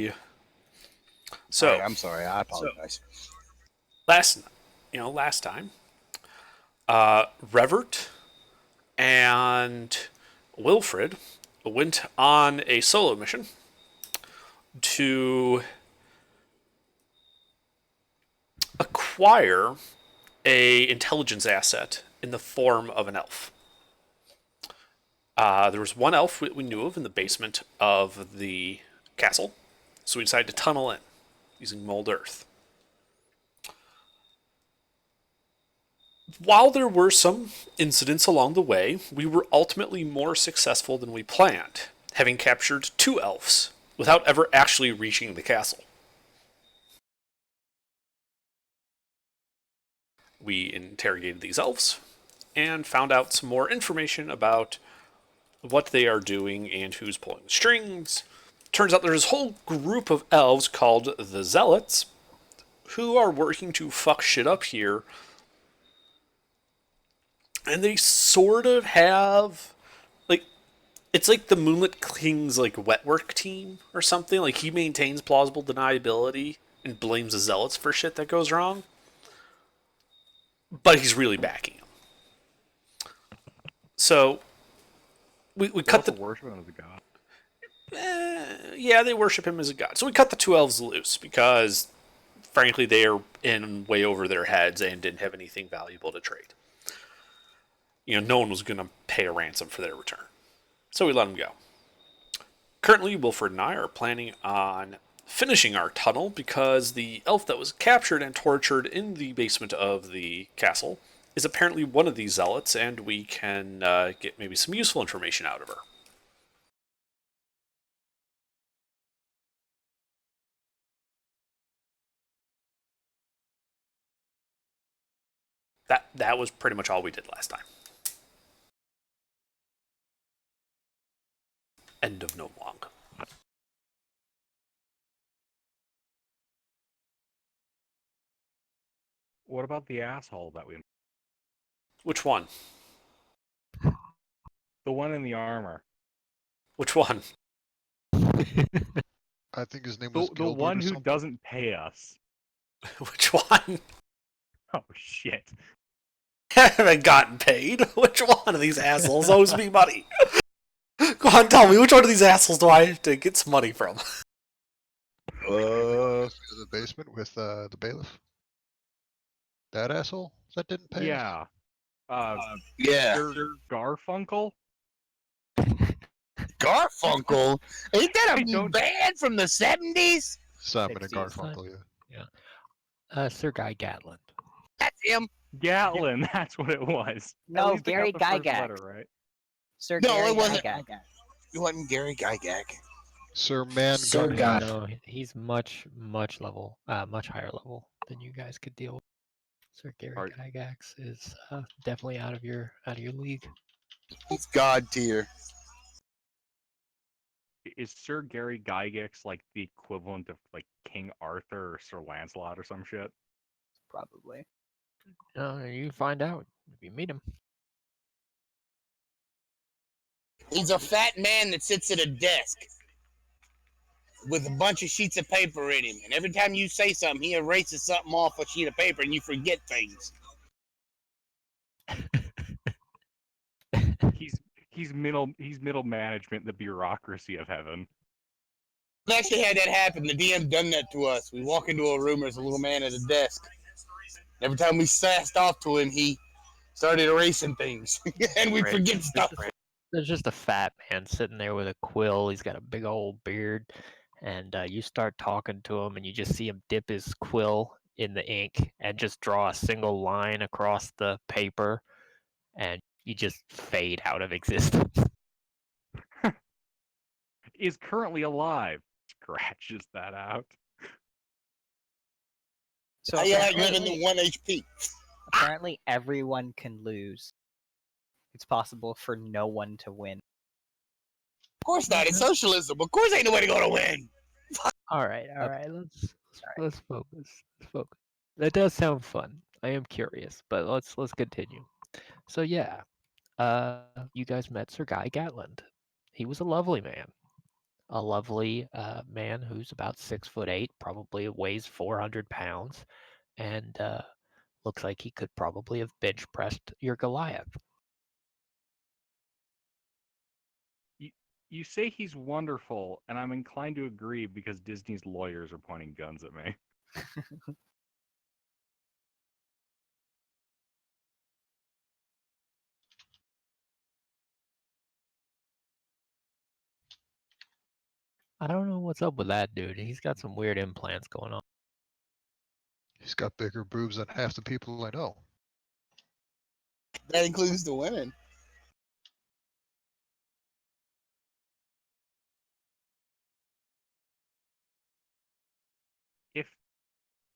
Yeah. All So right, I'm sorry. I apologize. last time, Revert and Wilfred went on a solo mission to acquire a intelligence asset in the form of an elf. There was one elf we knew of in the basement of the castle, so we decided to tunnel in using mold earth. While there were some incidents along the way, we were ultimately more successful than we planned, having captured two elves without ever actually reaching the castle. We interrogated these elves and found out some more information about what they are doing and who's pulling the strings. Turns out there's a whole group of elves called the Zealots who are working to fuck shit up here. And they sort of have, like, it's like the Moonlit King's, like, wet work team or something. Like, he maintains plausible deniability and blames the Zealots for shit that goes wrong. But he's really backing them. So, we cut the. Worship him as a god. Yeah, they worship him as a god. So we cut the two elves loose because, frankly, they are in way over their heads and didn't have anything valuable to trade. No one was going to pay a ransom for their return. So we let them go. Currently, Wilfred and I are planning on finishing our tunnel because the elf that was captured and tortured in the basement of the castle is apparently one of these zealots, and we can get maybe some useful information out of her. That was pretty much all we did last time. End of Gnome Long. What about the asshole that we? Which one? The one in the armor. Which one? I think his name was The Gilbert one or who something. doesn't pay us. Which one? Oh shit! Haven't gotten paid. Which one of these assholes owes me money? Go on, tell me, which one of these assholes do I have to get some money from? The basement with the bailiff. That asshole that didn't pay us? Yeah. Yeah. Sir Garfunkel? Garfunkel? Ain't that I a don't- band from the 70s? Simon and 60s, Garfunkel, yeah. Sir Guy Gatland. That's him. Gatlin, that's what it was. At No, least I got Gary the first Gygax. letter right. Sir No, Gary it wasn't. Gygax. It wasn't Gary Gygax. Sir Man Sir Gun. Guy. No, he's much higher level than you guys could deal with. Sir Gary Alright. Gygax is definitely out of your league. He's God tier. Is Sir Gary Gygax like the equivalent of like King Arthur or Sir Lancelot or some shit? Probably. You find out if you meet him. He's a fat man that sits at a desk with a bunch of sheets of paper in him. And every time you say something, he erases something off a sheet of paper and you forget things. He's middle management, the bureaucracy of heaven. We actually had that happen. The DM done that to us. We walk into a room, there's a little man at a desk. Every time we sassed off to him, he started erasing things. And we forget stuff. There's just a fat man sitting there with a quill. He's got a big old beard, and you start talking to him, and you just see him dip his quill in the ink and just draw a single line across the paper, and you just fade out of existence. Is currently alive. Scratches that out. So How you like apparently, living to 1 HP? apparently everyone can lose. It's possible for no one to win. Of course not. It's socialism. Of course ain't nobody gonna win. All right. Let's focus. That does sound fun. I am curious, but let's continue. So yeah, you guys met Sir Guy Gatland. He was a lovely man. a lovely man who's about 6'8", probably weighs 400 pounds, and looks like he could probably have bench pressed your Goliath. You say he's wonderful, and I'm inclined to agree because Disney's lawyers are pointing guns at me. I don't know what's up with that dude. He's got some weird implants going on. He's got bigger boobs than half the people I know. That includes the women.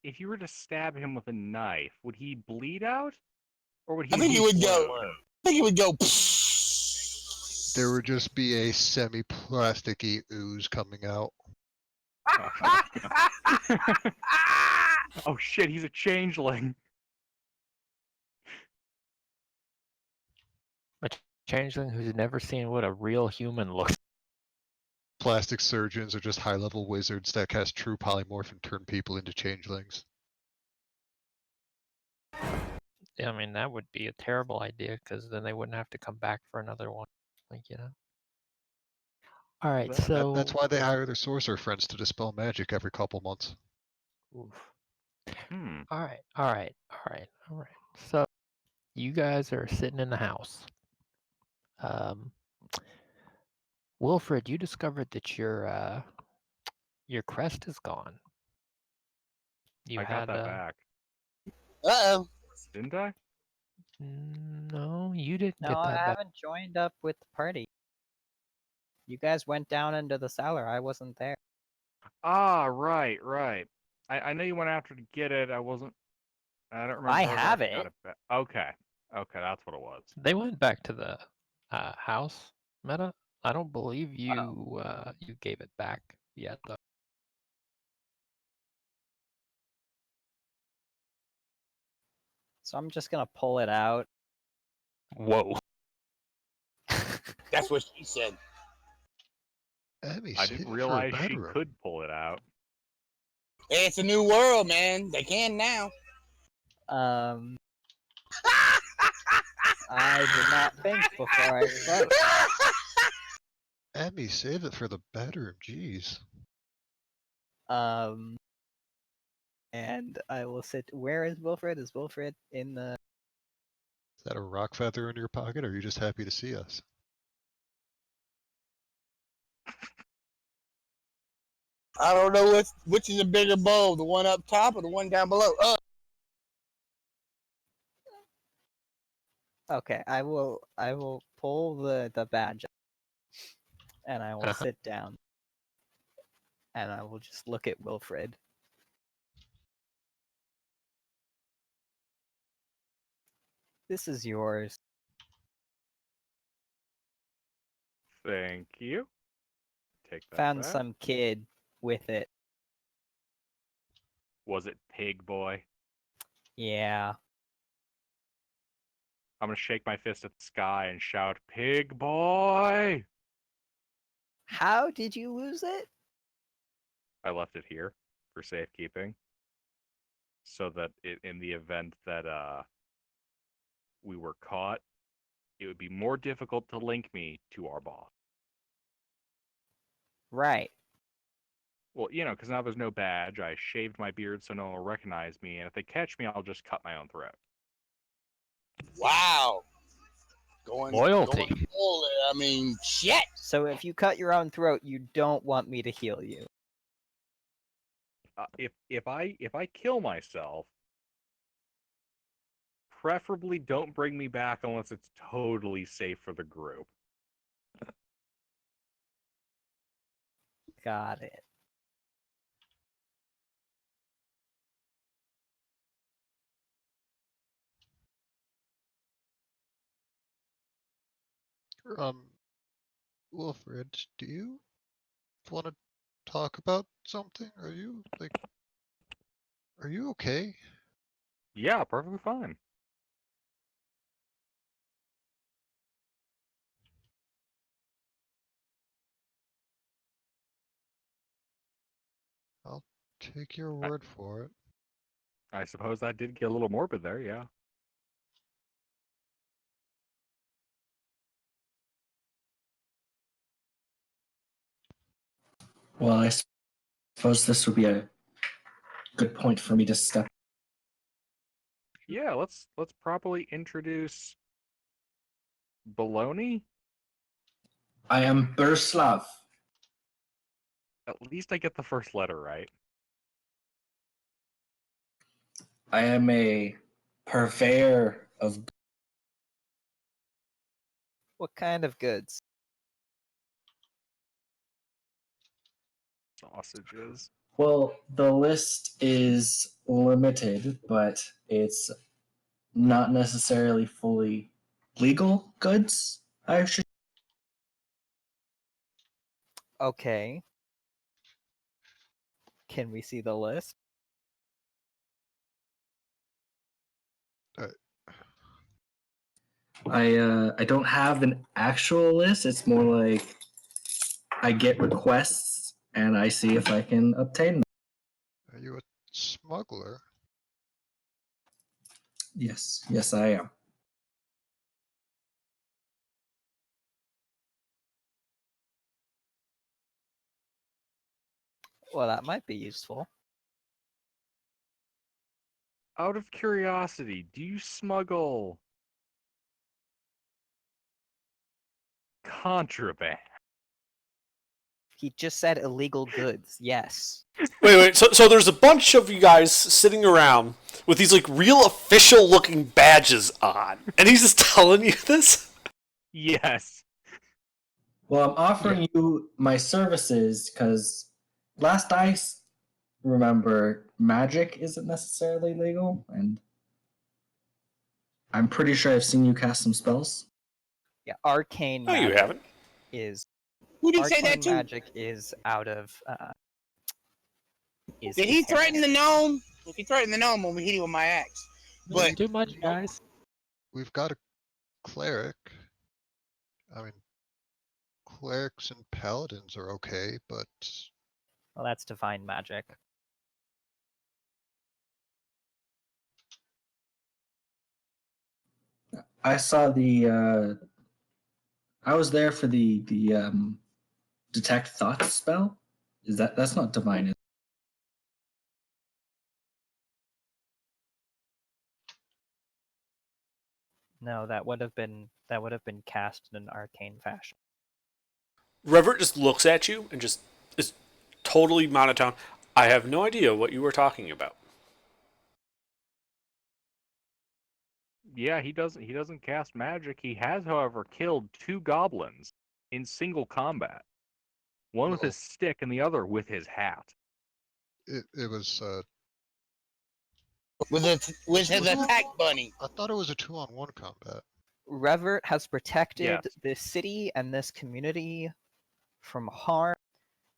If you were to stab him with a knife, would he bleed out, or would he? I think he would go. blood? I think he would go. There would just be a semi-plasticky ooze coming out. Oh shit, he's a changeling. A changeling who's never seen what a real human looks. Plastic surgeons are just high-level wizards that cast true polymorph and turn people into changelings. I mean, that would be a terrible idea because then they wouldn't have to come back for another one. All right, so That's why they hire their sorcerer friends to dispel magic every couple months. Oof. Hmm. All right. So you guys are sitting in the house. Wilfred, you discovered that your crest is gone. You I had got that back, Uh-oh. didn't I? No, you didn't No, get I that back. haven't joined up with the party. You guys went down into the cellar. I wasn't there. Ah, right. I know you went after to get it. I don't remember. I if ever have actually got it. back. Okay, that's what it was. They went back to the house, Meta. I don't believe Oh. you gave it back yet, though. So I'm just gonna pull it out. Whoa. That's what she said. Emmy, I save didn't it for a realize she bedroom. could pull it out. Hey, it's a new world, man. They can now. I did not think before I spoke. Emmy, save it for the bedroom. Jeez. And I will sit. Where is Wilfred? Is Wilfred in the? Is that a rock feather in your pocket, or are you just happy to see us? I don't know which is a bigger bowl, the one up top or the one down below. Okay, I will pull the badge up, and I will sit down, and I will just look at Wilfred. This is yours. Thank you. Take that Found back. some kid with it. Was it Pig Boy? Yeah. I'm gonna shake my fist at the sky and shout, "Pig Boy!" How did you lose it? I left it here for safekeeping, so that in the event that we were caught, it would be more difficult to link me to our boss. Right. Well, because now there's no badge. I shaved my beard so no one will recognize me, and if they catch me, I'll just cut my own throat. Wow. Loyalty. Going full, I mean, shit. So if you cut your own throat, you don't want me to heal you. If I kill myself, preferably don't bring me back unless it's totally safe for the group. Got it. Wilfred, do you want to talk about something? Are you okay? Yeah, perfectly fine. I'll take your word for it. I suppose that did get a little morbid there, yeah. Well, I suppose this would be a good point for me to step. Yeah, let's properly introduce Baloney. I am Burslav. At least I get the first letter right. I am a purveyor of. What kind of goods? Sausages. Well, the list is limited, but it's not necessarily fully legal goods. I should. Okay. Can we see the list? I don't have an actual list. It's more like I get requests and I see if I can obtain them. Are you a smuggler? Yes, I am. Well, that might be useful. Out of curiosity, do you smuggle contraband? He just said illegal goods. Yes. Wait. So there's a bunch of you guys sitting around with these like real official looking badges on, and he's just telling you this. Yes. Well, I'm offering you my services because last I remember, magic isn't necessarily legal, and I'm pretty sure I've seen you cast some spells. Yeah. Arcane No, magic you haven't. is Who did he say arcane that to? magic is out of is Did he is threaten the gnome? If he threatened the gnome when we hit him with my axe. But Not too much, guys. We've got a cleric. I mean, clerics and paladins are okay, but well, that's divine magic. I saw the. I was there for the detect thoughts spell. Is that's not divine? No, that would have been cast in an arcane fashion. Revert just looks at you and just is totally monotone. I have no idea what you were talking about. Yeah, he doesn't cast magic. He has, however, killed 2 goblins in single combat. One with well, his stick and the other with his hat. it was. with his attack bunny. I thought it was a 2-on-1 combat. Revert has protected Yes. this city and this community from harm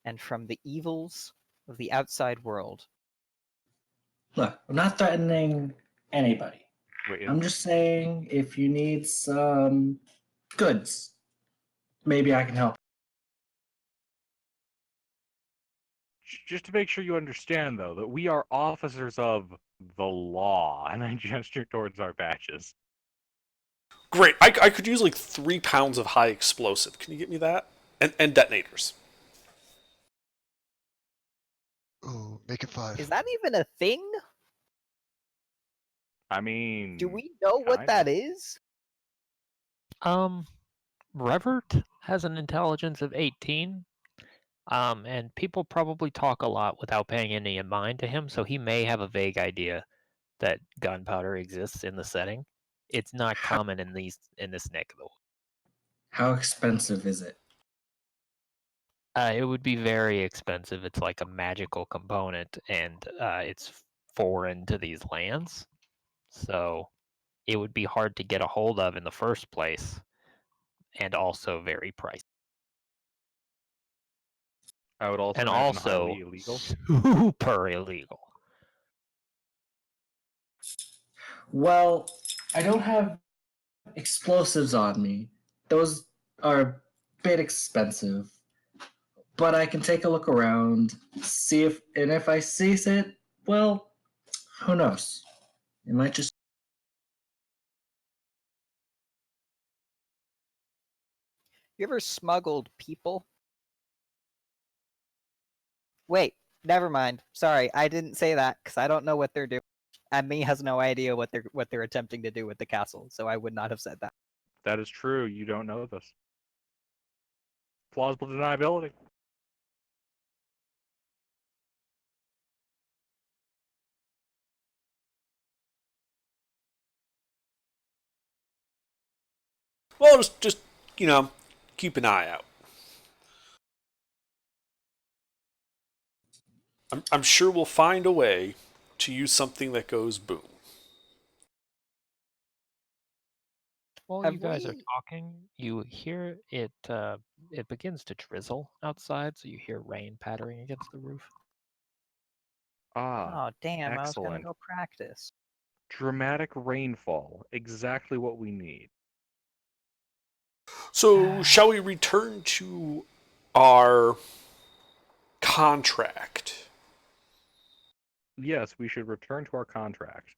and from the evils of the outside world. Look, I'm not threatening anybody. Wait, I'm just saying if you need some goods, maybe I can help. just to make sure you understand, though, that we are officers of the law, and I gesture towards our badges. Great. I could use like 3 pounds of high explosive. Can you get me that? And detonators. Oh, make it 5. Is that even a thing? I mean, Do we know what kinda. that is? Revert has an intelligence of 18. And people probably talk a lot without paying any mind to him, so he may have a vague idea that gunpowder exists in the setting. It's not common in this neck of the woods. How expensive is it? It would be very expensive. It's like a magical component, and it's foreign to these lands, so it would be hard to get a hold of in the first place, and also very pricey. I would also And imagine also highly illegal. super illegal. Well, I don't have explosives on me. Those are a bit expensive. but I can take a look around, see if I seize it, well, who knows? It might just. You ever smuggled people? Wait, never mind. Sorry, I didn't say that because I don't know what they're doing. And me has no idea what they're attempting to do with the castle, so I would not have said that. That is true. You don't know this. Plausible deniability. Well, just keep an eye out. I'm sure we'll find a way to use something that goes boom. While Have you guys are we- talking, you hear it. It begins to drizzle outside, so you hear rain pattering against the roof. Ah, Oh damn! I was gonna excellent. go practice. Dramatic rainfall. Exactly what we need. So, shall we return to our contract? Yes, we should return to our contract.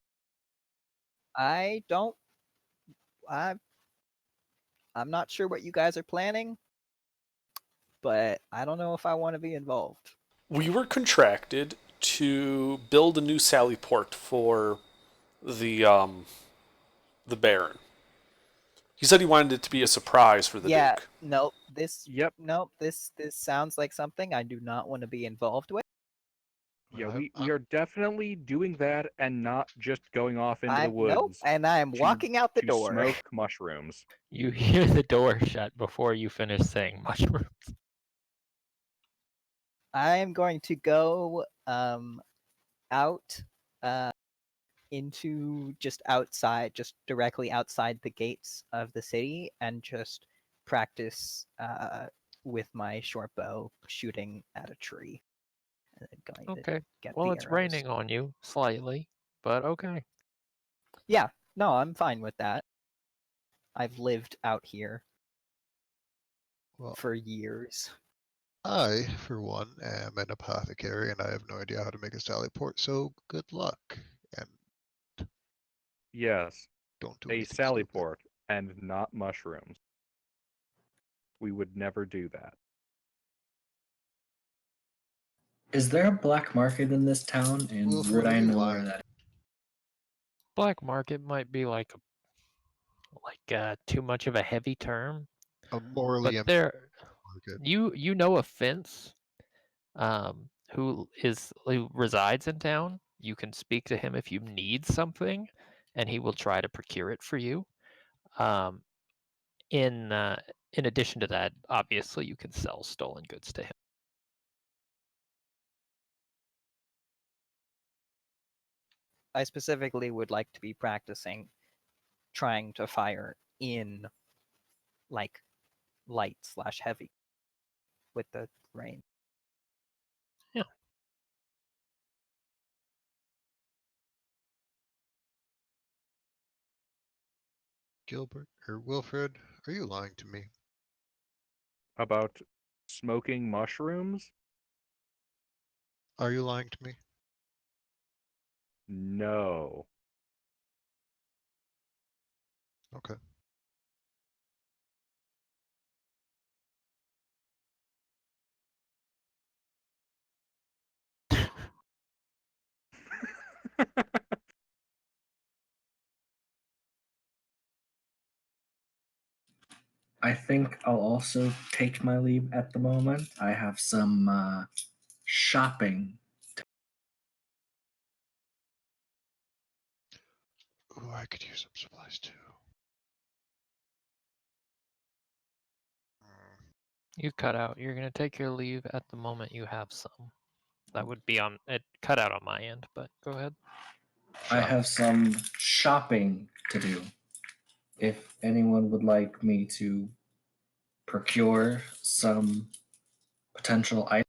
I don't. I'm not sure what you guys are planning, but I don't know if I want to be involved. We were contracted to build a new Sally Port for the Baron. He said he wanted it to be a surprise for the Yeah, Duke. no, Yep. this sounds like something I do not want to be involved with. Yeah, Well, we are definitely doing that and not just going off into the Nope, woods and I am to- walking out the to door. smoke mushrooms. You hear the door shut before you finish saying mushrooms. I am going to go out into just outside, just directly outside the gates of the city, and just practice with my short bow shooting at a tree. And then going to Okay. get Well, the it's arrows. raining on you slightly, but okay. Yeah, no, I'm fine with that. I've lived out here Well, for years. I, for one, am an apothecary and I have no idea how to make a Sally port, so good luck. And Yes, don't do a anything Sally stupid. port and not mushrooms. We would never do that. Is there a black market in this town, and Wilfred, would are I you know lying? where that is? Black market might be like too much of a heavy term, A morally but empty there market. you know a fence who resides in town. You can speak to him if you need something, and he will try to procure it for you. Um, in addition to that, obviously you can sell stolen goods to him. I specifically would like to be practicing trying to fire in like light/heavy with the rain. Yeah. Gilbert or Wilfred, are you lying to me? About smoking mushrooms? Are you lying to me? No. Okay. I think I'll also take my leave at the moment. I have some shopping. Ooh, I could use some supplies too. You cut out. You're gonna take your leave at the moment you have some. That would be on it. Cut out on my end, but go ahead. I have some shopping to do. If anyone would like me to procure some potential items.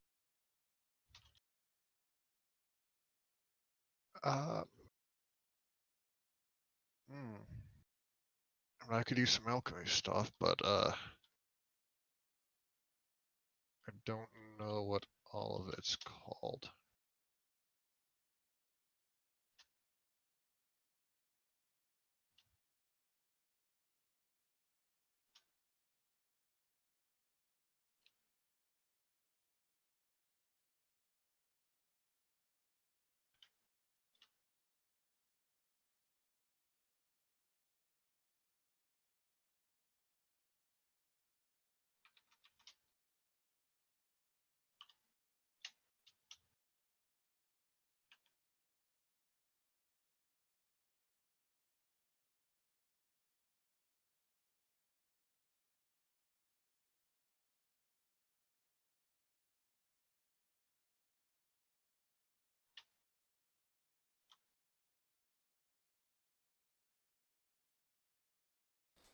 Uh, hmm. I mean, I could use some alchemy stuff, but I don't know what all of it's called.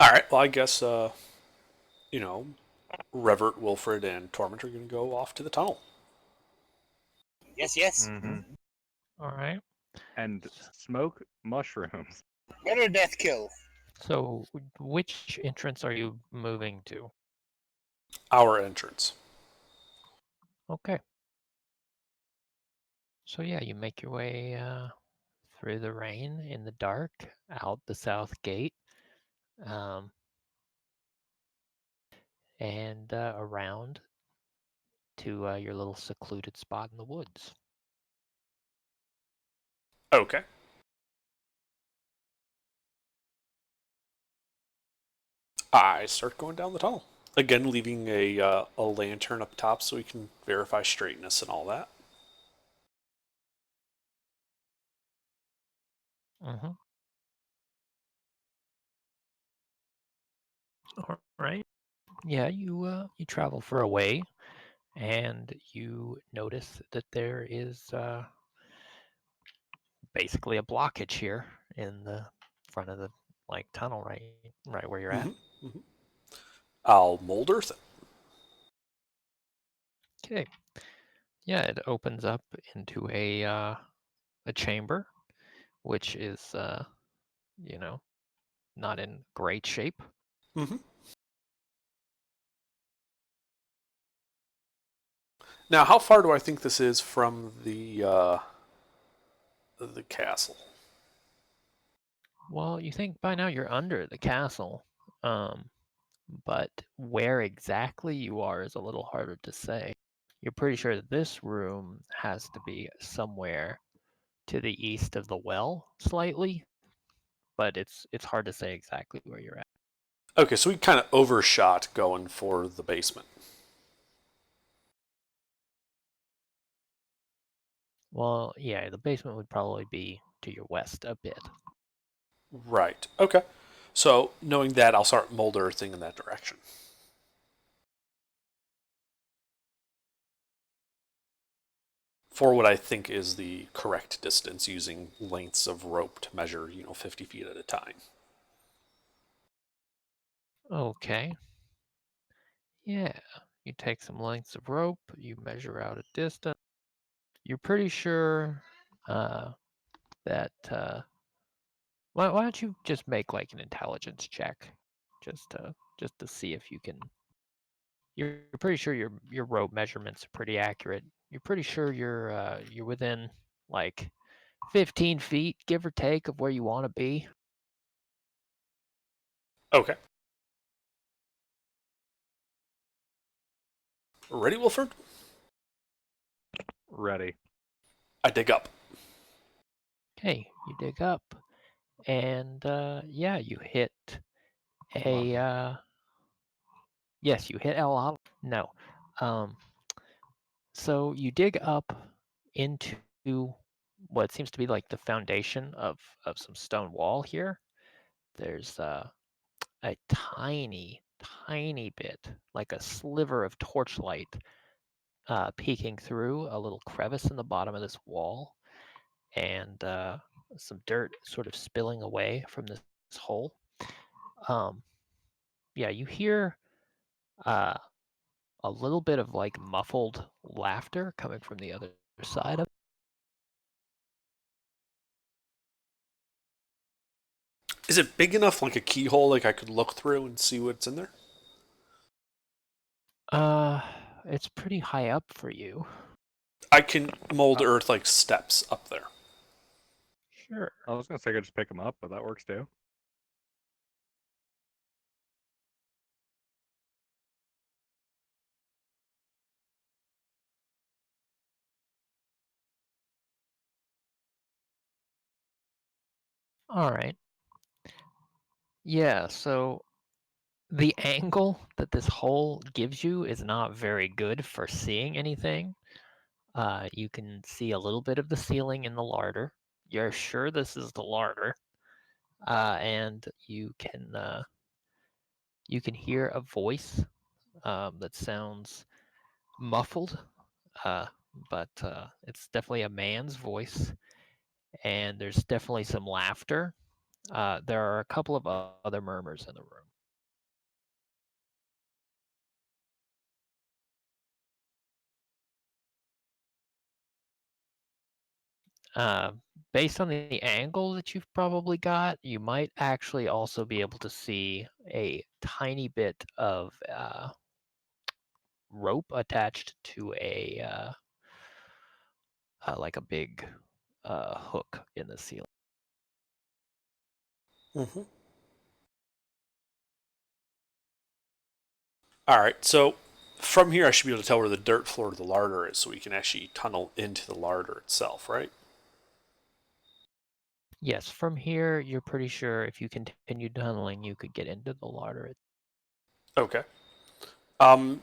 All right. Well, I guess you know, Revert, Wilfred, and Torment are going to go off to the tunnel. Yes, yes. Mm-hmm. All right. And smoke mushrooms. Better death kill. So, which entrance are you moving to? Our entrance. Okay. So yeah, you make your way through the rain in the dark, out the south gate, um, and around to your little secluded spot in the woods. Okay. I start going down the tunnel. Again, leaving a lantern up top so we can verify straightness and all that. Mm-hmm. All right. Yeah, you travel for a way, and you notice that there is basically a blockage here in the front of the tunnel, right where you're at. Mm-hmm. Mm-hmm. I'll mold earth it. Okay. Yeah, it opens up into a chamber, which is you know, not in great shape. Mm-hmm. Now, how far do I think this is from the castle? Well, you think by now you're under the castle, but where exactly you are is a little harder to say. You're pretty sure that this room has to be somewhere to the east of the well, slightly, but it's hard to say exactly where you're at. Okay, so we kind of overshot going for the basement. Well, yeah, the basement would probably be to your west a bit. Right. Okay. So knowing that, I'll start mold earthing in that direction. For what I think is the correct distance, using lengths of rope to measure, 50 feet at a time. Okay. Yeah, you take some lengths of rope, you measure out a distance. You're pretty sure that. Why don't you just make like an intelligence check, just to see if you can. You're pretty sure your rope measurements are pretty accurate. You're pretty sure you're within like 15 feet, give or take, of where you want to be. Okay. Ready, Wilford? Ready. I dig up. Okay, you dig up, and yeah, you hit Hold on. a. Yes, you hit El. No, um, so you dig up into what seems to be like the foundation of some stone wall here. There's a tiny, tiny bit, like a sliver of torchlight, peeking through a little crevice in the bottom of this wall, and some dirt sort of spilling away from this hole. Um, yeah, you hear uh, a little bit of like muffled laughter coming from the other side of. Is it big enough, like a keyhole, like I could look through and see what's in there? Uh, It's pretty high up for you. I can mold earth like steps up there. Sure. I was gonna say I could just pick them up, but that works too. All right. Yeah, so the angle that this hole gives you is not very good for seeing anything. You can see a little bit of the ceiling in the larder. You're sure this is the larder, and you can hear a voice that sounds muffled, but it's definitely a man's voice, and there's definitely some laughter. There are a couple of other murmurs in the room. Uh, Based on the angle that you've probably got, you might actually also be able to see a tiny bit of rope attached to like a big hook in the ceiling. Mm-hmm. All right, so from here I should be able to tell where the dirt floor of the larder is, so we can actually tunnel into the larder itself, right? Yes, from here, you're pretty sure if you continue tunneling, you could get into the larder. Okay. When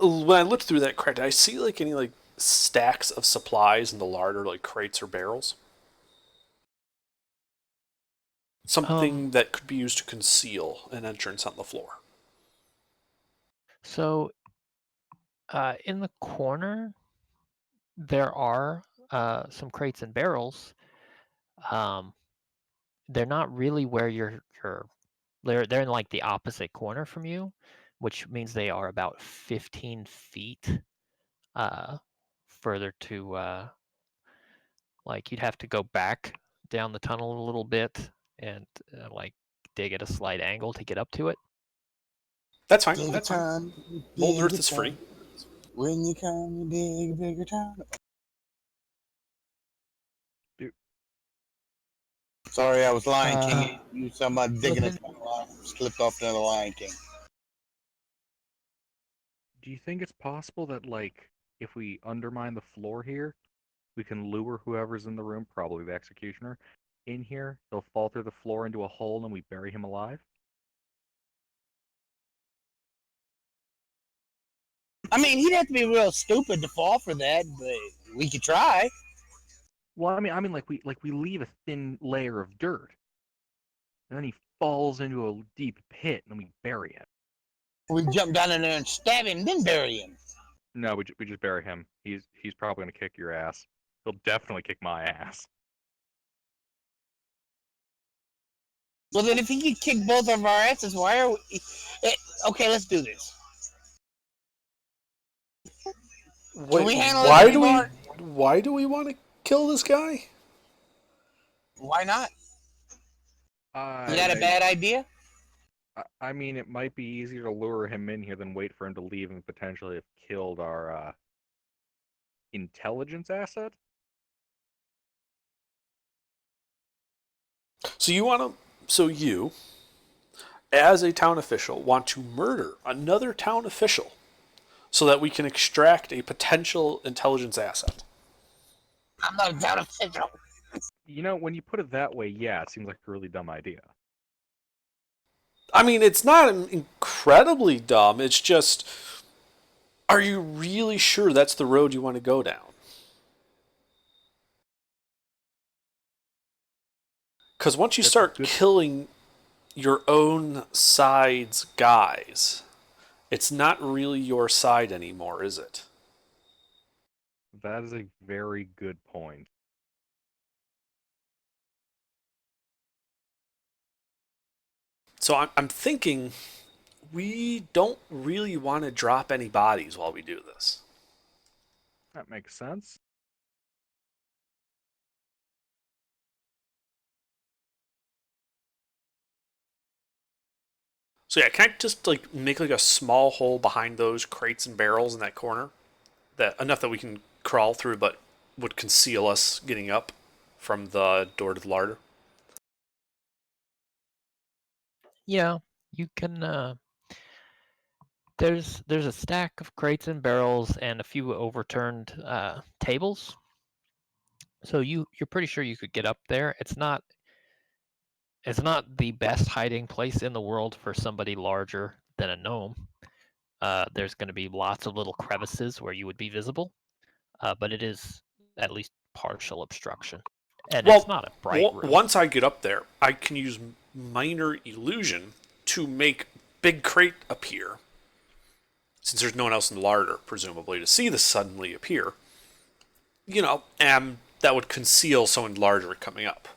I looked through that crack, did I see like any like stacks of supplies in the larder, like crates or barrels? Something that could be used to conceal an entrance on the floor. So in the corner, there are some crates and barrels. Um, they're not really where they're in like the opposite corner from you, which means they are about 15 feet uh, further to like you'd have to go back down the tunnel a little bit and like dig at a slight angle to get up to it. That's fine. Bigger That's fine. time, Molten Earth bigger is free. time. When you come, you dig a bigger time. Dude. Sorry, I was Lion Uh, King. You somebody digging a within- tunnel. I slipped off to the Lion King. Do you think it's possible that, like, if we undermine the floor here, we can lure whoever's in the room, probably the executioner, in here? He'll fall through the floor into a hole and we bury him alive? I mean, he'd have to be real stupid to fall for that, but we could try. Well, I mean, like we leave a thin layer of dirt, and then he falls into a deep pit, and then we bury him. We jump down in there and stab him, then bury him. No, we just bury him. He's probably gonna kick your ass. He'll definitely kick my ass. Well, then if he could kick both of our asses, why are we... Okay, let's do this. Can we handle it anymore? Why do we want to kill this guy? Why not? Is that a I bad idea? I mean, it might be easier to lure him in here than wait for him to leave and potentially have killed our intelligence asset. So you, as a town official, want to murder another town official so that we can extract a potential intelligence asset. I'm not a town official. You know, when you put it that way, yeah, it seems like a really dumb idea. I mean, it's not incredibly dumb. It's just, are you really sure that's the road you want to go down? Because once you That's start good. killing your own side's guys, it's not really your side anymore, is it? That is a very good point. So I'm thinking we don't really want to drop any bodies while we do this. That makes sense. So yeah, can I just like make like a small hole behind those crates and barrels in that corner, that enough that we can crawl through, but would conceal us getting up from the door to the larder? Yeah, you can. There's a stack of crates and barrels and a few overturned tables. So you're pretty sure you could get up there. It's not the best hiding place in the world for somebody larger than a gnome. There's going to be lots of little crevices where you would be visible, but it is at least partial obstruction, and it's Well, not a bright room. once I get up there, I can use minor illusion to make big crate appear. Since there's no one else in the larder, presumably, to see this suddenly appear, and that would conceal someone larger coming up.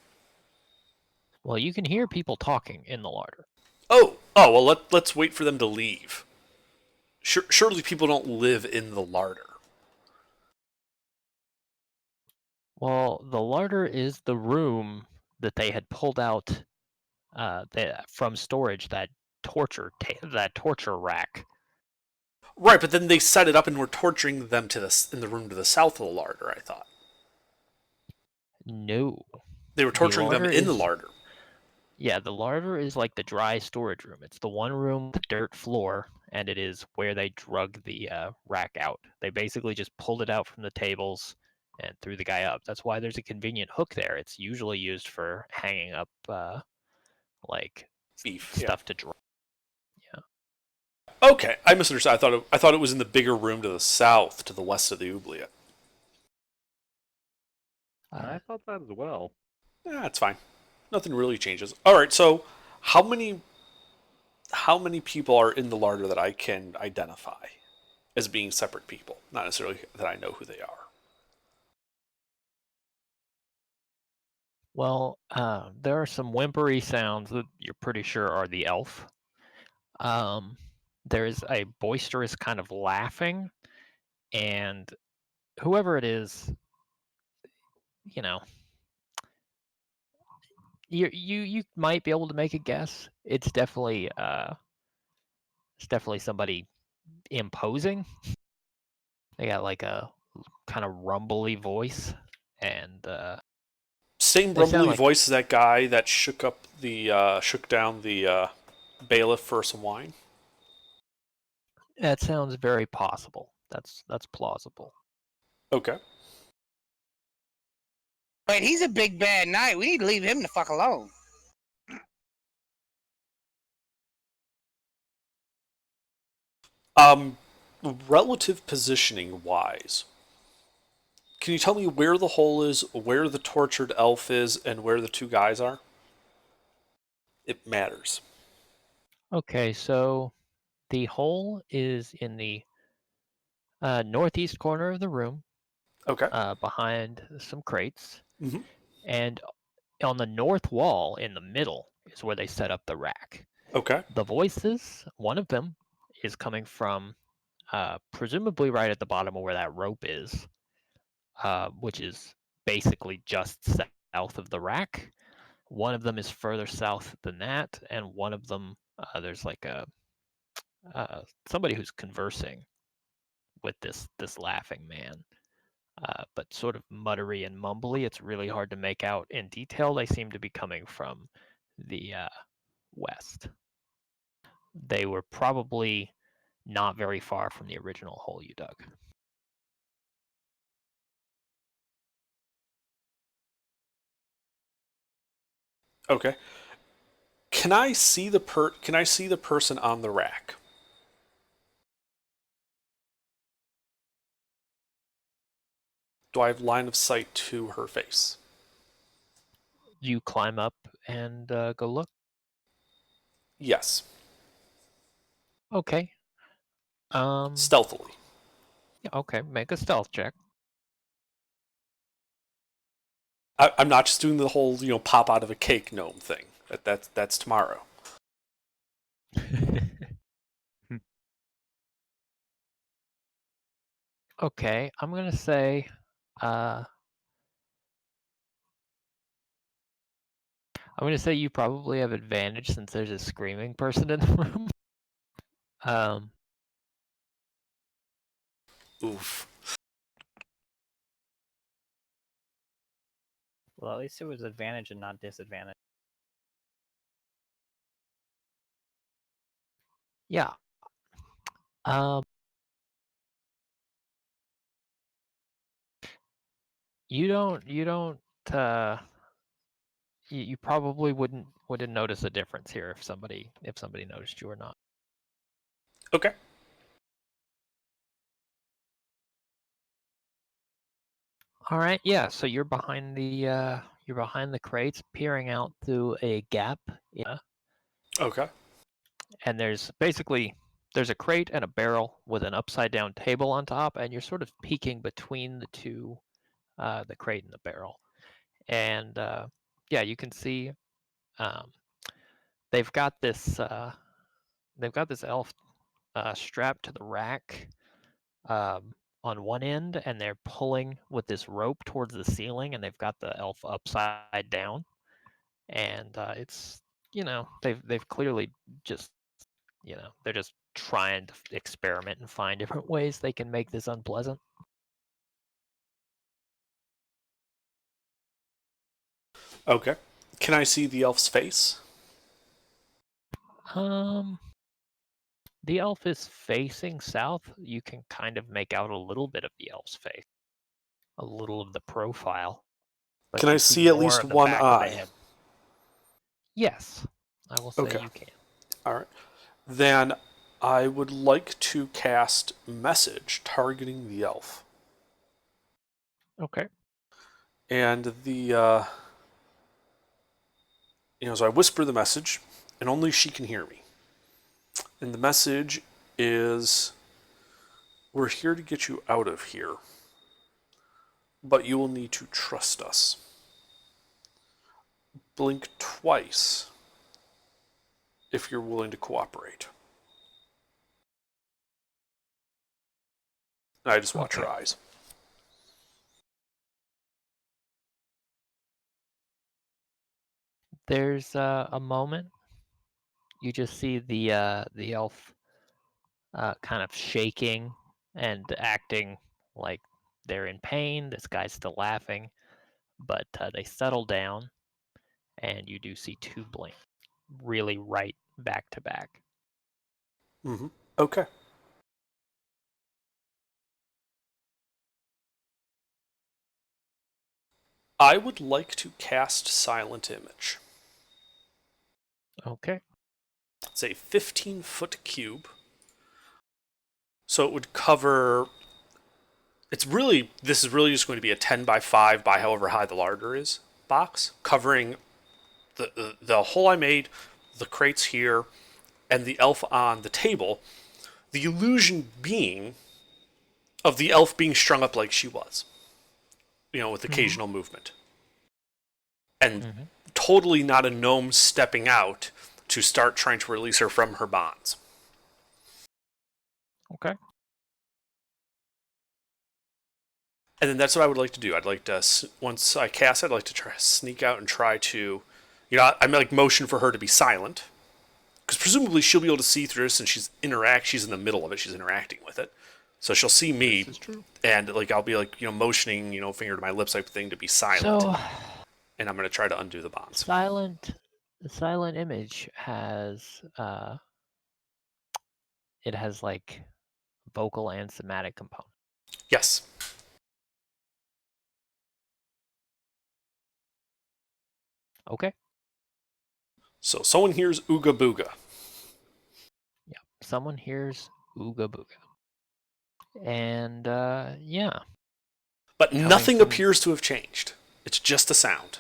Well, you can hear people talking in the larder. Oh, well, let's wait for them to leave. Surely people don't live in the larder. Well, the larder is the room that they had pulled out from storage, that torture rack. Right, but then they set it up and were torturing them in the room to the south of the larder, I thought. No. They were torturing them larder in the is- larder. Yeah, the larder is like the dry storage room. It's the one room with the dirt floor, and it is where they drug the rack out. They basically just pulled it out from the tables and threw the guy up. That's why there's a convenient hook there. It's usually used for hanging up like Beef. stuff to dry. Okay, I misunderstood. I thought it was in the bigger room to the south, to the west of the oubliette. I thought that as well. Yeah, it's fine. Nothing really changes. All right, so how many people are in the larder that I can identify as being separate people? Not necessarily that I know who they are. Well, there are some whimpery sounds that you're pretty sure are the elf. There is a boisterous kind of laughing, and whoever it is, you know, you might be able to make a guess. It's definitely somebody imposing. They got like a kind of rumbly voice, and Same they sound rumbly like voice as that guy that shook down the bailiff for some wine. that sounds very possible. That's plausible. Okay. But he's a big bad knight. We need to leave him the fuck alone. Relative positioning wise, can you tell me where the hole is, where the tortured elf is, and where the two guys are? It matters. Okay, so the hole is in the northeast corner of the room, Okay. behind some crates, Mhm. and on the north wall in the middle is where they set up the rack. Okay. The voices, one of them is coming from presumably right at the bottom of where that rope is, which is basically just south of the rack. One of them is further south than that, and one of them there's like a somebody who's conversing with this laughing man, but sort of muttery and mumbly. It's really hard to make out in detail. They seem to be coming from the west. They were probably not very far from the original hole you dug. Okay. Can I see the person on the rack? Do I have line of sight to her face? You climb up and go look. Yes. Okay. Stealthily. Okay, make a stealth check. I'm not just doing the whole, pop out of a cake gnome thing. That's tomorrow. Okay, I'm gonna say, I'm gonna say you probably have advantage since there's a screaming person in the room. Oof. Well, at least it was advantage and not disadvantage. Yeah. You don't you probably wouldn't notice a difference here if somebody noticed you or not. Okay. All right, yeah. So you're behind the crates, peering out through a gap. Yeah. Okay. And there's a crate and a barrel with an upside down table on top, and you're sort of peeking between the two, the crate and the barrel. And yeah, you can see they've got this elf strapped to the rack on one end, and they're pulling with this rope towards the ceiling, and they've got the elf upside down, and it's they've clearly just they're just trying to experiment and find different ways they can make this unpleasant. Okay. Can I see the elf's face? The elf is facing south. You can kind of make out a little bit of the elf's face, a little of the profile. But Can I you see at more least of the one back of the eye? head. Yes, I will say Okay. you can. All right. Then I would like to cast Message targeting the elf. Okay. And so I whisper the message, and only she can hear me. And the message is, we're here to get you out of here, but you will need to trust us. Blink twice if you're willing to cooperate. And I just watch her eyes. There's a moment. You just see the elf kind of shaking and acting like they're in pain. This guy's still laughing, but they settle down, and you do see two blink, really right back to back. Mm-hmm. Okay. I would like to cast Silent Image. Okay. It's a 15-foot cube. So it would cover. This is really just going to be a 10 by 5 by however high the larder is box, covering the hole I made, the crates here, and the elf on the table. The illusion being of the elf being strung up like she was, with occasional movement. And totally not a gnome stepping out to start trying to release her from her bonds. Okay. And then that's what I would like to do. I'd like to, once I cast it, I'd like to try to sneak out and try to, I'm like motion for her to be silent. Because presumably she'll be able to see through this, and she's in the middle of it, she's interacting with it. So she'll see me, This is true. and like I'll be like, motioning, finger to my lips type thing to be silent. So, and I'm going to try to undo the bonds. the silent image has it has like vocal and somatic components. Yes. Okay. So someone hears Ooga Booga. Yeah. Someone hears Ooga Booga. And yeah. But nothing appears to have changed. It's just a sound.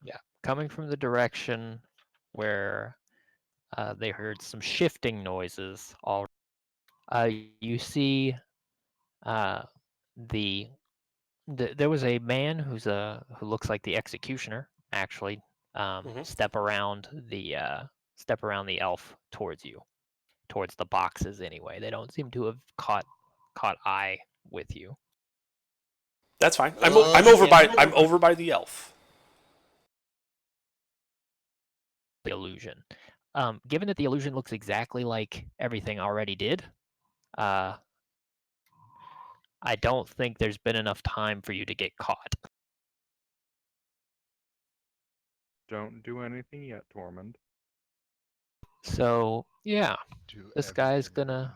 Yeah. Coming from the direction where they heard some shifting noises. You see there was a man who looks like the executioner actually step around the elf towards you, towards the boxes anyway. They don't seem to have caught eye with you. That's fine. I'm over by the elf. the illusion. Given that the illusion looks exactly like everything already did, I don't think there's been enough time for you to get caught. Don't do anything yet, Tormund. So yeah, Do this guy's everything gonna enough.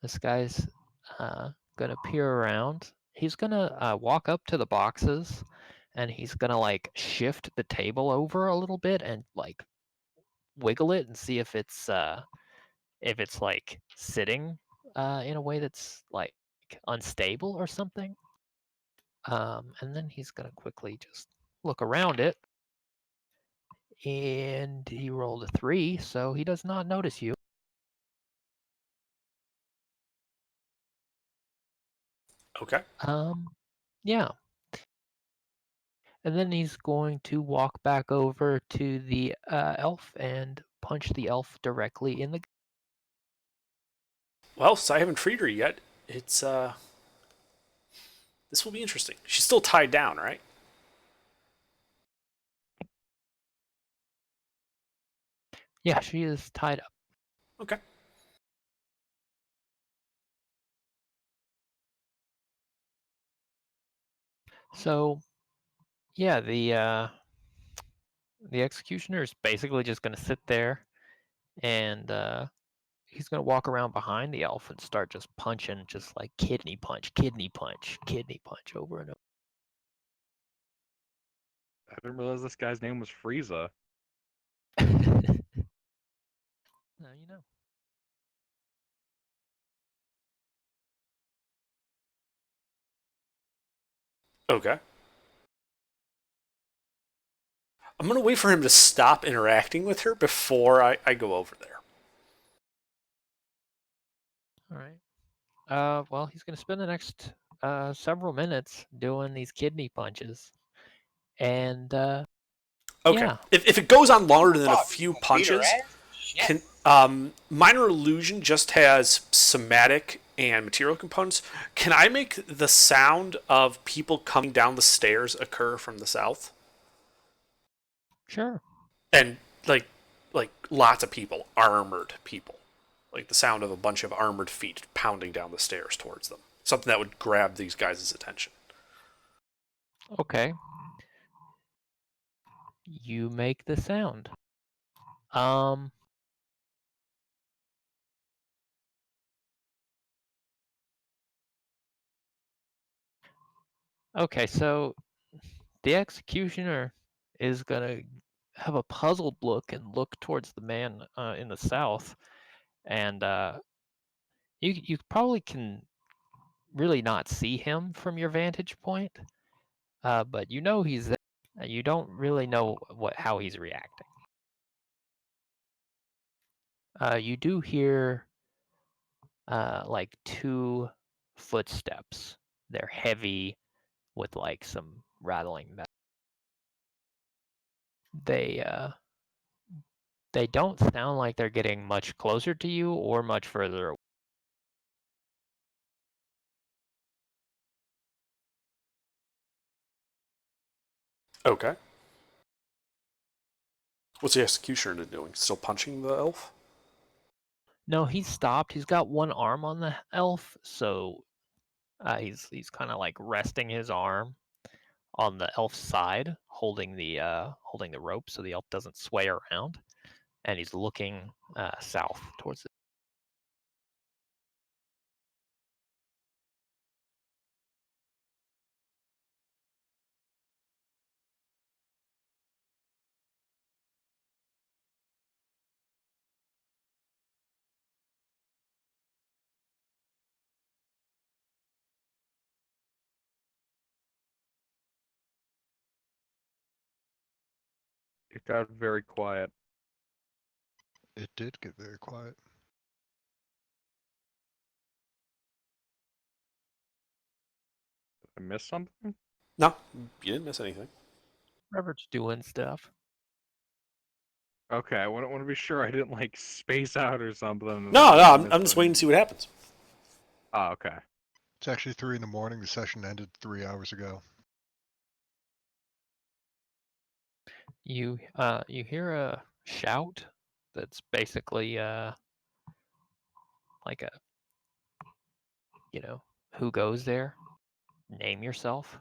this guy's gonna peer around. He's gonna walk up to the boxes, and he's gonna like shift the table over a little bit and like wiggle it and see if it's like sitting in a way that's like unstable or something. And then he's gonna quickly just look around it. And he rolled a 3, so he does not notice you. Okay. Yeah. And then he's going to walk back over to the elf and punch the elf directly in the. Well, since I haven't treated her yet, it's this will be interesting. She's still tied down, right? Yeah, she is tied up. Okay. So, yeah, the executioner is basically just going to sit there, and he's going to walk around behind the elf and start just punching, just like kidney punch, kidney punch, kidney punch over and over. I didn't realize this guy's name was Frieza. Now you know. Okay. I'm gonna wait for him to stop interacting with her before I go over there. All right. Well, he's going to spend the next several minutes doing these kidney punches, and Okay. yeah. If it goes on longer than a Fuck, few you gonna beat her punches, ass? Shit. can minor illusion just has somatic and material components. Can I make the sound of people coming down the stairs occur from the south? Sure. And like lots of people, armored people. Like the sound of a bunch of armored feet pounding down the stairs towards them. Something that would grab these guys' attention. Okay. You make the sound. Um. Okay, so the executioner is gonna have a puzzled look and look towards the man in the south, and you probably can really not see him from your vantage point, but you know he's there. You don't really know how he's reacting. You do hear like 2 footsteps. They're heavy with like some rattling. They they don't sound like they're getting much closer to you or much further away. Okay. What's the executioner doing? Still punching the elf? No, he's stopped. He's got one arm on the elf, so he's kind of like resting his arm on the elf's side, holding the rope so the elf doesn't sway around, and he's looking south towards it. It got very quiet. It did get very quiet. Did I miss something? No, you didn't miss anything. Robert's doing stuff. Okay, I want to be sure I didn't like space out or something. and No, then no, miss I'm just waiting to see what happens. Oh, okay. It's actually 3 in the morning. The session ended 3 hours ago. You hear a shout that's basically like a, who goes there? Name yourself.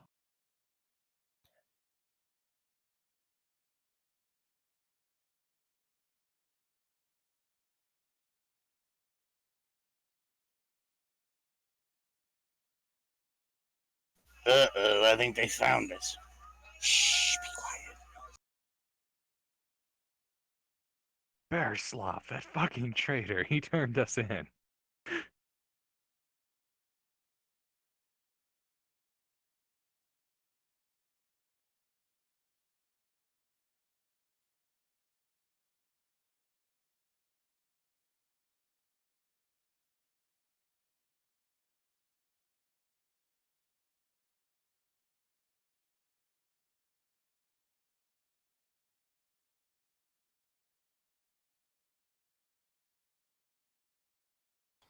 I think they found us. Shh, be quiet. Bearslav, that fucking traitor, he turned us in.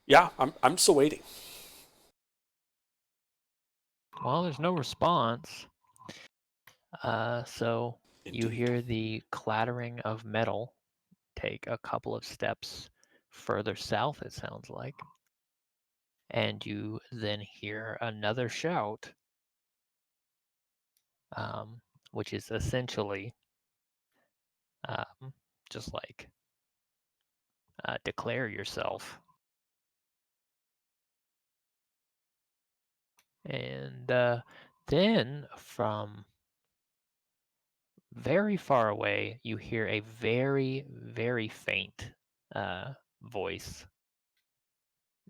Yeah, I'm still waiting. Well, there's no response. So you Indeed. hear the clattering of metal take a couple of steps further south, it sounds like. And you then hear another shout, which is essentially just like declare yourself. And then from very far away, you hear a very, very faint voice,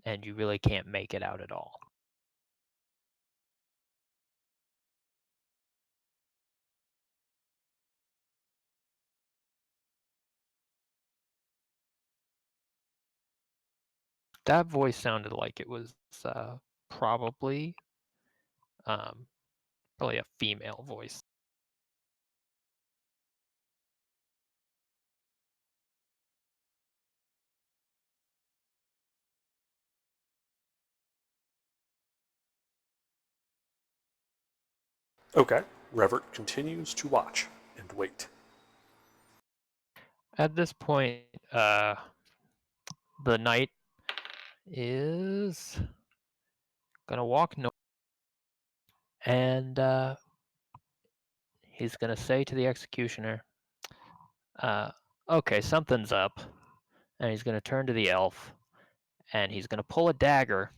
and you really can't make it out at all. That voice sounded like it was probably a female voice. Okay. Revert continues to watch and wait. At this point, the knight is gonna walk north, and he's gonna say to the executioner, "Okay, something's up," and he's gonna turn to the elf, and he's gonna pull a dagger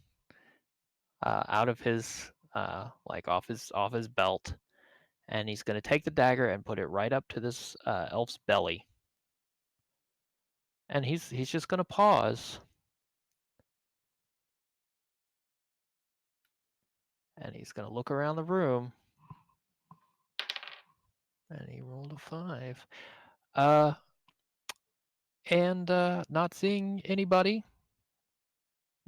out of his off his belt, and he's gonna take the dagger and put it right up to this elf's belly, and he's just gonna pause, and he's gonna look around the room, and he rolled a 5. And not seeing anybody,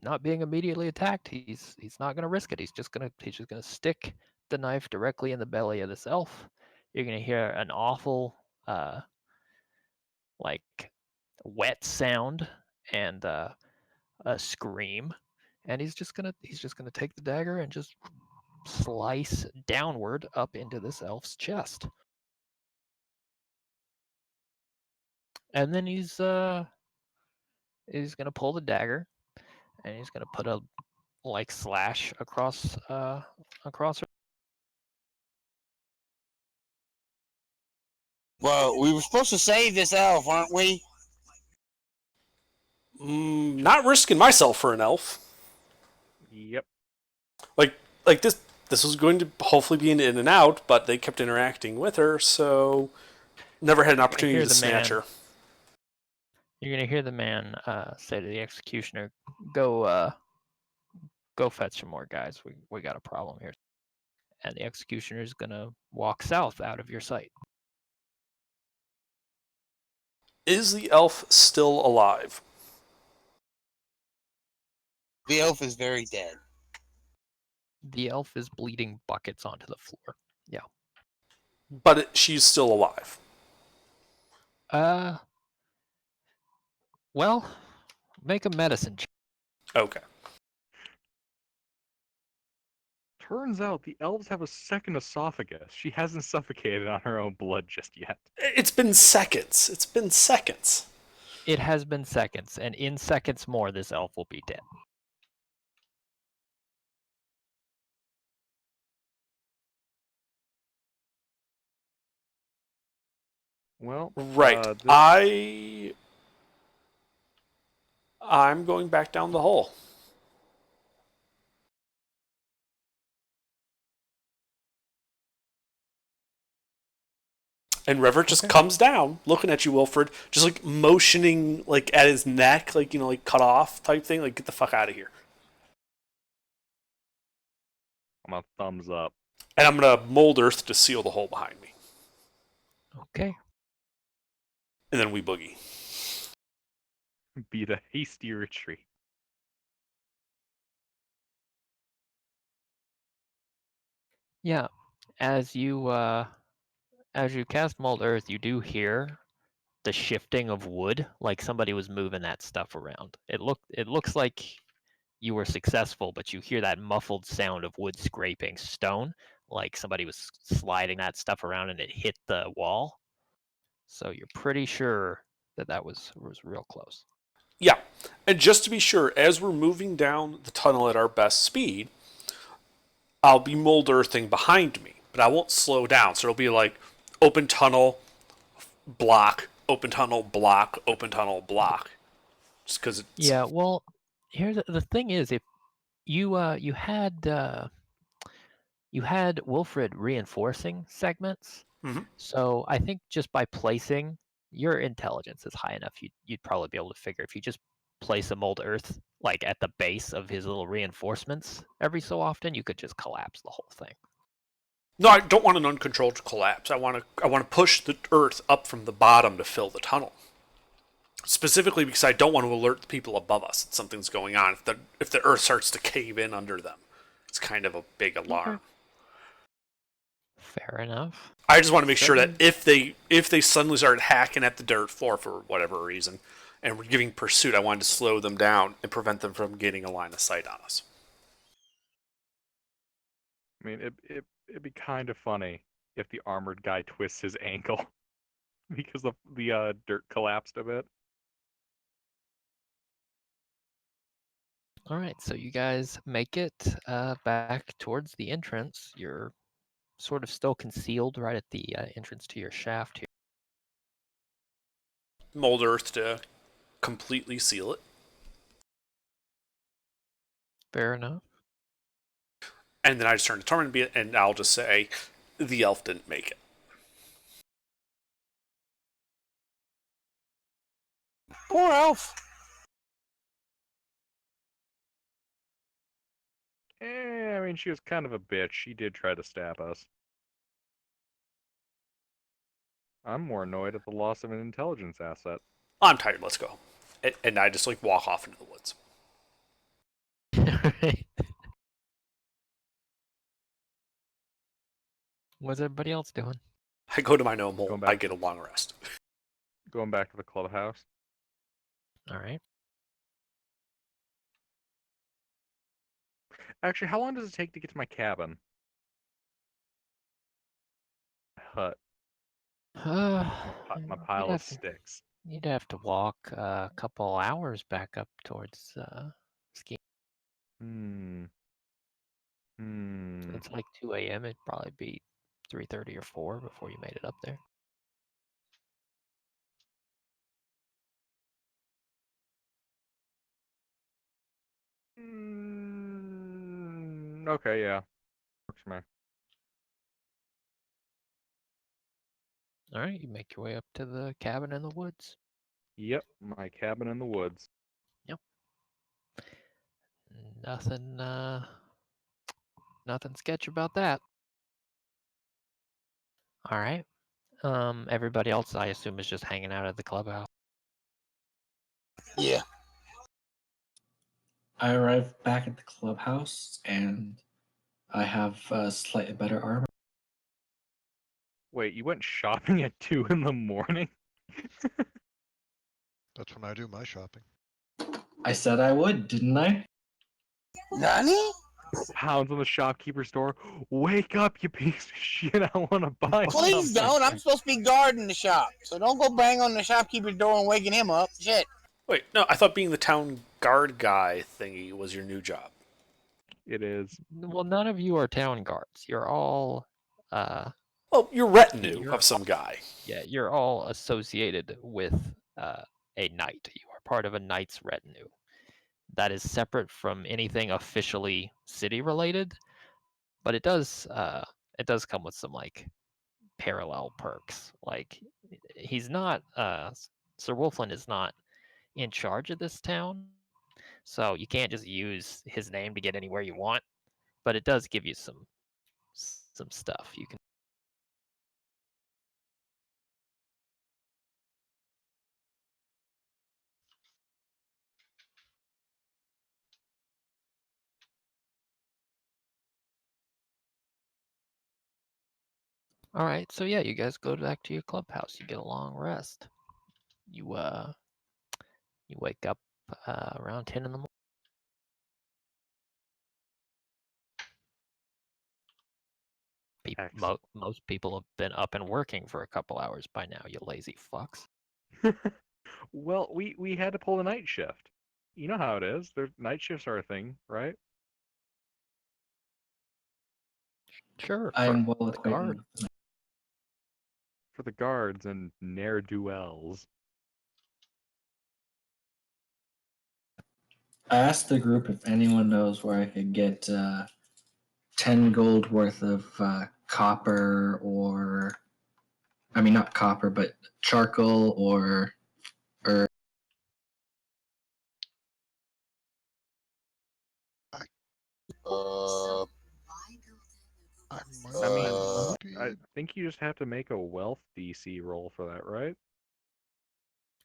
not being immediately attacked, he's not gonna risk it. He's just gonna stick the knife directly in the belly of this elf. You're gonna hear an awful like wet sound and a scream, and he's just gonna take the dagger and just slice downward up into this elf's chest. And then he's gonna pull the dagger, and he's gonna put a slash across her. Well, we were supposed to save this elf, aren't we? Not risking myself for an elf. Yep. Like this was going to hopefully be an in and out, but they kept interacting with her, so never had an opportunity to snatch her. You're gonna hear the man say to the executioner, "Go fetch some more guys. We got a problem here." And the executioner is gonna walk south out of your sight. Is the elf still alive? The elf is very dead. The elf is bleeding buckets onto the floor. Yeah. But she's still alive. Well, make a medicine check. Okay. Turns out the elves have a second esophagus. She hasn't suffocated on her own blood just yet. It's been seconds. It's been seconds. It has been seconds, and in seconds more, this elf will be dead. Well, Right. I'm going back down the hole. And Rever just comes down, looking at you, Wilfred, just like motioning like at his neck, like, you know, like cut off type thing, like get the fuck out of here. I'm a thumbs up. And I'm gonna mold earth to seal the hole behind me. Okay. And then we boogie. Beat a hasty retreat. Yeah. As you cast Mold Earth, you do hear the shifting of wood, like somebody was moving that stuff around. It looks like you were successful, but you hear that muffled sound of wood scraping stone, like somebody was sliding that stuff around and it hit the wall. So you're pretty sure that was real close. Yeah. And just to be sure, as we're moving down the tunnel at our best speed, I'll be mold earthing behind me, but I won't slow down. So it'll be like open tunnel, block, open tunnel, block, open tunnel, block. Just because it's... Yeah, well, here's the thing is, if you had Wilfred reinforcing segments, Mhm. so I think just by placing, your intelligence is high enough, you'd probably be able to figure if you just place a mold earth like at the base of his little reinforcements every so often, you could just collapse the whole thing. No, I don't want an uncontrolled collapse. I want to push the earth up from the bottom to fill the tunnel. Specifically because I don't want to alert the people above us that something's going on. If the earth starts to cave in under them, it's kind of a big alarm. Okay. Fair enough. I just want to make sure that if they suddenly start hacking at the dirt floor for whatever reason, and we're giving pursuit, I wanted to slow them down and prevent them from getting a line of sight on us. I mean, it'd be kind of funny if the armored guy twists his ankle because the dirt collapsed a bit. All right, so you guys make it back towards the entrance. You're sort of still concealed right at the entrance to your shaft here. Mold earth to completely seal it. Fair enough. And then I just turn to Torment and I'll just say, the elf didn't make it. Poor elf. I mean, she was kind of a bitch. She did try to stab us. I'm more annoyed at the loss of an intelligence asset. I'm tired, let's go. And I just like walk off into the woods. Right. What's everybody else doing? I go to my gnome hole, Going back. I get a long rest. Going back to the clubhouse. All right. Actually, how long does it take to get to my cabin? Hut. My pile of sticks. You'd have to walk a couple hours back up towards ski. So it's like 2 a.m. It'd probably be 3:30 or 4 before you made it up there. Okay, yeah. Works for me. All right, you make your way up to the cabin in the woods. Yep, my cabin in the woods. Yep. Nothing sketch about that. All right. Everybody else, I assume, is just hanging out at the clubhouse. Yeah. I arrive back at the clubhouse and I have slightly better armor. Wait, you went shopping at 2 in the morning? That's when I do my shopping. I said I would, didn't I? Nani? pounds on the shopkeeper's door. Wake up, you piece of shit! I want to buy Please something. don't. I'm supposed to be guarding the shop, so don't go bang on the shopkeeper's door and waking him up. Shit. Wait, no, I thought being the town guard guy thingy was your new job. It is. Well, none of you are town guards. You're all, Well, your retinue You're- of some guy. yeah, you're all associated with a knight. You are part of a knight's retinue. That is separate from anything officially city related, but it does come with some like parallel perks. Like he's not Sir Wolfland is not in charge of this town, so you can't just use his name to get anywhere you want. But it does give you some stuff you can. All right, so yeah, you guys go back to your clubhouse. You get a long rest. You wake up around 10 in the morning. Excellent. Most people have been up and working for a couple hours by now. You lazy fucks. Well, we had to pull a night shift. You know how it is. Their night shifts are a thing, right? Sure, I'm for well the acquainted guard. with the For the guards and ne'er-do-wells. I asked the group if anyone knows where I could get 10 gold worth of copper or, I mean, not copper, but charcoal or Uh, I I mean, Uh, I think you just have to make a wealth DC roll for that, right?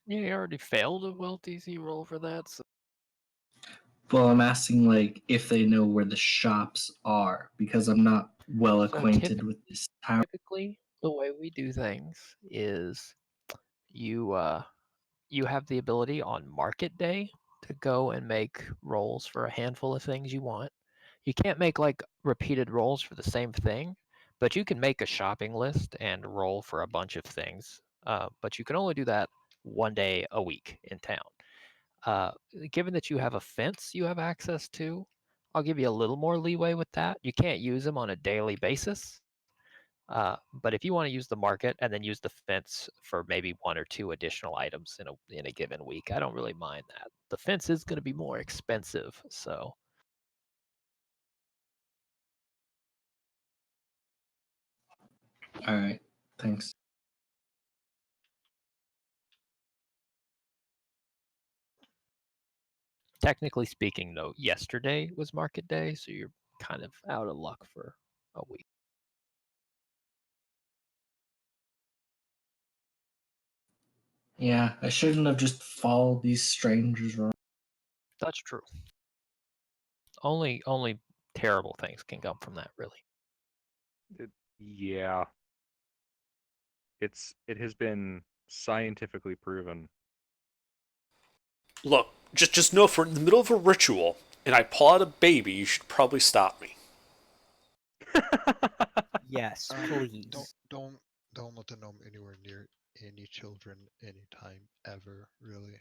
Yeah, you already failed a well DC roll for that. So. well, I'm asking like if they know where the shops are because I'm not well So acquainted with this town. Typically, the way we do things is you you have the ability on market day to go and make rolls for a handful of things you want. You can't make like repeated rolls for the same thing, but you can make a shopping list and roll for a bunch of things. But you can only do that one day a week in town. Uh, Given that you have a fence you have access to, I'll give you a little more leeway with that. You can't use them on a daily basis. But if you want to use the market and then use the fence for maybe one or two additional items in a given week, I don't really mind that. The fence is going to be more expensive, so All right, thanks. technically speaking, though, yesterday was market day, so you're kind of out of luck for a week. Yeah, I shouldn't have just followed these strangers around. That's true. Only terrible things can come from that, really. Yeah. It has been scientifically proven. Look, just know if we're in the middle of a ritual and I pull out a baby, you should probably stop me. Yes, Don't please. don't let them know I'm anywhere near any children anytime ever, really.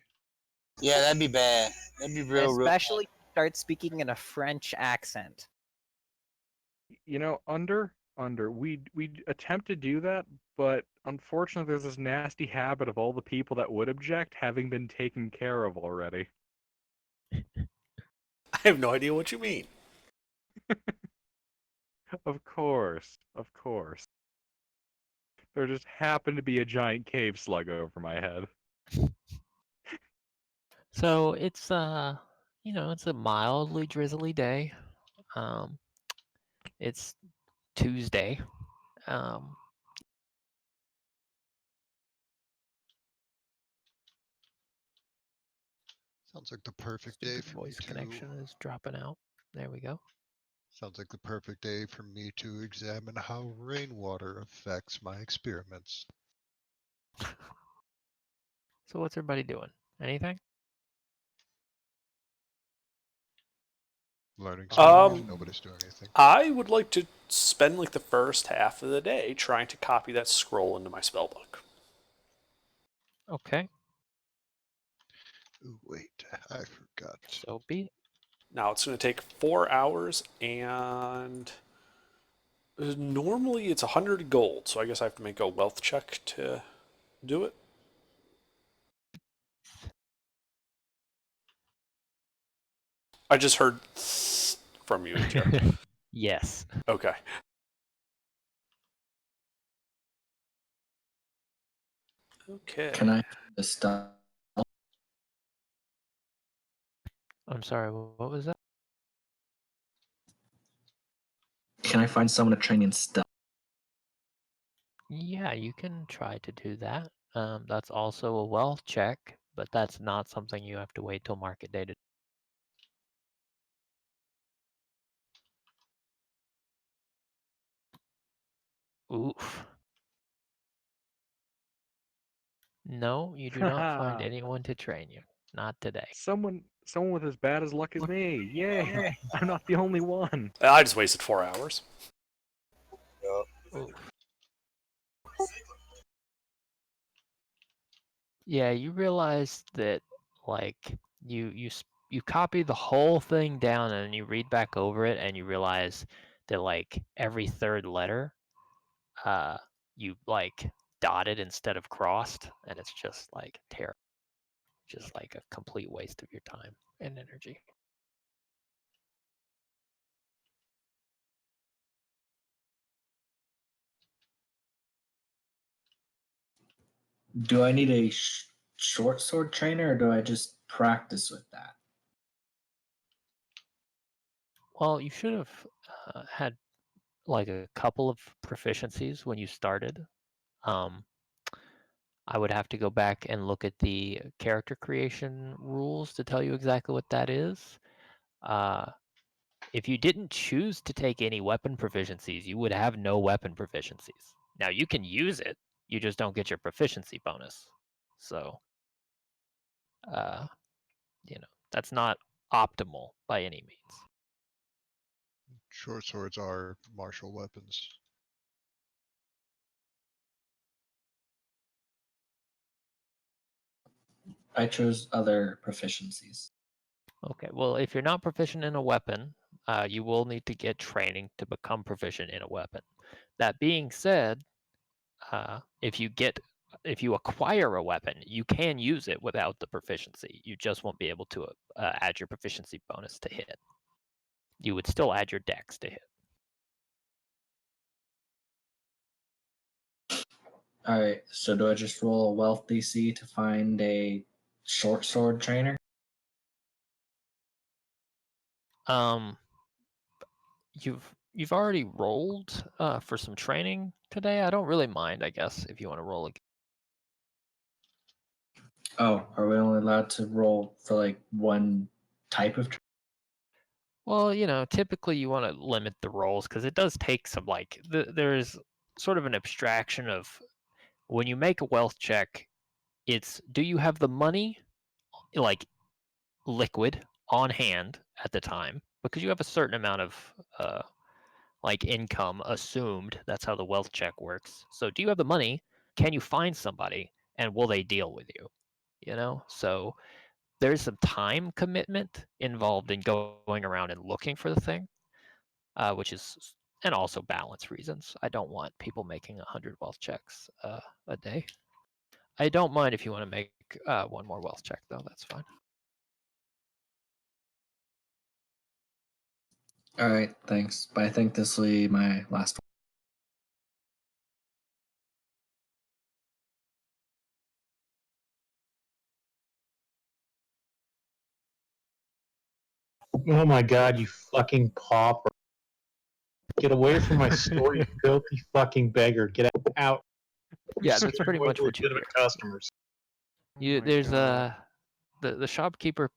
yeah, that'd be bad. That'd be real. Especially start speaking in a French accent. You know, we attempt to do that, but unfortunately, there's this nasty habit of all the people that would object having been taken care of already. I have no idea what you mean. Of course, of course. There just happened to be a giant cave slug over my head. So it's it's a mildly drizzly day. Um, it's Tuesday. Um, Sounds like the perfect day Stupid for me voice to. connection is dropping out. There we go. Sounds like the perfect day for me to examine how rainwater affects my experiments. So what's everybody doing? Anything? learning something Um, if nobody's doing anything? I would like to spend like the first half of the day trying to copy that scroll into my spellbook. Okay, Ooh, wait, I forgot. so be it. Now it's going to take 4 hours, and normally it's 100 gold, so I guess I have to make a wealth check to do it. I just heard from you in chat. Yes. Okay. Okay. Can I the stuff? I'm sorry, what was that? Can I find someone to train in stealth? Yeah, you can try to do that. That's also a wealth check, but that's not something you have to wait till market day to. Oof. No, you do not find anyone to train you. Not today. Someone with as bad as luck as me. Yay! I'm not the only one. I just wasted 4 hours. Oof. Yeah, you realize that like you copy the whole thing down and you read back over it and you realize that like every third letter uh you like dotted instead of crossed, and it's just like terrible. Just like a complete waste of your time and energy. Do I need a short sword trainer, or do I just practice with that? Well, you should have had like a couple of proficiencies when you started. Um, I would have to go back and look at the character creation rules to tell you exactly what that is. Uh, if you didn't choose to take any weapon proficiencies, you would have no weapon proficiencies. Now you can use it, you just don't get your proficiency bonus. So, uh, that's not optimal by any means. Short swords are martial weapons. I chose other proficiencies. Okay, well, if you're not proficient in a weapon, you will need to get training to become proficient in a weapon. That being said, if you acquire a weapon, you can use it without the proficiency. You just won't be able to add your proficiency bonus to hit. You would still add your dex to hit. All right, so do I just roll a wealth DC to find a short sword trainer? Um, you've already rolled for some training today. I don't really mind, I guess, if you want to roll again. Oh, are we only allowed to roll for like one type of? Well, typically you want to limit the rolls because it does take some like there's sort of an abstraction of when you make a wealth check, it's do you have the money like liquid on hand at the time because you have a certain amount of like income assumed. That's how the wealth check works. So do you have the money? Can you find somebody and will they deal with you? So there's some time commitment involved in going around and looking for the thing, which is, and also balance reasons. I don't want people making 100 wealth checks a day. I don't mind if you want to make one more wealth check, though. That's fine. All right, thanks. But I think this will be my last Oh my god, you fucking pauper. Get away from my store, you filthy fucking beggar. Get out. Yeah, that's pretty much what you hear. Legitimate customers. There's the shopkeeper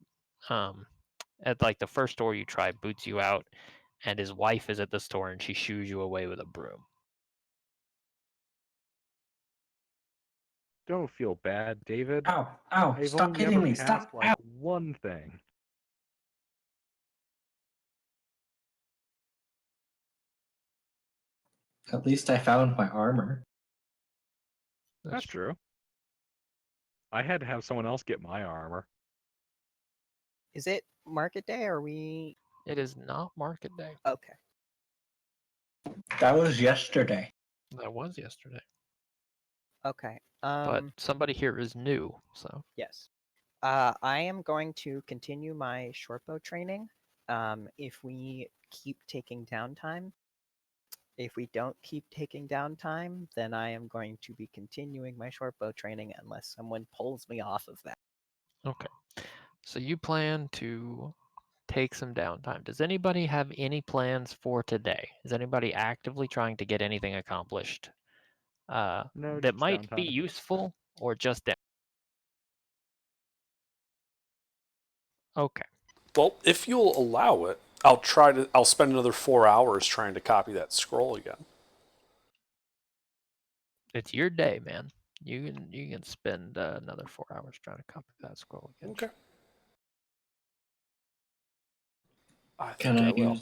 at like the first store you try boots you out, and his wife is at the store and she shoos you away with a broom. Don't feel bad, David. Ow, ow, I've stop only hitting ever me, passed stop, like ow. one thing. At least I found my armor. That's true. I had to have someone else get my armor. Is it market day? Or are we? It is not market day. Okay. That was yesterday. That was yesterday. Okay. But somebody here is new, so. Yes. I am going to continue my shortbow training. If we keep taking downtime. If we don't keep taking downtime, then I am going to be continuing my shortbow training unless someone pulls me off of that. Okay. So you plan to take some downtime. Does anybody have any plans for today? Is anybody actively trying to get anything accomplished No, that just might be downtime. useful or just down? Okay. Well, if you'll allow it, I'll spend another 4 hours trying to copy that scroll again. It's your day, man. You can spend another 4 hours trying to copy that scroll again. Okay. I Can think I I will.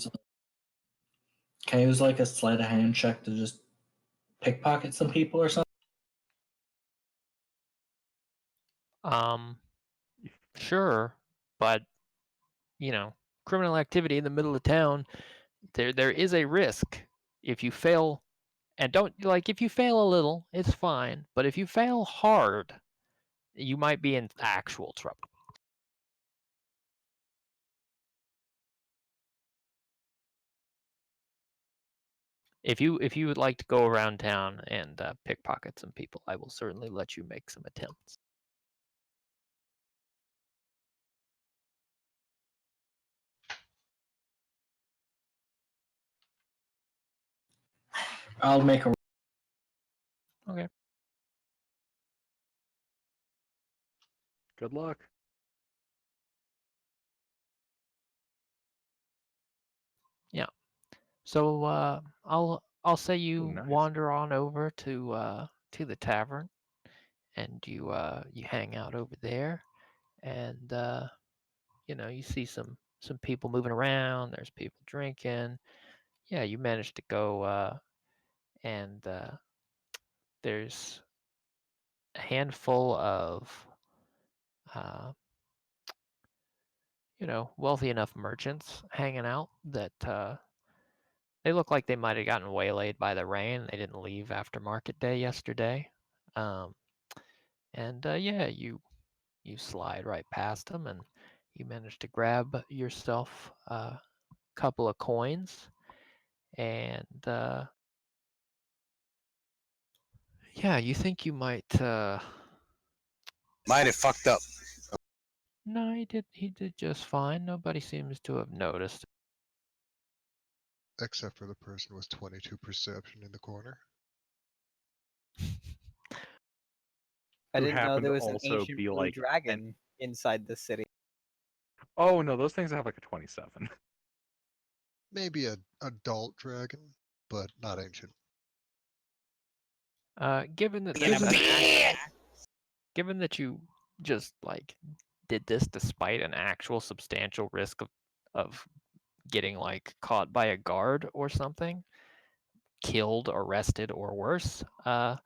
use like a sleight of hand check to just pickpocket some people or something? Sure, but criminal activity in the middle of town, there is a risk if you fail, and if you fail a little, it's fine, but if you fail hard, you might be in actual trouble. If you would like to go around town and pickpocket some people, I will certainly let you make some attempts. I'll make a. Okay. Good luck. Yeah. So I'll say you Ooh, nice. wander on over to the tavern, and you hang out over there, and you see some people moving around. There's people drinking. Yeah, you manage to go and there's a handful of wealthy enough merchants hanging out that they look like they might have gotten waylaid by the rain. They didn't leave after market day yesterday. And yeah, you slide right past them, and you manage to grab yourself a couple of coins, and yeah, you think you might. Might have fucked up. No, he did just fine. Nobody seems to have noticed. Except for the person with 22 perception in the corner. I Who didn't know happened there to was an also ancient be blue like dragon inside the city. Oh no, those things have like a 27. Maybe a adult dragon, but not ancient. Given that In a bed. given that you just did this despite an actual substantial risk of getting caught by a guard or something, killed, arrested, or worse, I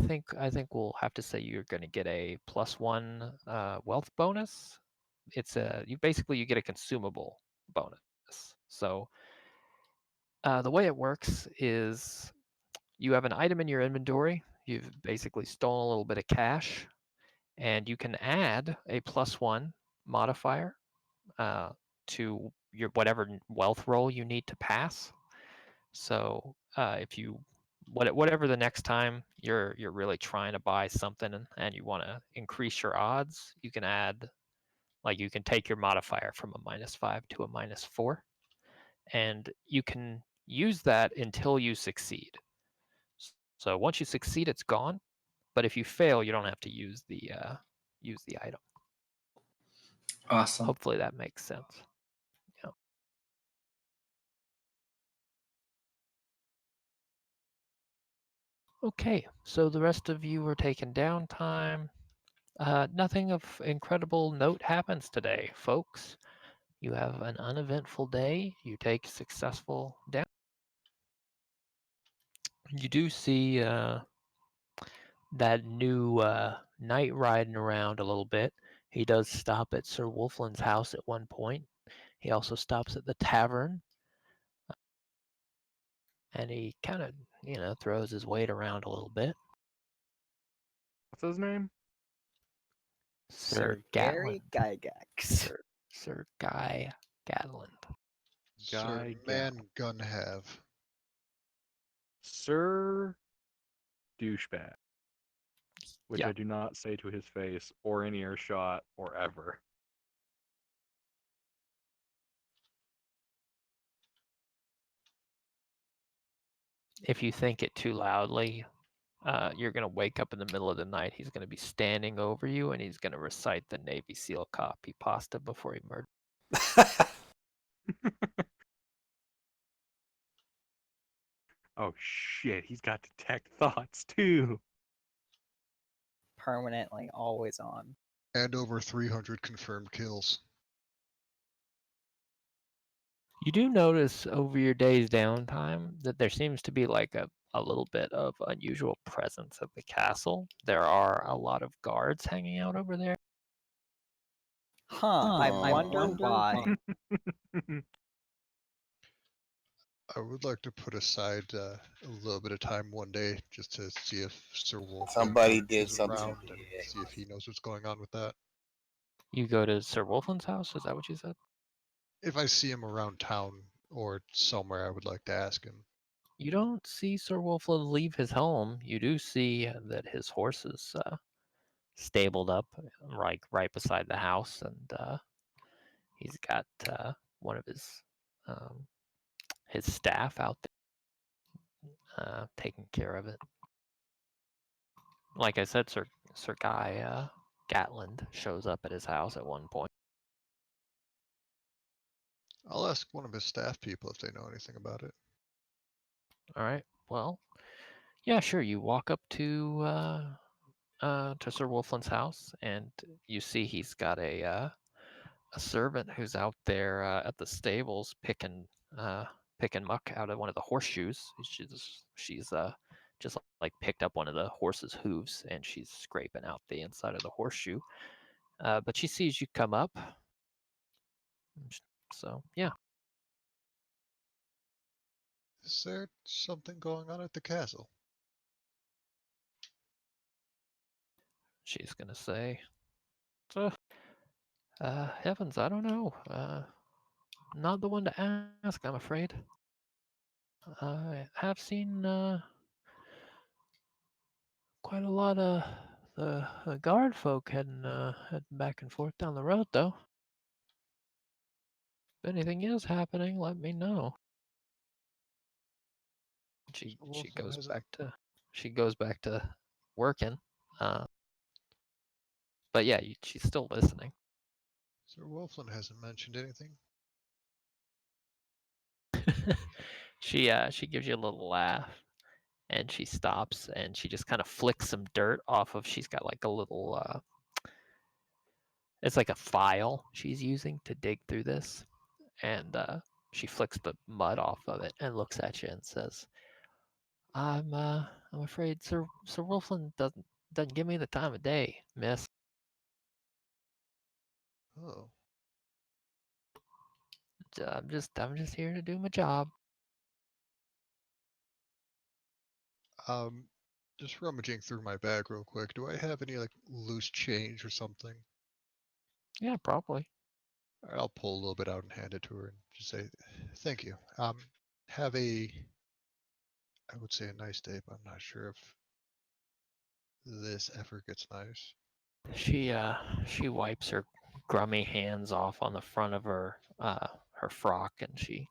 think we'll have to say you're going to get a +1 wealth bonus. It's you get a consumable bonus. So the way it works is you have an item in your inventory. You've basically stolen a little bit of cash, and you can add a +1 modifier to your whatever wealth roll you need to pass. So if you whatever the next time you're really trying to buy something and you want to increase your odds, you can add you can take your modifier from a -5 to a -4, and you can use that until you succeed. So once you succeed, it's gone. But if you fail, you don't have to use the item. Awesome. Hopefully that makes sense. Yeah. Okay, so the rest of you are taking downtime. Nothing of incredible note happens today, folks. You have an uneventful day. You take successful down. You do see that new knight riding around a little bit. He does stop at Sir Wolfland's house at one point. He also stops at the tavern. And he kind of, throws his weight around a little bit. What's his name? Sir Gary Gatland. Gygax. Sir Guy Gatland. Sir Guy Man Gun Have. Sir Douchebag. Which Yeah. I do not say to his face or in earshot or ever. If you think it too loudly, you're going to wake up in the middle of the night. He's going to be standing over you, and he's going to recite the Navy SEAL copy pasta before he murdered. Oh shit, he's got detect thoughts too. Permanently, always on. And over 300 confirmed kills. You do notice over your day's downtime that there seems to be like a little bit of unusual presence at the castle. There are a lot of guards hanging out over there. I wonder why. I would like to put aside a little bit of time one day just to see if Sir Wolf Somebody did is something. around and Yeah. see if he knows what's going on with that. You go to Sir Wolfland's house? Is that what you said? If I see him around town or somewhere, I would like to ask him. You don't see Sir Wolfland leave his home. You do see that his horse is stabled up right beside the house, and he's got one of his staff out there taking care of it. Like I said, Sir Guy Gatland shows up at his house at one point. I'll ask one of his staff people if they know anything about it. All right. Well, yeah, sure. You walk up to Sir Wolfland's house, and you see he's got a servant who's out there at the stables picking muck out of one of the horseshoes. She's just like picked up one of the horse's hooves, and she's scraping out the inside of the horseshoe. But she sees you come up, so yeah. Is there something going on at the castle? She's gonna say, heavens, I don't know. Not the one to ask, I'm afraid. I have seen quite a lot of the guard folk heading back and forth down the road, though. If anything is happening, let me know. She goes back to working. But yeah, she's still listening. Sir Wolfland hasn't mentioned anything. She gives you a little laugh, and she stops, and she just kind of flicks some dirt off of. She's got like a little. It's like a file she's using to dig through this, and she flicks the mud off of it and looks at you and says, I'm afraid Sir Wolfland doesn't give me the time of day, miss. Oh. I'm just here to do my job. Just rummaging through my bag real quick. Do I have any like loose change or something? Yeah, probably. All right, I'll pull a little bit out and hand it to her and just say, "Thank you. Have a, I would say a nice day, but I'm not sure if this ever gets nice." She wipes her grummy hands off on the front of her frock, and she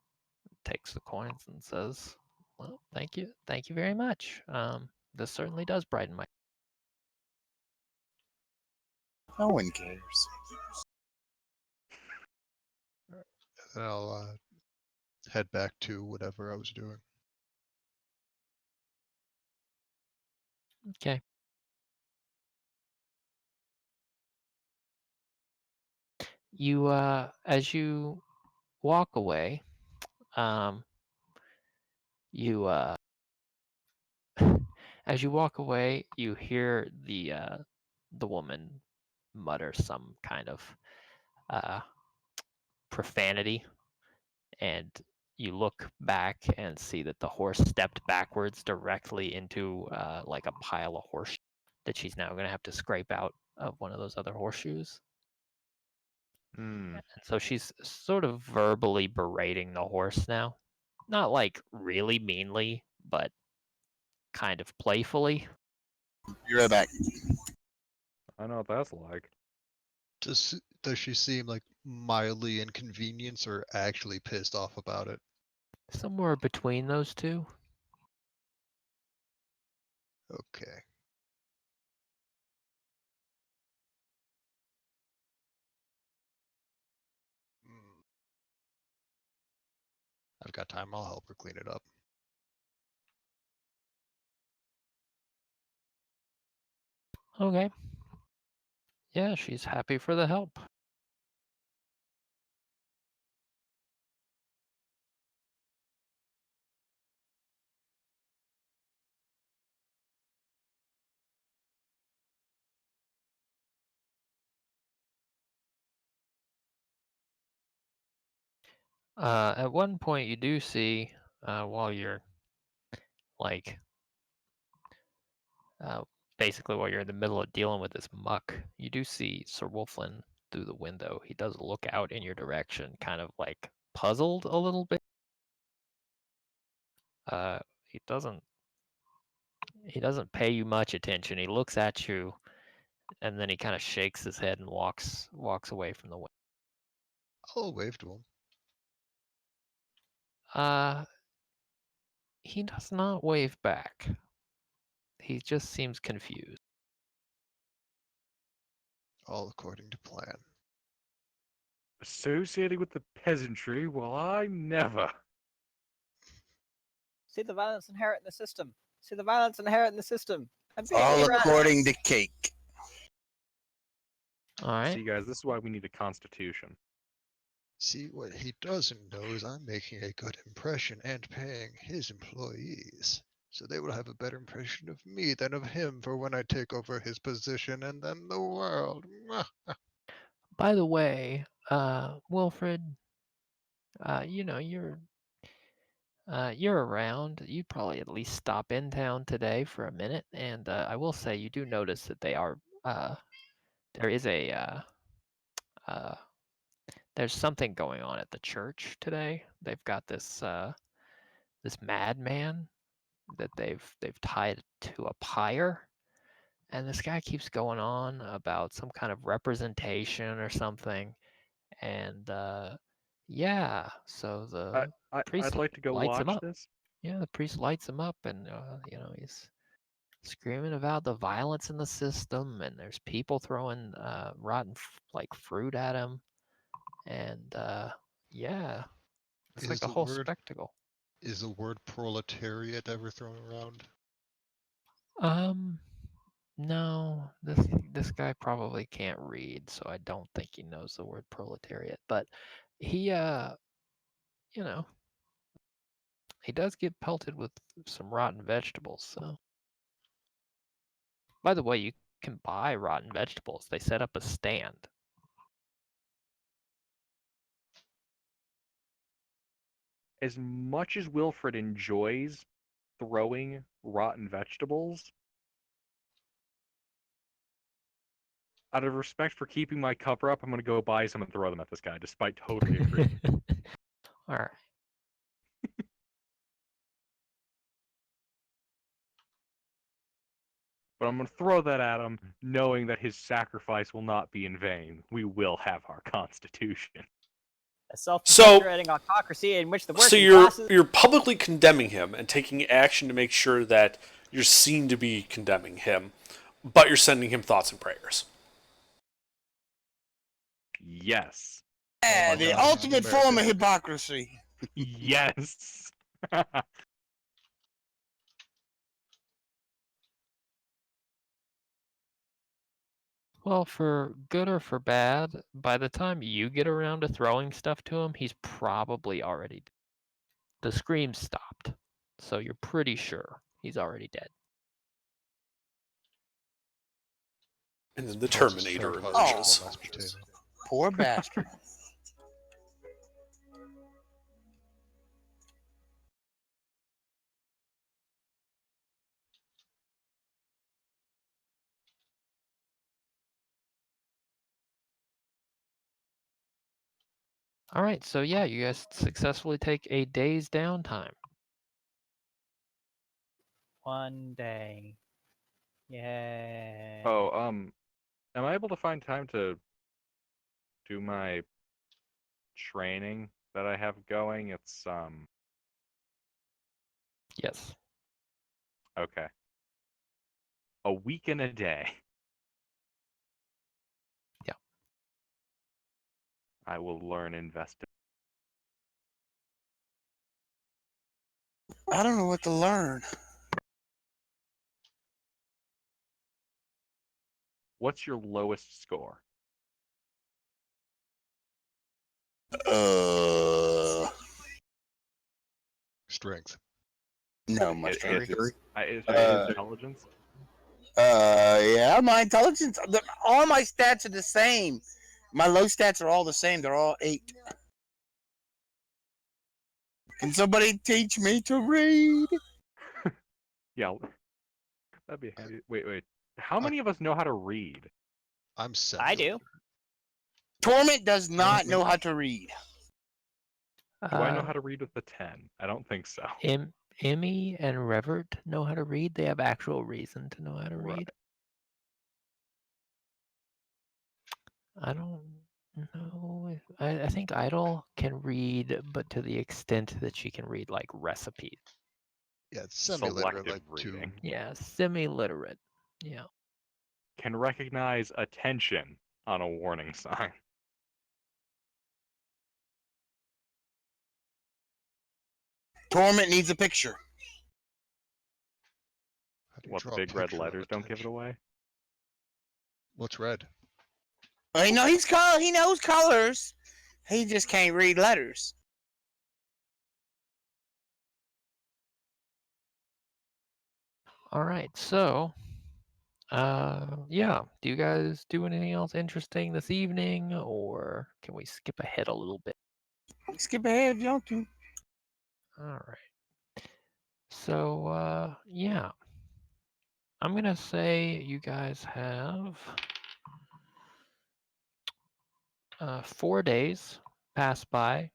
takes the coins and says, "Well, thank you very much. This certainly does brighten my." No one cares. And I'll head back to whatever I was doing. Okay. You as you walk away, you as you walk away, you hear the woman mutter some kind of profanity, and you look back and see that the horse stepped backwards directly into like a pile of horseshoes that she's now going to have to scrape out of one of those other horseshoes. Hmm. And so she's sort of verbally berating the horse now. Not like really meanly, but kind of playfully. Be right back. I know what that's like. Does she seem like mildly inconvenienced or actually pissed off about it? Somewhere between those two. Okay. Hmm. I've got time. I'll help her clean it up. Okay. Yeah, she's happy for the help. At one point, you do see, while you're like, basically while you're in the middle of dealing with this muck, you do see Sir Wolflin through the window. He does look out in your direction, kind of like puzzled a little bit. He doesn't pay you much attention. He looks at you, and then he kind of shakes his head and walks away from the window. I'll wave to him. He does not wave back. He just seems confused. All according to plan. Associated with the peasantry? Well, I never. See the violence inherent in the system. See the violence inherent in the system. I'm being All harassed. according to Cake. All right. See, guys, this is why we need a constitution. See, what he doesn't know is I'm making a good impression and paying his employees. So they will have a better impression of me than of him for when I take over his position and then the world. By the way, Wilfred, you know, you're around. You'd probably at least stop in town today for a minute. And I will say, you do notice that they are, there is there's something going on at the church today. They've got this this madman that they've tied to a pyre, and this guy keeps going on about some kind of representation or something. And yeah, so the priest I'd like to go lights him watch up. this. Yeah, the priest lights him up, and you know, he's screaming about the violence in the system, and there's people throwing rotten like fruit at him, and yeah, it's like Is a the whole word spectacle. is the word proletariat ever thrown around? No, this guy probably can't read, so I don't think he knows the word proletariat. But he, you know, he does get pelted with some rotten vegetables. So, by the way, you can buy rotten vegetables. They set up a stand. As much as Wilfred enjoys throwing rotten vegetables, out of respect for keeping my cover up, I'm going to go buy some and throw them at this guy, despite totally agreeing. All right. But I'm going to throw that at him, knowing that his sacrifice will not be in vain. We will have our constitution. A self-perpetuating autocracy in which the So working classes. you're publicly condemning him and taking action to make sure that you're seen to be condemning him, but you're sending him thoughts and prayers. Yes. Yeah, my the God, ultimate America. form of hypocrisy. Yes. Well, for good or for bad, by the time you get around to throwing stuff to him, he's probably already dead. The scream stopped, so you're pretty sure He's already dead. And then the Suppose it's Terminator third harvest, emerges. one mashed potato. Poor bastard. All right, so yeah, you guys successfully take a day's downtime. 1 day. Yay. Oh, am I able to find time to do my training that I have going? It's Yes. okay. A week and a day. Yeah. I will learn investing. I don't know what to learn. What's your lowest score? Strength. No, my It- strength it's- is. is Uh, intelligence? Yeah, my intelligence. All my stats are the same. My low stats are all the same. They're all 8. Can somebody teach me to read? Yeah. That'd be. I- Wait. How I- many of us know how to read? I'm semi. I do. Torment does not know how to read. Do I know how to read with the 10? I don't think so. Emmy and Revert know how to read. They have actual reason to know how to Right. read. I don't know. I think Idle can read, but to the extent that she can read like recipes. Yeah, it's semi-literate, Selective like reading. Yeah, semi-literate. Yeah. Can recognize attention on a warning sign. Torment needs a picture. How do you What, the draw a big red picture of letters don't give it attention? away? What's red? I know he knows colors. He just can't read letters. All right. So, yeah. Do you guys do anything else interesting this evening, or can we skip ahead a little bit? Skip ahead, don't you? All right. So, yeah. I'm going to say you guys have 4 days pass by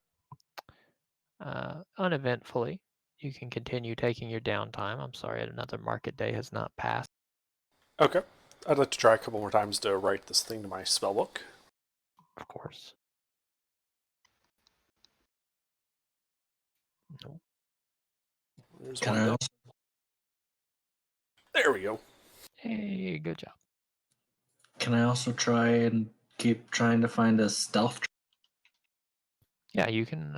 uneventfully. You can continue taking your downtime. I'm sorry, another market day has not passed. Okay. I'd like to try a couple more times to write this thing to my spellbook. Of course. Nope. There's Can one I there. also There we go. Hey, good job. can I also try and keep trying to find a stealth? Yeah, you can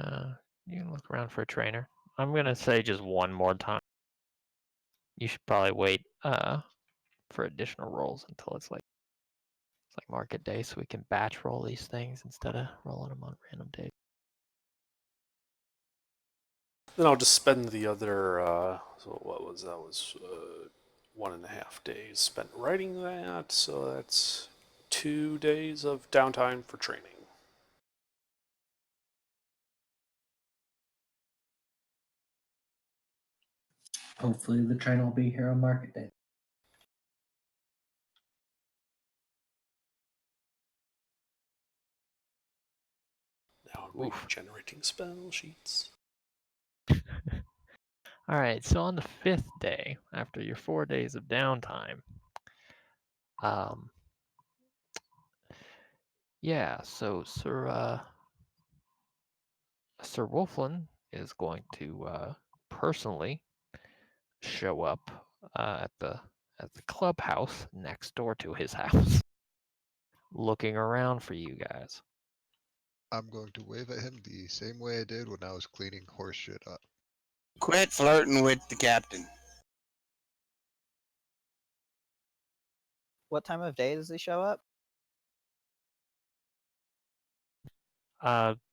look around for a trainer. I'm gonna say just one more time. You should probably wait for additional rolls until it's like market day, so we can batch roll these things instead of rolling them on random days. Then I'll just spend the other. So what was that? Was 1.5 days spent writing that. So that's 2 days of downtime for training. Hopefully the train will be here on market day. Now I'm regenerating spell sheets. All right, so on the 5th day, after your 4 days of downtime, yeah, so Sir Wolflin is going to personally show up at the clubhouse next door to his house, looking around for you guys. I'm going to wave at him the same way I did when I was cleaning horse shit up. Quit flirting with the captain. What time of day does he show up?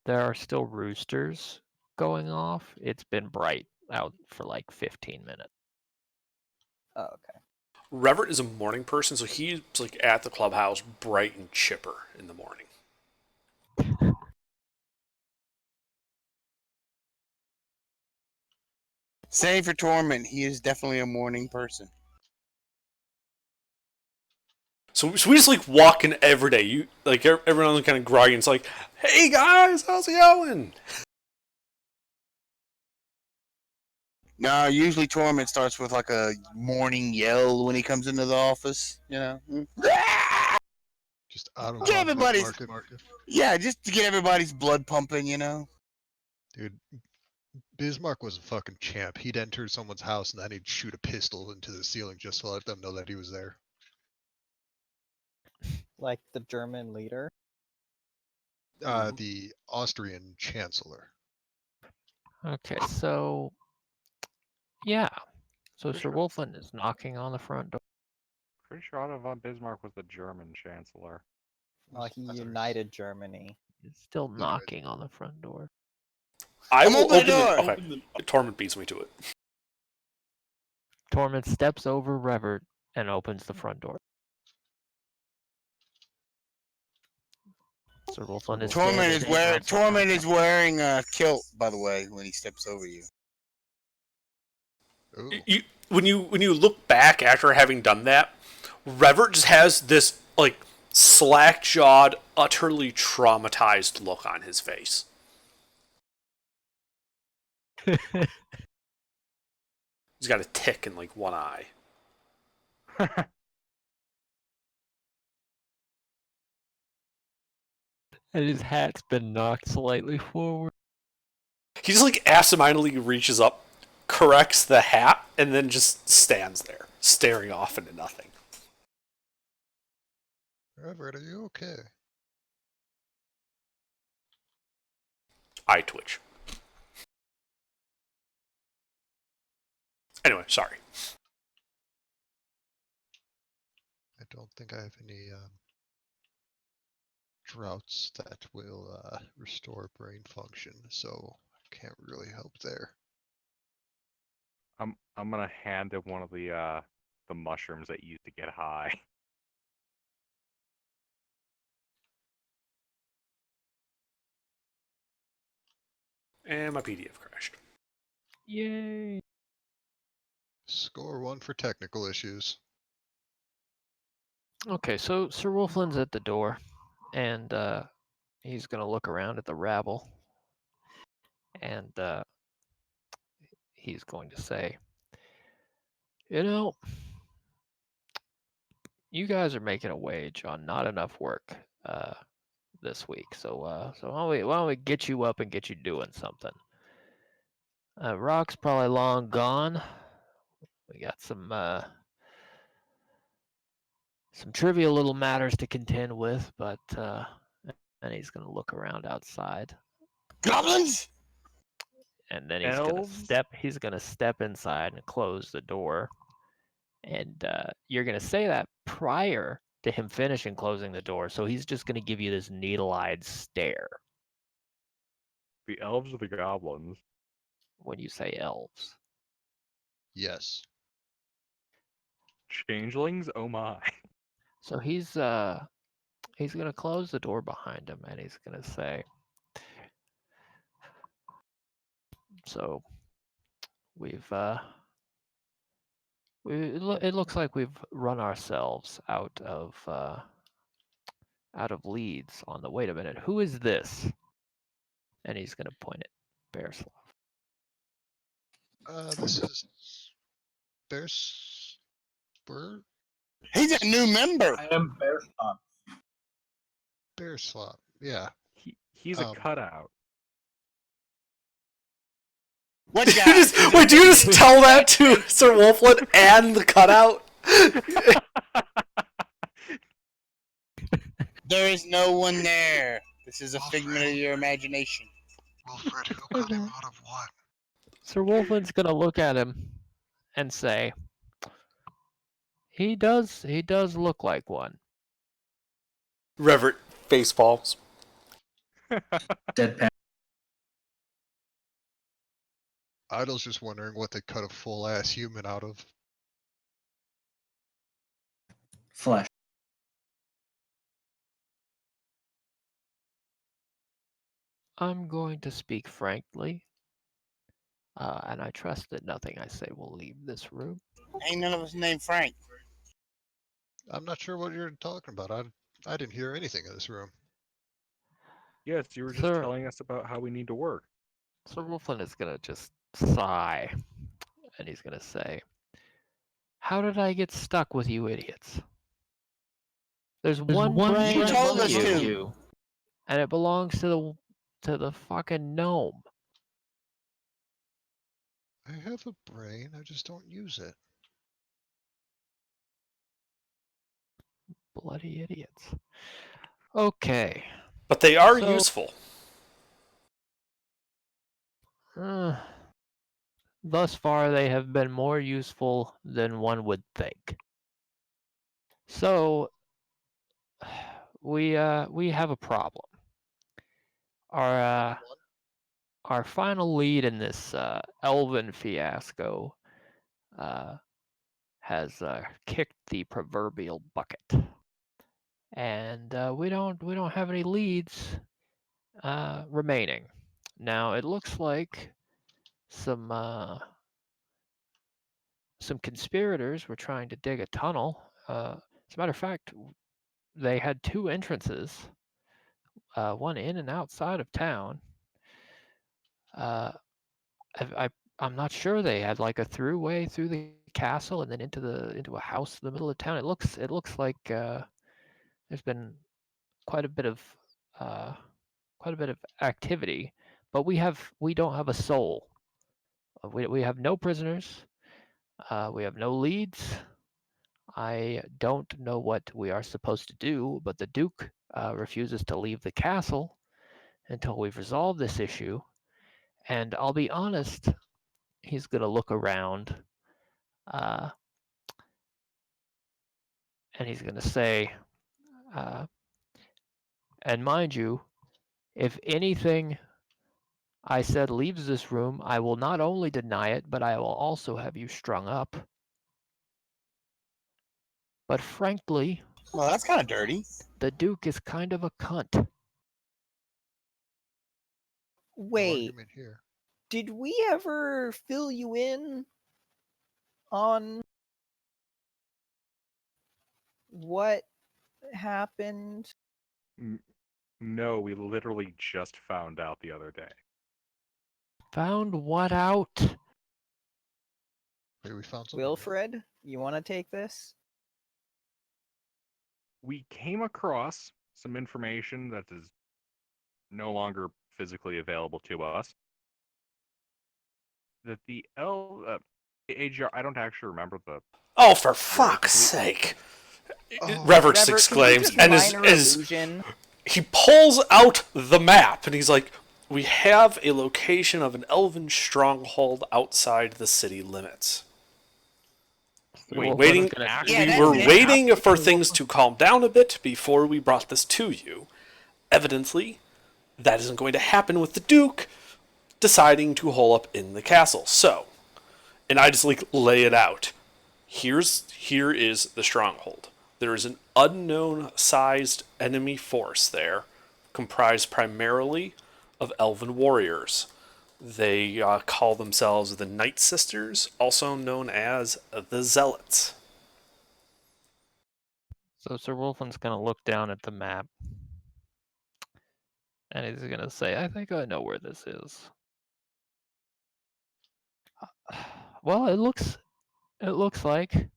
There are still roosters going off. It's been bright out for like 15 minutes. Oh, okay. Revert is a morning person, so he's like at the clubhouse, bright and chipper in the morning. Same for Torment. He is definitely a morning person. So we just like walk in every day. You like everyone's kind of groggy. And it's like, hey guys, how's it going? No, usually Torment starts with like a morning yell when he comes into the office. You know, Just out of Get love, everybody's- market. yeah, just to get everybody's blood pumping. You know. Dude, Bismarck was a fucking champ. He'd enter someone's house and then he'd shoot a pistol into the ceiling just to let them know that he was there. Like the German leader. The Austrian chancellor. Okay, so yeah. So Pretty Sir sure- Wolfland is knocking on the front door. Pretty sure Otto von Bismarck was the German chancellor. He That's united Germany. He's still right. knocking on the front door. I Come will open the open door. Okay, Torment beats me to it. Torment steps over Revert and opens the front door. Sir Wolfland is Torment is wearing a kilt, by the way, when he steps over you. Ooh. When you look back after having done that, Revert just has this like slack-jawed, utterly traumatized look on his face. He's got a tick in like one eye. And his hat's been knocked slightly forward. He just like absentmindedly reaches up, corrects the hat, and then just stands there, staring off into nothing. Everett, are you okay? Eye twitch. Anyway, sorry. I don't think I have any droughts that will restore brain function, so I can't really help there. I'm gonna hand him one of the mushrooms that you used to get high. And my PDF crashed. Yay! Score 1 for technical issues. Okay, so Sir Wolfland's at the door, and he's gonna look around at the rabble, and he's going to say, you know, you guys are making a wage on not enough work this week, so why don't we get you up and get you doing something? Rock's probably long gone. We got some trivial little matters to contend with, but and he's gonna look around outside, Goblins! and then Elves? he's gonna step inside and close the door, and you're gonna say that prior to him finishing closing the door, so he's just gonna give you this needle-eyed stare The elves or the goblins? when you say elves. Yes. Changelings? Oh my. So he's gonna close the door behind him, and he's gonna say, so it looks like we've run ourselves out of leads on the. Wait a minute, who is this? And he's gonna point at Bearslav. This is Bears. He's a new member. I am Bearstop. Bearslop. Yeah. He's a cutout. What Do you guy? wait, do you just tell that to Sir Wolfland and the cutout? There is no one there. This is a figment of your imagination. Wilfred, who cut him out of what? Sir Wolfland's gonna look at him and say, he does look like one. Revert face palms. Deadpan. Idle's just wondering what they cut a full ass human out of. flesh. I'm going to speak frankly, and I trust that nothing I say will leave this room. Ain't none of us named Frank. I'm not sure what you're talking about. I didn't hear anything in this room. Yes, you were just Sir, telling us about how we need to work. Sir Wolflin is gonna just sigh, and he's gonna say, "How did I get stuck with you idiots? There's one brain You told among us to. you, and it belongs to the fucking gnome. I have a brain, I just don't use it. Bloody idiots." Okay. But they are So- useful. Thus far, they have been more useful than one would think. So, we have a problem. Our final lead in this elven fiasco has kicked the proverbial bucket, and we don't have any leads remaining. Now it looks like some conspirators were trying to dig a tunnel. As a matter of fact, they had two entrances, one in and outside of town. I'm not sure they had like a throughway through the castle and then into a house in the middle of town. It looks like there's been quite a bit of activity, but we don't have a soul. We have no prisoners. We have no leads. I don't know what we are supposed to do, but the Duke refuses to leave the castle until we've resolved this issue. And I'll be honest, he's going to look around and he's going to say, and mind you, if anything I said leaves this room, I will not only deny it, but I will also have you strung up. But frankly, Well, that's kind of dirty. the Duke is kind of a cunt. No Wait, argument here. did we ever fill you in on what happened? No, we literally just found out the other day. Found what out? Maybe we found something. new. Wilfred, you want to take this? We came across some information that is no longer physically available to us. That the AGR, I don't actually remember the. Oh, for fuck's sake! Oh. Reverts Trevor, can you exclaims, just and minor as illusion? he pulls out the map, and he's like, "We have a location of an elven stronghold outside the city limits. Wait, waiting. Yeah, We that's were it. waiting for things to calm down a bit before we brought this to you. Evidently, that isn't going to happen with the Duke deciding to hole up in the castle. So, and I just like lay it out. Here is the stronghold. There is an unknown sized enemy force there, comprised primarily of elven warriors. They call themselves the Night Sisters, also known as the Zealots. So Sir Wolfen's going to look down at the map. And he's going to say, I think I know where this is. Well, it looks like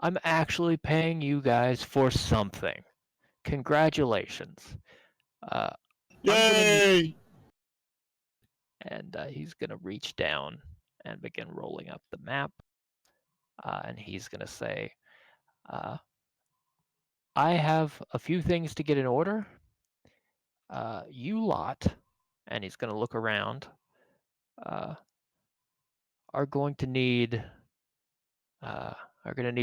I'm actually paying you guys for something. Congratulations. Yay! And he's going to reach down and begin rolling up the map. And he's going to say, I have a few things to get in order. You lot, and he's going to look around, are going to need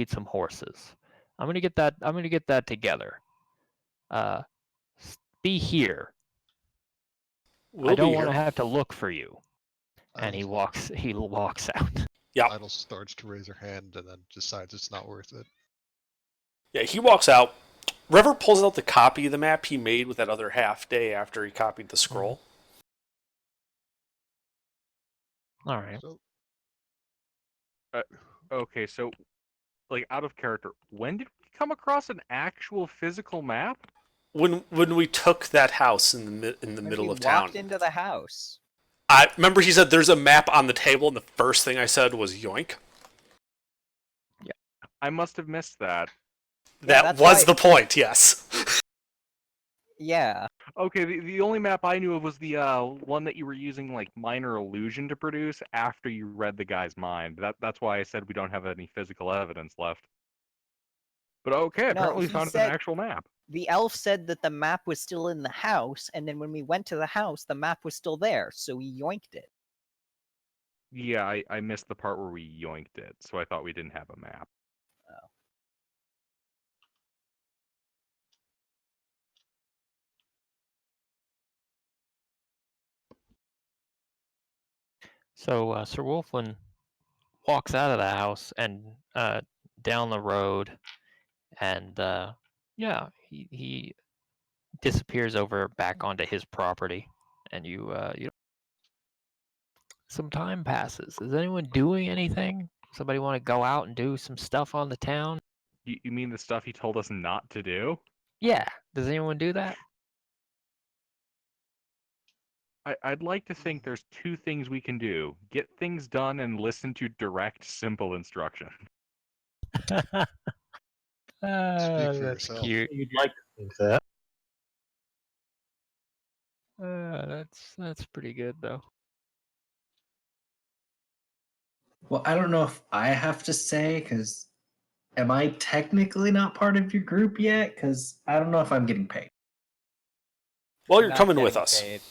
some horses. I'm going to get that together. Be here. I don't want to have to look for you. And he walks out. Yep. Idle starts to raise her hand and then decides it's not worth it. Yeah, he walks out. River pulls out the copy of the map he made with that other half day after he copied the scroll. All right. So Okay, so like out of character, when did we come across an actual physical map? When we took that house in the When middle we of town, walked into the house. I remember he said there's a map on the table, and the first thing I said was yoink. I must have missed that. Yeah, That that's was why- the point. Yes. Yeah. Okay, the only map I knew of was the one that you were using like minor illusion to produce after you read the guy's mind. That's why I said we don't have any physical evidence left. But okay, No, apparently we he found an said- actual map. The elf said that the map was still in the house, and then when we went to the house, the map was still there, so we yoinked it. Yeah, I missed the part where we yoinked it, so I thought we didn't have a map. So Sir Wolflin walks out of the house and down the road, and yeah, he disappears over back onto his property, and you. Some time passes. Is anyone doing anything? Somebody want to go out and do some stuff on the town? You mean the stuff he told us not to do? Yeah. Does anyone do that? I'd like to think there's two things we can do: get things done and listen to direct, simple instruction. for That's yourself. cute. You'd like to think that. That's pretty good though. Well, I don't know if I have to say, because am I technically not part of your group yet? Because I don't know if I'm getting paid. Well, You're you're not coming with getting us. paid.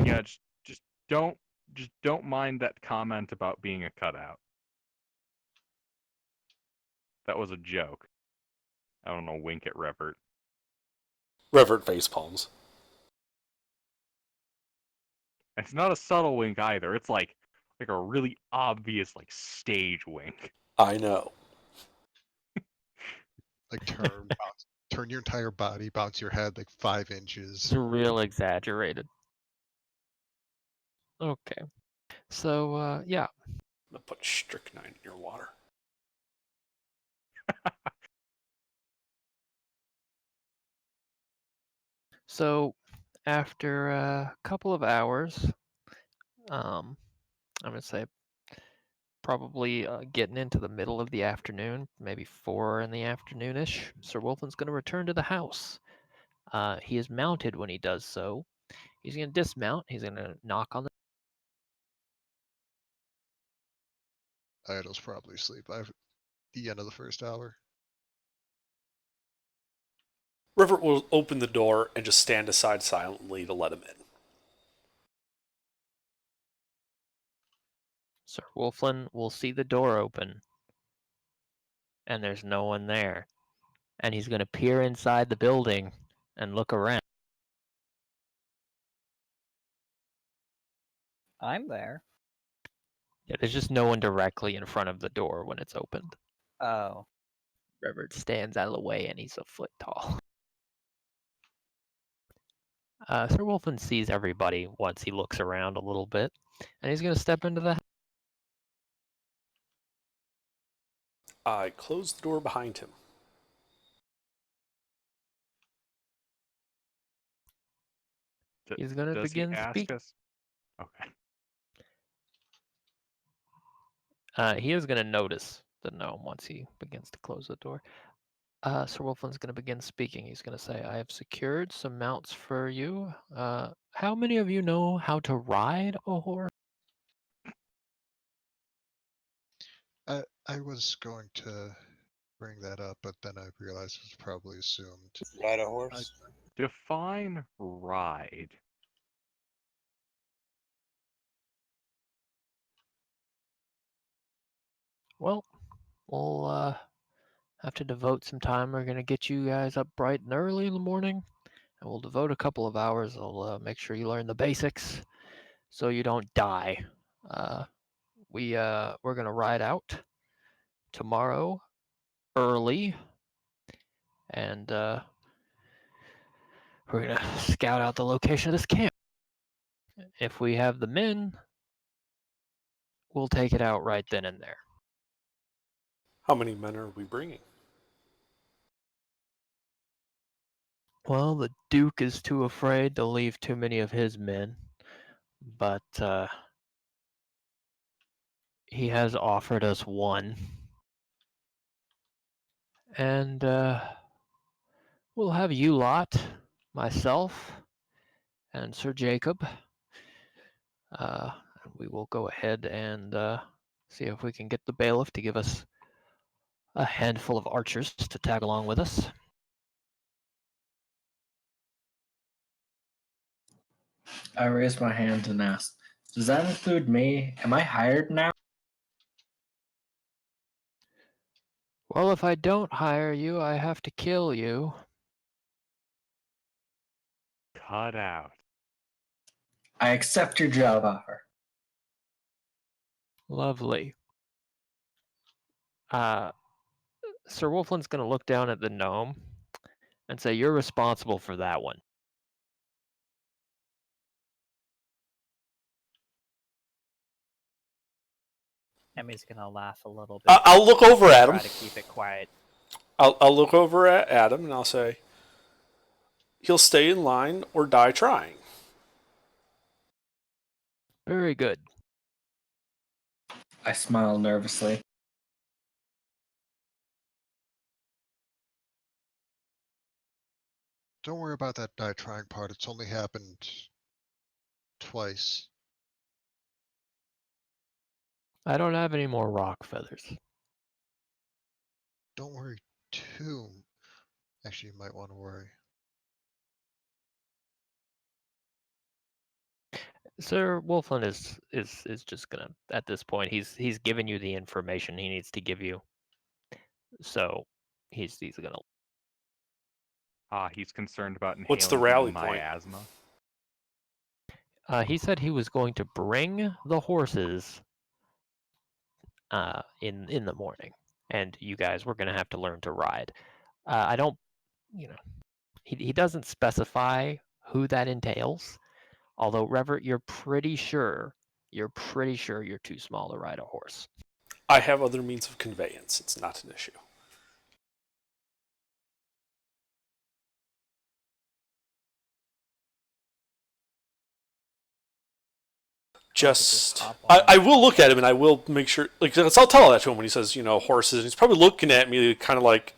Yeah, just don't mind that comment about being a cutout. That was a joke. I don't know, wink at Revert. Revert face palms. It's not a subtle wink either. It's like a really obvious like stage wink. I know. Like turn your entire body, bounce your head like 5 It's inches. real exaggerated. Okay. So yeah. I'm gonna put strychnine in your water. So after a couple of hours, I'm gonna say probably getting into the middle of the afternoon, maybe 4 in the afternoonish, Sir Wolfen's going to return to the house. He is mounted when he does so. He's going to dismount. He's going to knock on the. Idle's probably asleep by the end of the first hour. Revert will open the door and just stand aside silently to let him in. Sir Wolflin will see the door open, and there's no one there. And he's going to peer inside the building and look around. I'm there. Yeah, there's just no one directly in front of the door when it's opened. Oh. Revert stands out of the way, and he's a foot tall. Sir Wolfin sees everybody once he looks around a little bit, and he's going to step into the. I close the door behind him. He's going to Does he begin ask speaking. us? Okay. He is going to notice the gnome once he begins to close the door. Sir Wolflin's going to begin speaking. He's going to say, I have secured some mounts for you. How many of you know how to ride a horse? I was going to bring that up, but then I realized it was probably assumed. Ride a horse. Define ride. Well, we'll have to devote some time. We're going to get you guys up bright and early in the morning, and we'll devote a couple of hours. I'll make sure you learn the basics so you don't die. We're going to ride out tomorrow early, and we're gonna scout out the location of this camp. If we have the men, we'll take it out right then and there. How many men are we bringing? Well, the Duke is too afraid to leave too many of his men, but he has offered us one. And we'll have you lot, myself, and Sir Jacob. We will go ahead and see if we can get the bailiff to give us a handful of archers to tag along with us. I raised my hand and asked, "Does that include me? Am I hired now?" Well, if I don't hire you, I have to kill you. Cut out. I accept your job offer. Lovely. Sir Wolfland's going to look down at the gnome and say, "You're responsible for that one." Emmy's gonna laugh a little bit. I'll look over at him. Try to keep it quiet. I'll look over at Adam and I'll say, he'll stay in line or die trying. Very good. I smiled nervously. Don't worry about that die trying part. It's only happened twice. I don't have any more rock feathers. Don't worry too. Actually, you might want to worry. Sir Wolfland is just gonna, at this point, he's given you the information he needs to give you. So he's gonna. He's concerned about inhaling What's the rally point? miasma. He said he was going to bring the horses in the morning, and you guys were gonna have to learn to ride. I don't, he doesn't specify who that entails. Although, Revert, you're pretty sure you're too small to ride a horse. I have other means of conveyance. It's not an issue. I will look at him and I will make sure, like, I'll tell that to him when he says, horses. And he's probably looking at me kind of like,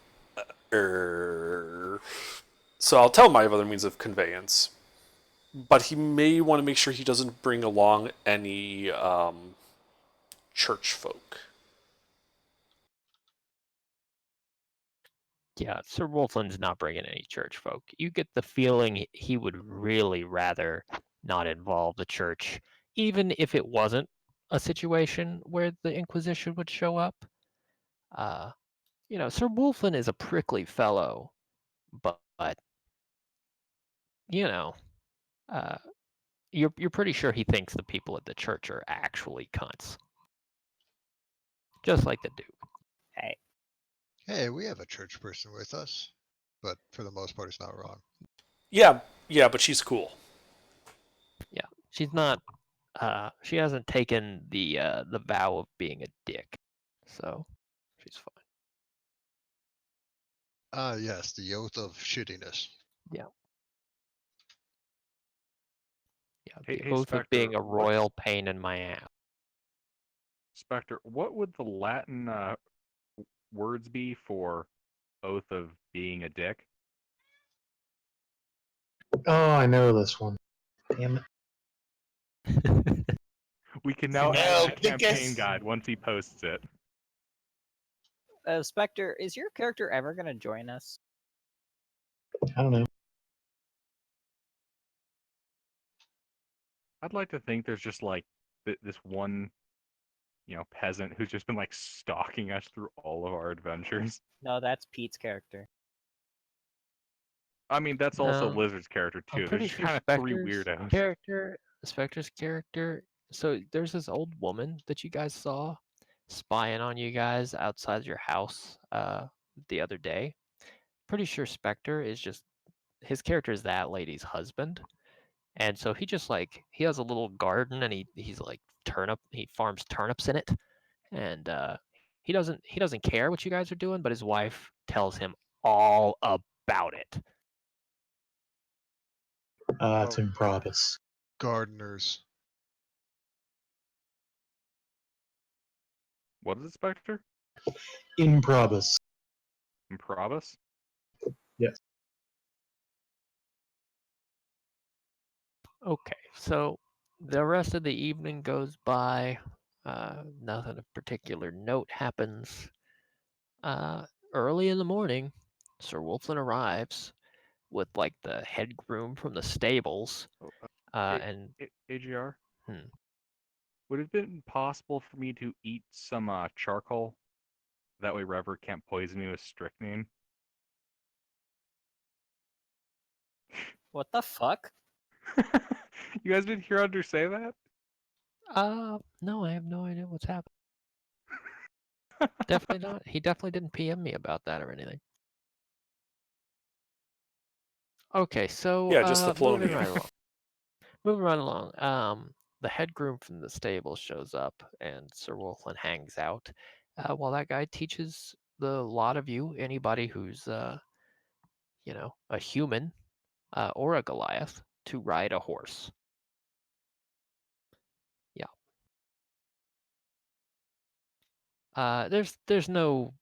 So I'll tell him I have other means of conveyance. But he may want to make sure he doesn't bring along any church folk. Yeah, Sir Wolfland's not bringing any church folk. You get the feeling he would really rather not involve the church, even if it wasn't a situation where the Inquisition would show up. Sir Wolfland is a prickly fellow, but you're pretty sure he thinks the people at the church are actually cunts, just like the Duke. Hey, we have a church person with us, but for the most part, it's not wrong. Yeah, but she's cool. Yeah, she's not. She hasn't taken the vow of being a dick, so she's fine. Yes, the oath of shittiness. Yeah, Hey, the oath Spectre, of being a royal pain in my ass. Spectre, what would the Latin words be for oath of being a dick? Oh, I know this one. Damn it. We can now add the campaign guide once he posts it. Spectre, is your character ever gonna join us? I don't know. I'd like to think there's just like this one, peasant who's just been like stalking us through all of our adventures. No, that's Pete's character. I mean, that's also No, Lizard's character too. I'm pretty There's sure kind of three weirdos. Spectre's character. So there's this old woman that you guys saw spying on you guys outside your house the other day. Pretty sure Spectre is just his character is that lady's husband. And so he just he has a little garden and he's like he farms turnips in it. And he doesn't care what you guys are doing, but his wife tells him all about it. It's improbus. Gardeners. What is it, Spectre? Improbus. Improbus? Yes. Okay, so the rest of the evening goes by. Nothing of particular note happens. Early in the morning, Sir Wolflin arrives with the head groom from the stables. Oh, And AGR? Hmm. Would it have been possible for me to eat some charcoal? That way Rever can't poison me with strychnine. What the fuck? You guys didn't hear Under say that? No, I have no idea what's happening. Definitely not. He definitely didn't PM me about that or anything. Okay, so Yeah, just the flow moving meter. right along. Moving right along. The head groom from the stable shows up, and Sir Wolflin hangs out while that guy teaches the lot of you, anybody who's a human or a Goliath, to ride a horse. Yeah. There's no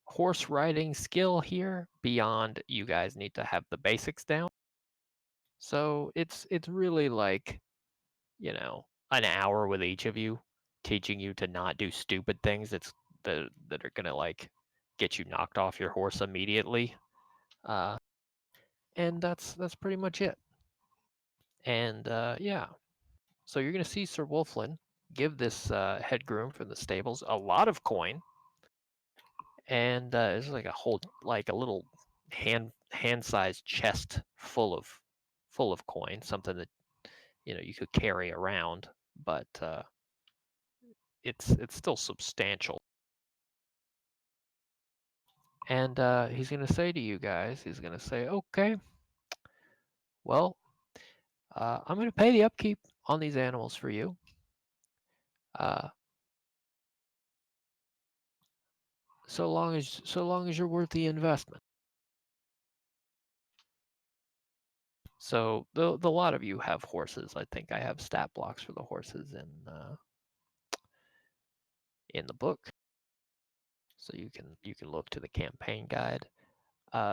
horse riding skill here beyond you guys need to have the basics down. So it's really an hour with each of you, teaching you to not do stupid things that are gonna get you knocked off your horse immediately. And that's pretty much it. And yeah. So you're gonna see Sir Wolflin give this head groom from the stables a lot of coin. And it's like a little hand-sized chest full of coin, something that you could carry around, but it's still substantial. And he's gonna say to you guys, okay, well, I'm gonna pay the upkeep on these animals for you. So long as you're worth the investment. So the lot of you have horses. I think I have stat blocks for the horses in the book, so you can look to the campaign guide.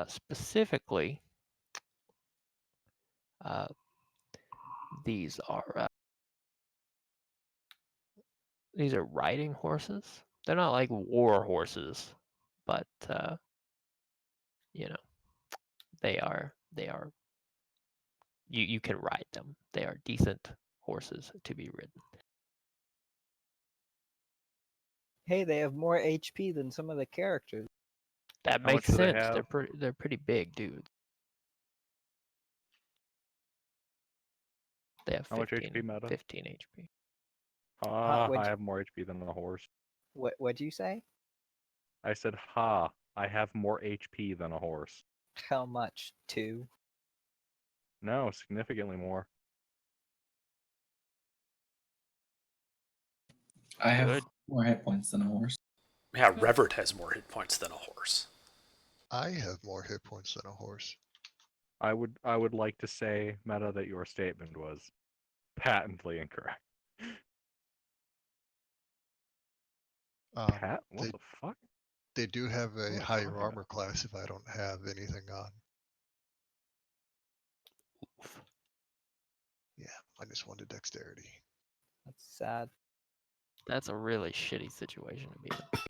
Specifically, these are riding horses. They're not like war horses, but they are you can ride them. They are decent horses to be ridden. Hey, they have more HP than some of the characters. That How much makes do they sense. have? They're pretty big dudes. They have How much 15, HP, Meta? 15 HP. I have more HP than the horse. What'd you say? I said, I have more HP than a horse. How much? 2? No, significantly more. I have Good. more hit points than a horse. Yeah, Revert has more hit points than a horse. I have more hit points than a horse. I would like to say, Meta, that your statement was patently incorrect. What They, the fuck? they do have What am a I higher talking armor about? class if I don't have anything on. Yeah, -1 to dexterity. That's sad. That's a really shitty situation to be in.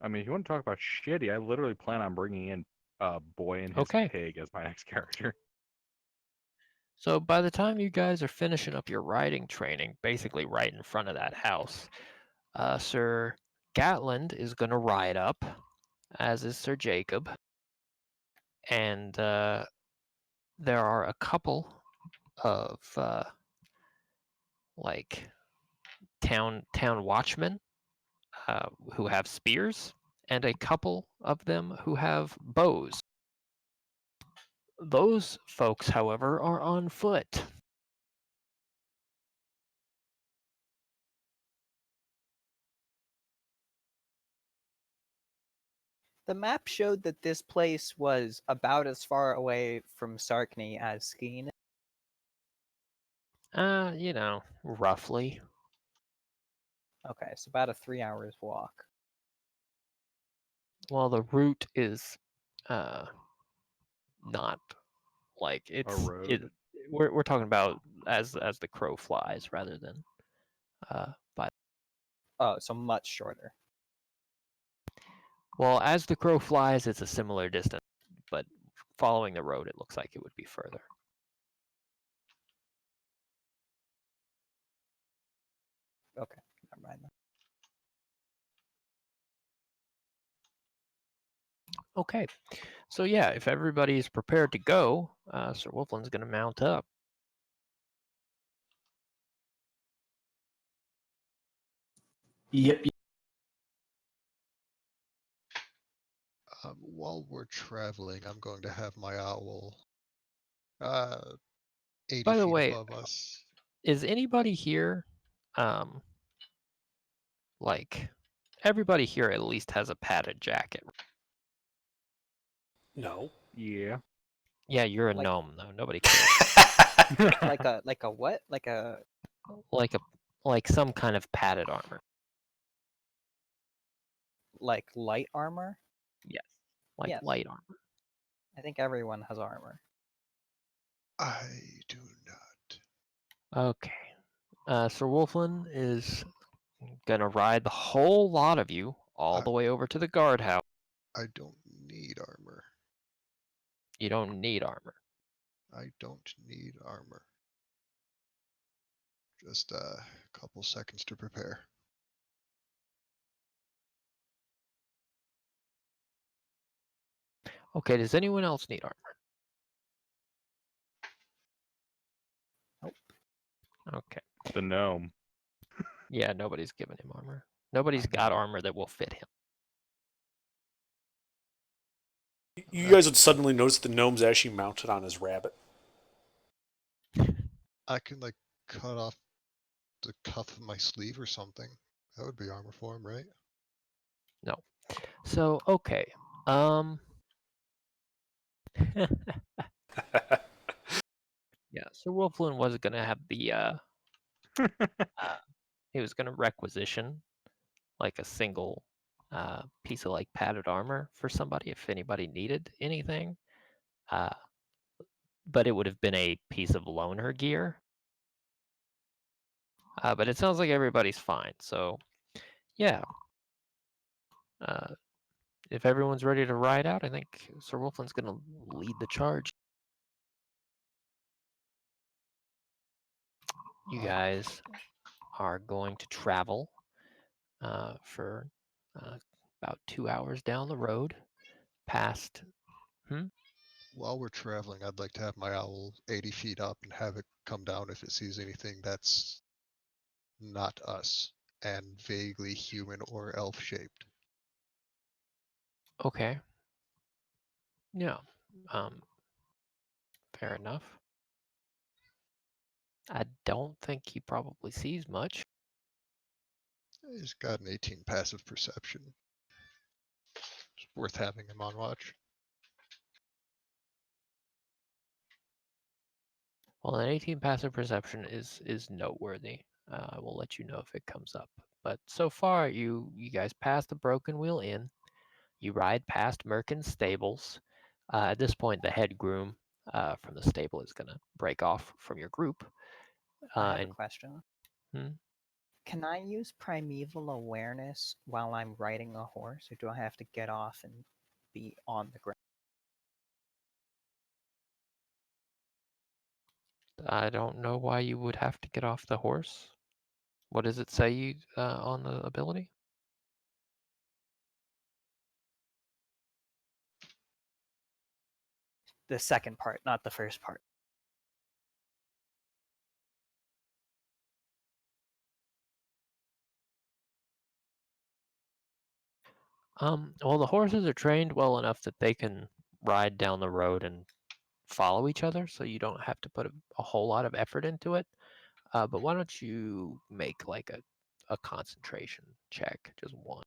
I mean, if you want to talk about shitty, I literally plan on bringing in Boy and his Okay. pig as my next character. So by the time you guys are finishing up your riding training, basically right in front of that house, Sir Gatland is going to ride up, as is Sir Jacob. And there are a couple of town watchmen who have spears, and a couple of them who have bows. Those folks, however, are on foot. The map showed that this place was about as far away from Sarkny as Skeen. Roughly. Okay, so about a 3 hours walk. Well, the route is not like A it's road. we're talking about as the crow flies rather than by. Oh, so much shorter. Well, as the crow flies, it's a similar distance, but following the road, it looks like it would be further. Okay, never mind. Okay, so yeah, if everybody's prepared to go, Sir Wolfland's going to mount up. Yep. While we're traveling, I'm going to have my owl 80 By the feet way, above us. is anybody here, like, everybody here at least has a padded jacket? No. Yeah. Yeah, you're a Like- gnome though. Nobody cares. Like a what? like some kind of padded armor. Like light armor? Yes. Like Yes. light armor. I think everyone has armor. I do not. Okay. Sir Wolfland is gonna ride the whole lot of you all the way over to the guardhouse. I don't need armor. You don't need armor. I don't need armor. Just a couple seconds to prepare. Okay, does anyone else need armor? Nope. Okay. The gnome. Yeah, nobody's given him armor. Nobody's got armor that will fit him. You guys would suddenly notice the gnome's actually mounted on his rabbit. I can like cut off the cuff of my sleeve or something. That would be armor for him, right? No. So, okay. Yeah, Sir Wolfland was gonna have the he was gonna requisition like a single piece of like padded armor for somebody if anybody needed anything. But it would have been a piece of loaner gear. But it sounds like everybody's fine. So, yeah. If everyone's ready to ride out, I think Sir Wolfland's going to lead the charge. You guys are going to travel for about 2 hours down the road past. While we're traveling, I'd like to have my owl 80 feet up and have it come down if it sees anything that's not us and vaguely human or elf shaped. Okay. Yeah. Fair enough. I don't think he probably sees much. He's got an 18 passive perception. It's worth having him on watch. Well, an 18 passive perception is noteworthy. I will let you know if it comes up. But so far, you guys passed the Broken Wheel Inn. You ride past Merkin's stables. At this point, the head groom from the stable is going to break off from your group. I have a question. Hmm? Can I use primeval awareness while I'm riding a horse, or do I have to get off and be on the ground? I don't know why you would have to get off the horse. What does it say you on the ability? The second part, not the first part. Well, the horses are trained well enough that they can ride down the road and follow each other, so you don't have to put a whole lot of effort into it. But why don't you make like a concentration check, just one.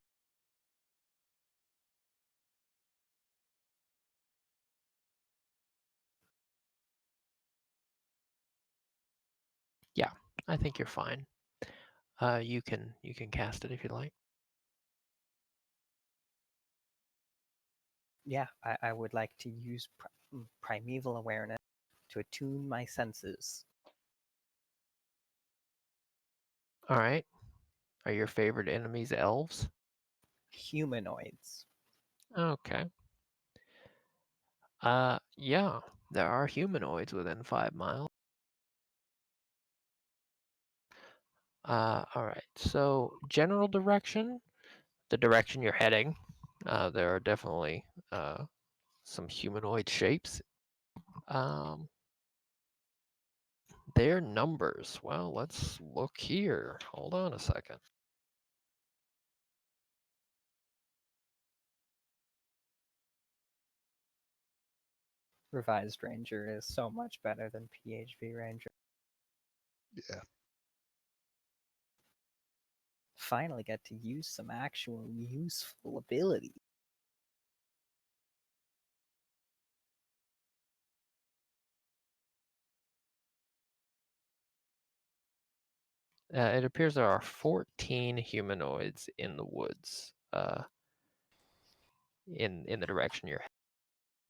Yeah, I think you're fine. You can cast it if you like. Yeah, I would like to use primeval awareness to attune my senses. All right. Are your favorite enemies elves? Humanoids. Okay. Yeah, there are humanoids within 5 miles. All right. So general direction, the direction you're heading, there are definitely some humanoid shapes. Their numbers. Well, let's look here. Hold on a second. Revised Ranger is so much better than PHV Ranger. Yeah. Finally get to use some actual useful ability. It appears there are 14 humanoids in the woods, in the direction you're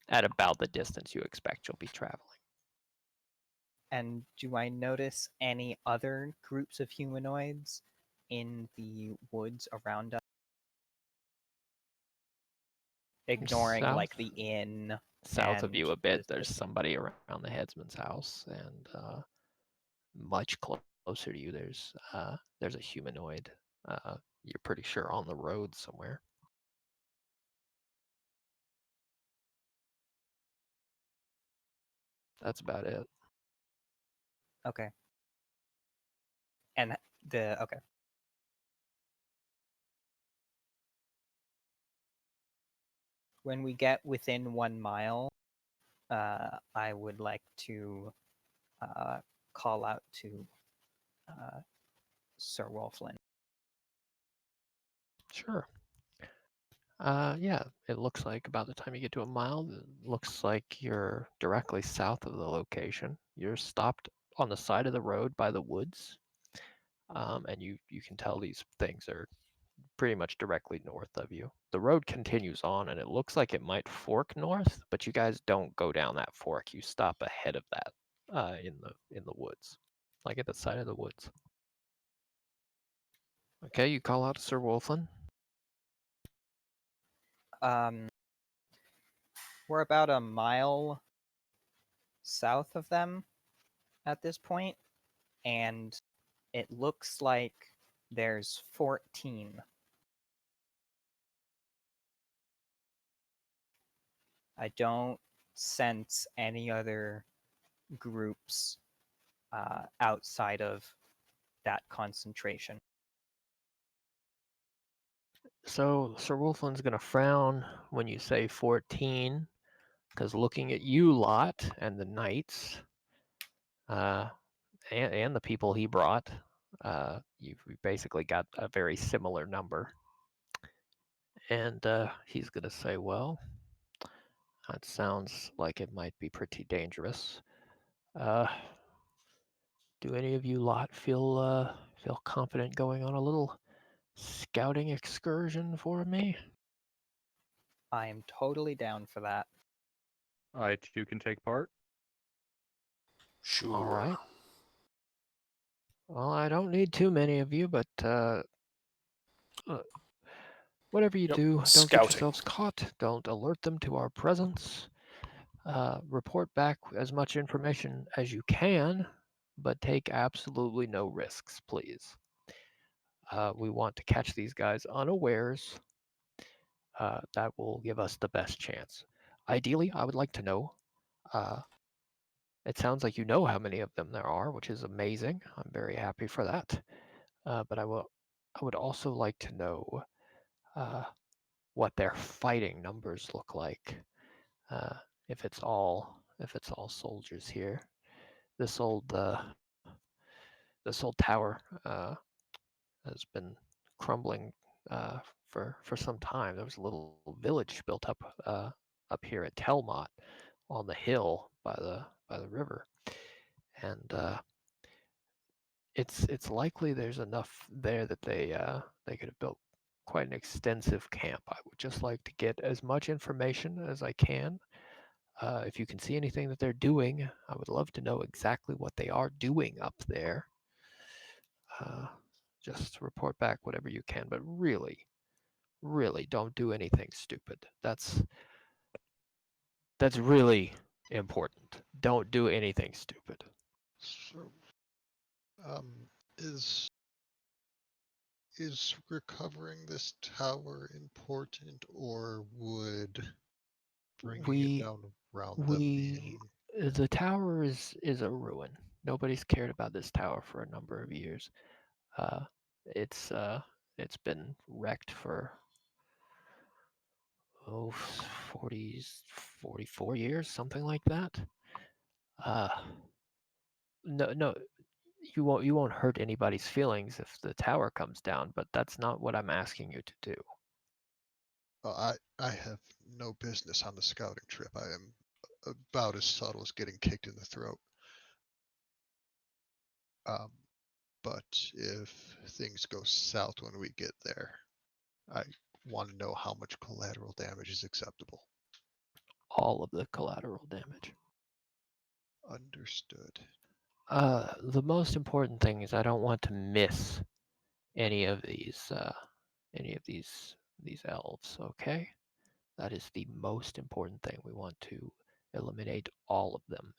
at about the distance you expect you'll be traveling. And do I notice any other groups of humanoids in the woods around us? Ignoring South, like the inn. south of you a bit, this there's distance. somebody around the headsman's house, and much closer to you, there's a humanoid. You're pretty sure on the road somewhere. That's about it. Okay. And okay. When we get within 1 mile, I would like to call out to Sir Wolflin. Sure. Yeah, it looks like about the time you get to a mile, it looks like you're directly south of the location. You're stopped on the side of the road by the woods, and you can tell these things are pretty much directly north of you. The road continues on, and it looks like it might fork north, but you guys don't go down that fork. You stop ahead of that, in the woods, like at the side of the woods. Okay, you call out to Sir Wolflin. We're about a mile south of them at this point, and it looks like there's 14. I don't sense any other groups outside of that concentration. So Sir Wolflin's gonna frown when you say 14, because looking at you lot and the knights, and the people he brought, you've basically got a very similar number. And he's gonna say, well, that sounds like it might be pretty dangerous. Uh, do any of you lot feel confident going on a little scouting excursion for me? I am totally down for that. I too can take part. Sure. All right. Well, I don't need too many of you, but whatever you Yep. do, don't get Scouting. yourselves caught. Don't alert them to our presence. Report back as much information as you can, but take absolutely no risks, please. We want to catch these guys unawares. That will give us the best chance. Ideally, I would like to know. It sounds like you know how many of them there are, which is amazing. I'm very happy for that. But I would also like to know what their fighting numbers look like. If it's all soldiers here, this old tower has been crumbling for some time. There was a little village built up here at Telmont on the hill by the river, and it's likely there's enough there that they could have built quite an extensive camp. I would just like to get as much information as I can. If you can see anything that they're doing, I would love to know exactly what they are doing up there. Just report back whatever you can, but really, really don't do anything stupid. That's really important. Don't do anything stupid. So, um, is recovering this tower important, or would bringing it We down around them be the tower is a ruin. Nobody's cared about this tower for a number of years. Uh, it's uh, it's been wrecked for 44 years, something like that. Uh, no, you won't hurt anybody's feelings if the tower comes down, but that's not what I'm asking you to do. I have no business on the scouting trip. I am about as subtle as getting kicked in the throat. Um, but if things go south when we get there, I want to know how much collateral damage is acceptable. All of the collateral damage. Understood. The most important thing is I don't want to miss any of these elves, okay? That is the most important thing. We want to eliminate all of them.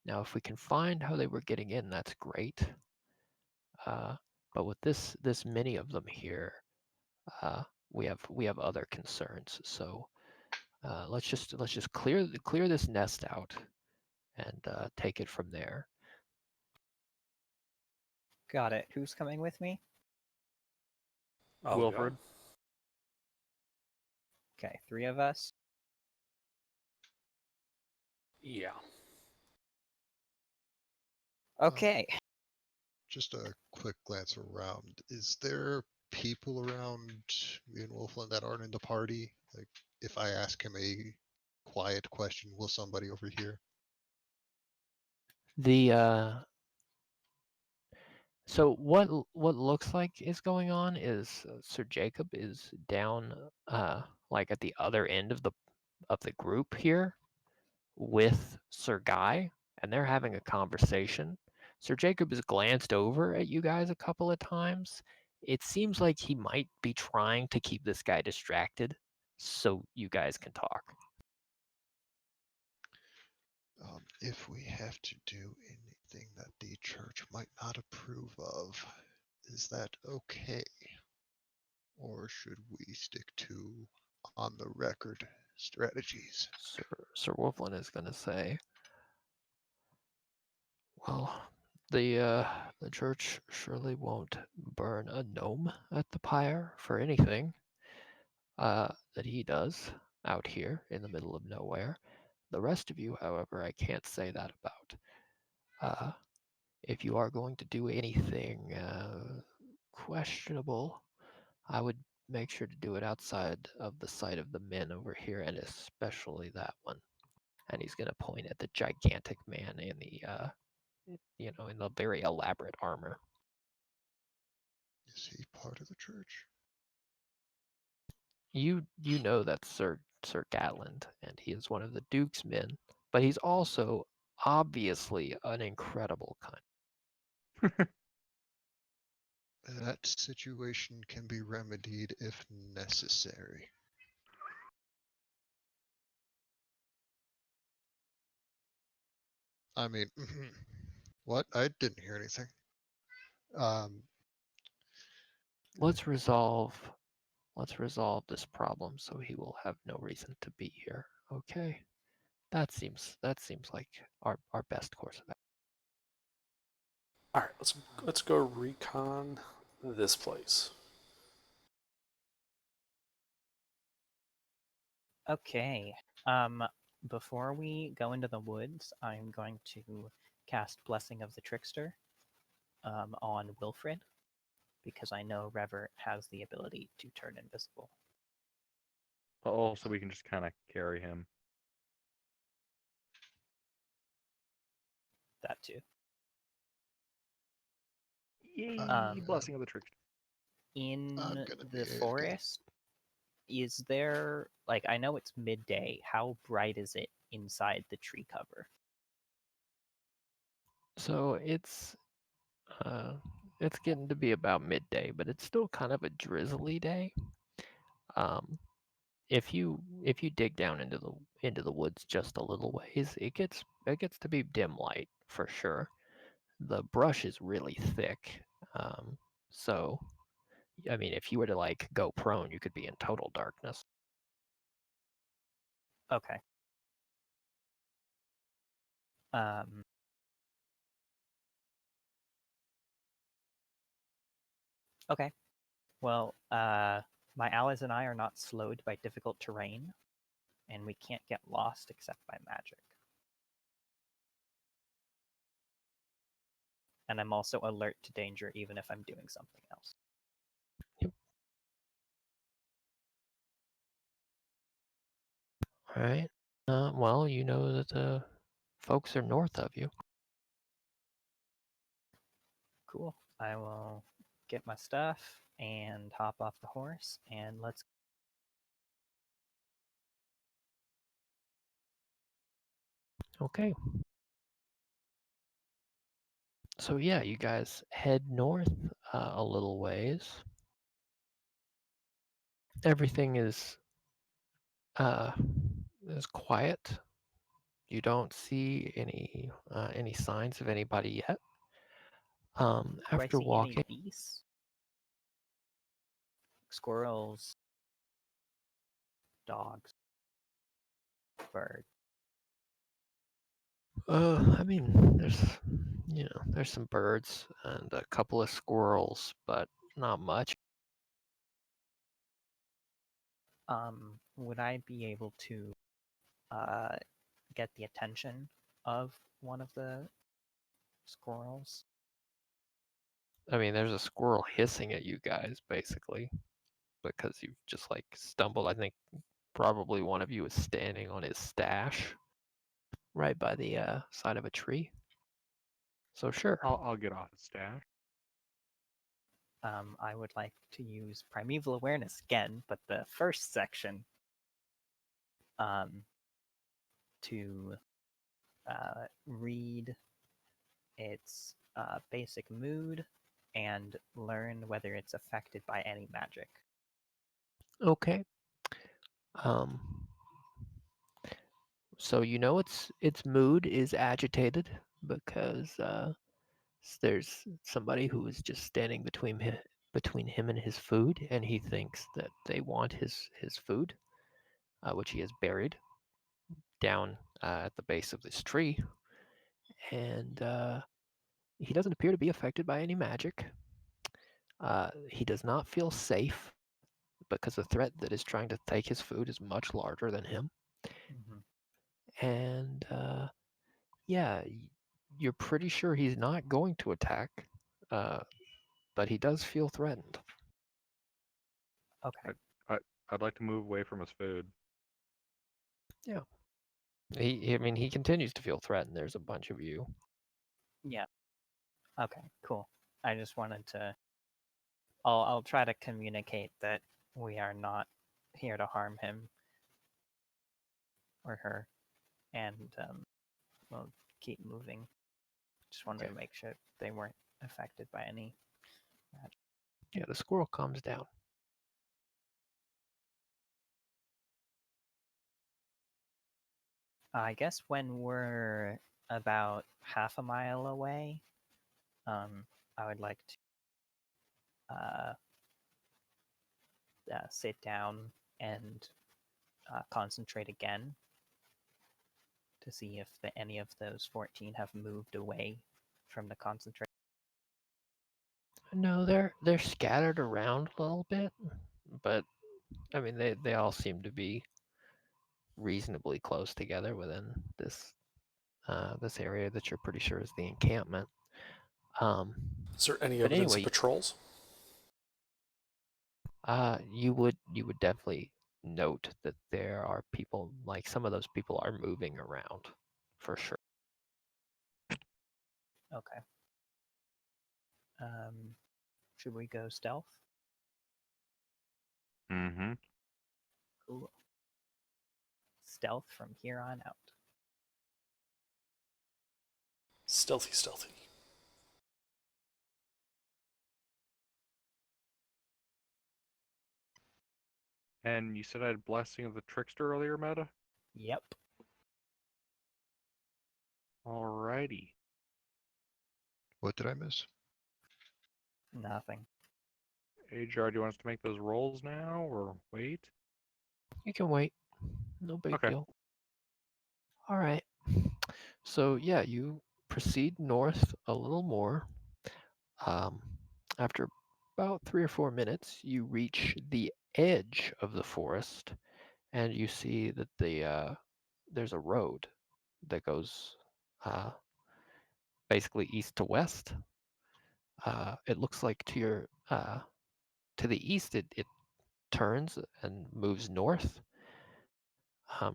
Now, if we can find how they were getting in, that's great. But with this many of them here, we have other concerns. So let's just clear this nest out and take it from there. Got it. Who's coming with me? Oh, Wilfred. Okay, 3 of us. Yeah. Okay. Just a quick glance around. Is there people around me and Wolfland that aren't in the party? Like, if I ask him a quiet question, will somebody overhear? So what looks like is going on is Sir Jacob is down like at the other end of the group here with Sir Guy, and they're having a conversation. Sir Jacob has glanced over at you guys a couple of times. It seems like he might be trying to keep this guy distracted so you guys can talk. If we have to do anything that the church might not approve of, is that okay? Or should we stick to on the record strategies? Sir Wolfland is going to say, well, the church surely won't burn a gnome at the pyre for anything that he does out here in the middle of nowhere. The rest of you, however, I can't say that about. If you are going to do anything questionable, I would make sure to do it outside of the sight of the men over here, and especially that one. And he's going to point at the gigantic man in the in the very elaborate armor. Is he part of the church? You know that's Sir Gatland, and he is one of the Duke's men, but he's also obviously an incredible kind. That situation can be remedied if necessary. I mean, what? I didn't hear anything. Let's resolve this problem so he will have no reason to be here. Okay? That seems like our best course of action. All right, let's go recon this place. Okay. Before we go into the woods, I'm going to cast Blessing of the Trickster on Wilfred, because I know Revert has the ability to turn invisible. Also, we can just kind of carry him. That too. Yay! Um, Blessing of the trickster. In gonna be the AFK. forest, is there, like, I know it's midday. How bright is it inside the tree cover? So it's getting to be about midday, but it's still kind of a drizzly day. If you dig down into the woods just a little ways, it gets to be dim light for sure. The brush is really thick, so I mean, if you were to like go prone, you could be in total darkness. Okay. Um, okay. Well, my allies and I are not slowed by difficult terrain, and we can't get lost except by magic. And I'm also alert to danger even if I'm doing something else. All right. Well, you know that the folks are north of you. Cool. I will get my stuff and hop off the horse, and let's. Okay. So yeah, you guys head north a little ways. Everything is quiet. You don't see any signs of anybody yet. Do I After see any walking, beasts? Squirrels, dogs, birds. I mean, there's some birds and a couple of squirrels, but not much. Would I be able to uh, get the attention of one of the squirrels? I mean, there's a squirrel hissing at you guys, basically, because you've just like stumbled. I think probably one of you is standing on his stash right by the side of a tree. So sure. I'll get off the stash. I would like to use Primeval Awareness again, but the first section to read its basic mood and learn whether it's affected by any magic. Okay. Um. So you know its mood is agitated because there's somebody who is just standing between him and his food, and he thinks that they want his food, which he has buried down at the base of this tree, and he doesn't appear to be affected by any magic. He does not feel safe because the threat that is trying to take his food is much larger than him, and yeah, you're pretty sure he's not going to attack, uh, but he does feel threatened. Okay. I'd like to move away from his food. Yeah. I mean, he continues to feel threatened. There's a bunch of you. Yeah. Okay, cool. I just wanted to. I'll try to communicate that we are not here to harm him or her, and we'll keep moving. Just wanted to make sure they weren't affected by any magic. Yeah, the squirrel calms down. I guess when we're about half a mile away, I would like to sit down and concentrate again to see if any of those 14 have moved away from the concentration. No, they're scattered around a little bit, but I mean they all seem to be reasonably close together within this this area that you're pretty sure is the encampment. Is there any But evidence of anyway, patrols? you would definitely note that there are people, like some of those people are moving around for sure. Okay. Should we go stealth? Mm-hmm. Cool. Stealth from here on out. Stealthy, stealthy. And you said I had Blessing of the Trickster earlier, Meta? Yep. Alrighty. What did I miss? Nothing. Ajar, do you want us to make those rolls now, or wait? You can wait. No big Okay. deal. All right. So yeah, you proceed north a little more. After about 3 or 4 minutes, you reach the edge of the forest, and you see that there's a road that goes basically east to west. It looks like to the east it turns and moves north,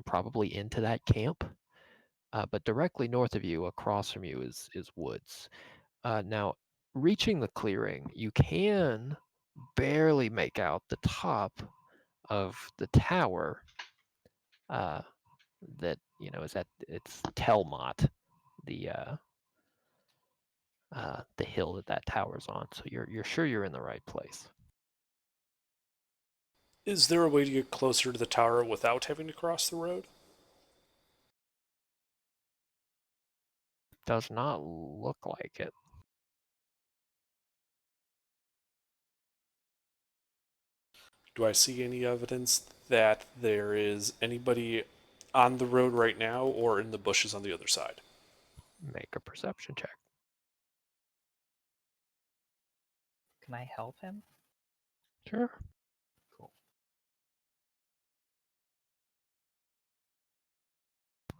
probably into that camp. But directly north of you, across from you, is woods. Now, reaching the clearing, you can barely make out the top of the tower that is at its Telmont, the hill that tower's on. So you're sure you're in the right place. Is there a way to get closer to the tower without having to cross the road? Does not look like it. Do I see any evidence that there is anybody on the road right now or in the bushes on the other side? Make a perception check. Can I help him? Sure. Cool.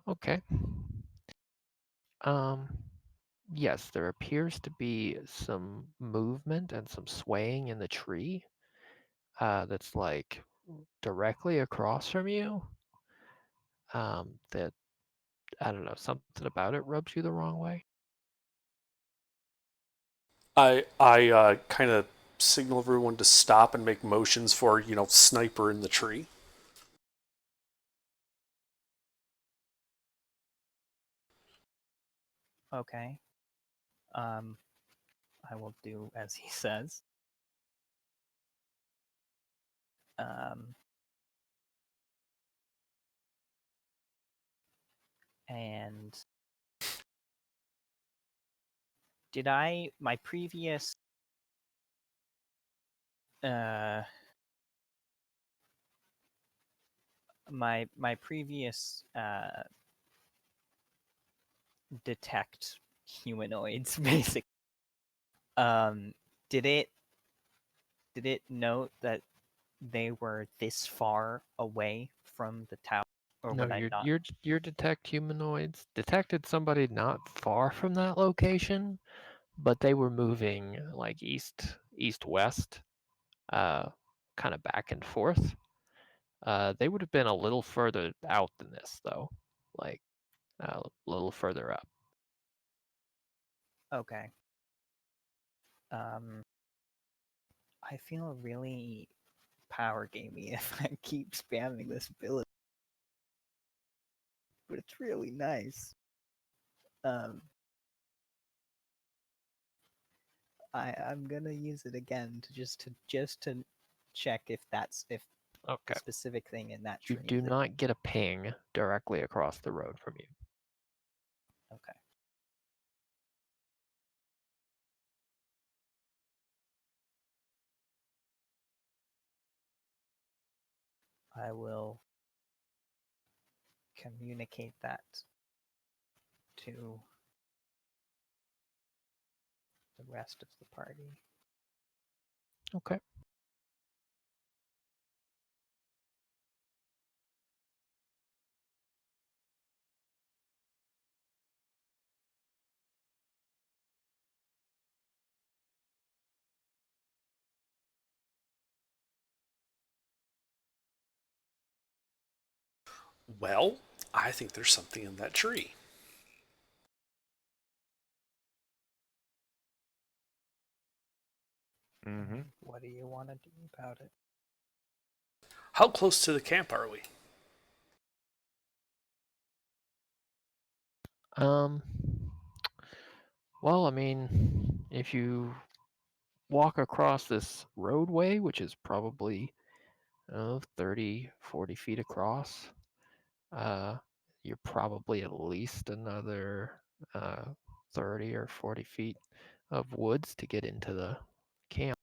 Okay. Yes, there appears to be some movement and some swaying in the tree that's like directly across from you. That, I don't know, something about it rubs you the wrong way. I kind of signal everyone to stop and make motions for, sniper in the tree. Okay. I will do as he says. And did my previous my previous detect humanoids basically, did it note that they were this far away from the tower, or No, would I not? your detect humanoids detected somebody not far from that location, but they were moving like east west, kind of back and forth. They would have been a little further out than this, though, like a little further up. Okay. I feel really power gamey if I keep spamming this ability, but it's really nice. I'm gonna use it again to just to check if the Okay. specific thing in that You tree. do not get a ping directly across the road from you. Okay. I will communicate that to the rest of the party. Okay. Well, I think there's something in that tree. Mm-hmm. What do you want to do about it? How close to the camp are we? Um, well, I mean, if you walk across this roadway, which is probably 30, 40 feet across, you're probably at least another 30 or 40 feet of woods to get into the camp.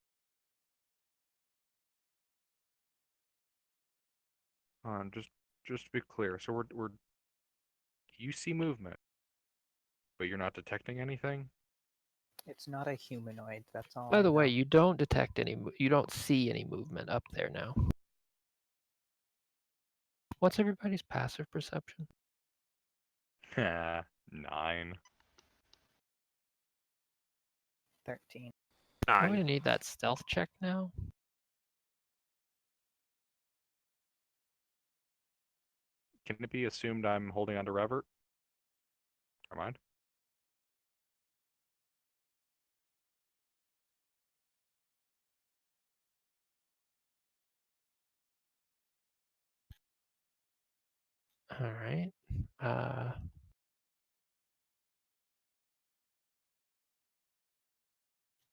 Just to be clear, so we're you see movement, but you're not detecting anything. It's not a humanoid. That's all By I the way, know. you don't detect you don't see any movement up there now. What's everybody's passive perception? 9. 13. I'm 9. gonna need that stealth check now. Can it be assumed I'm holding onto Revert? Never mind. All right.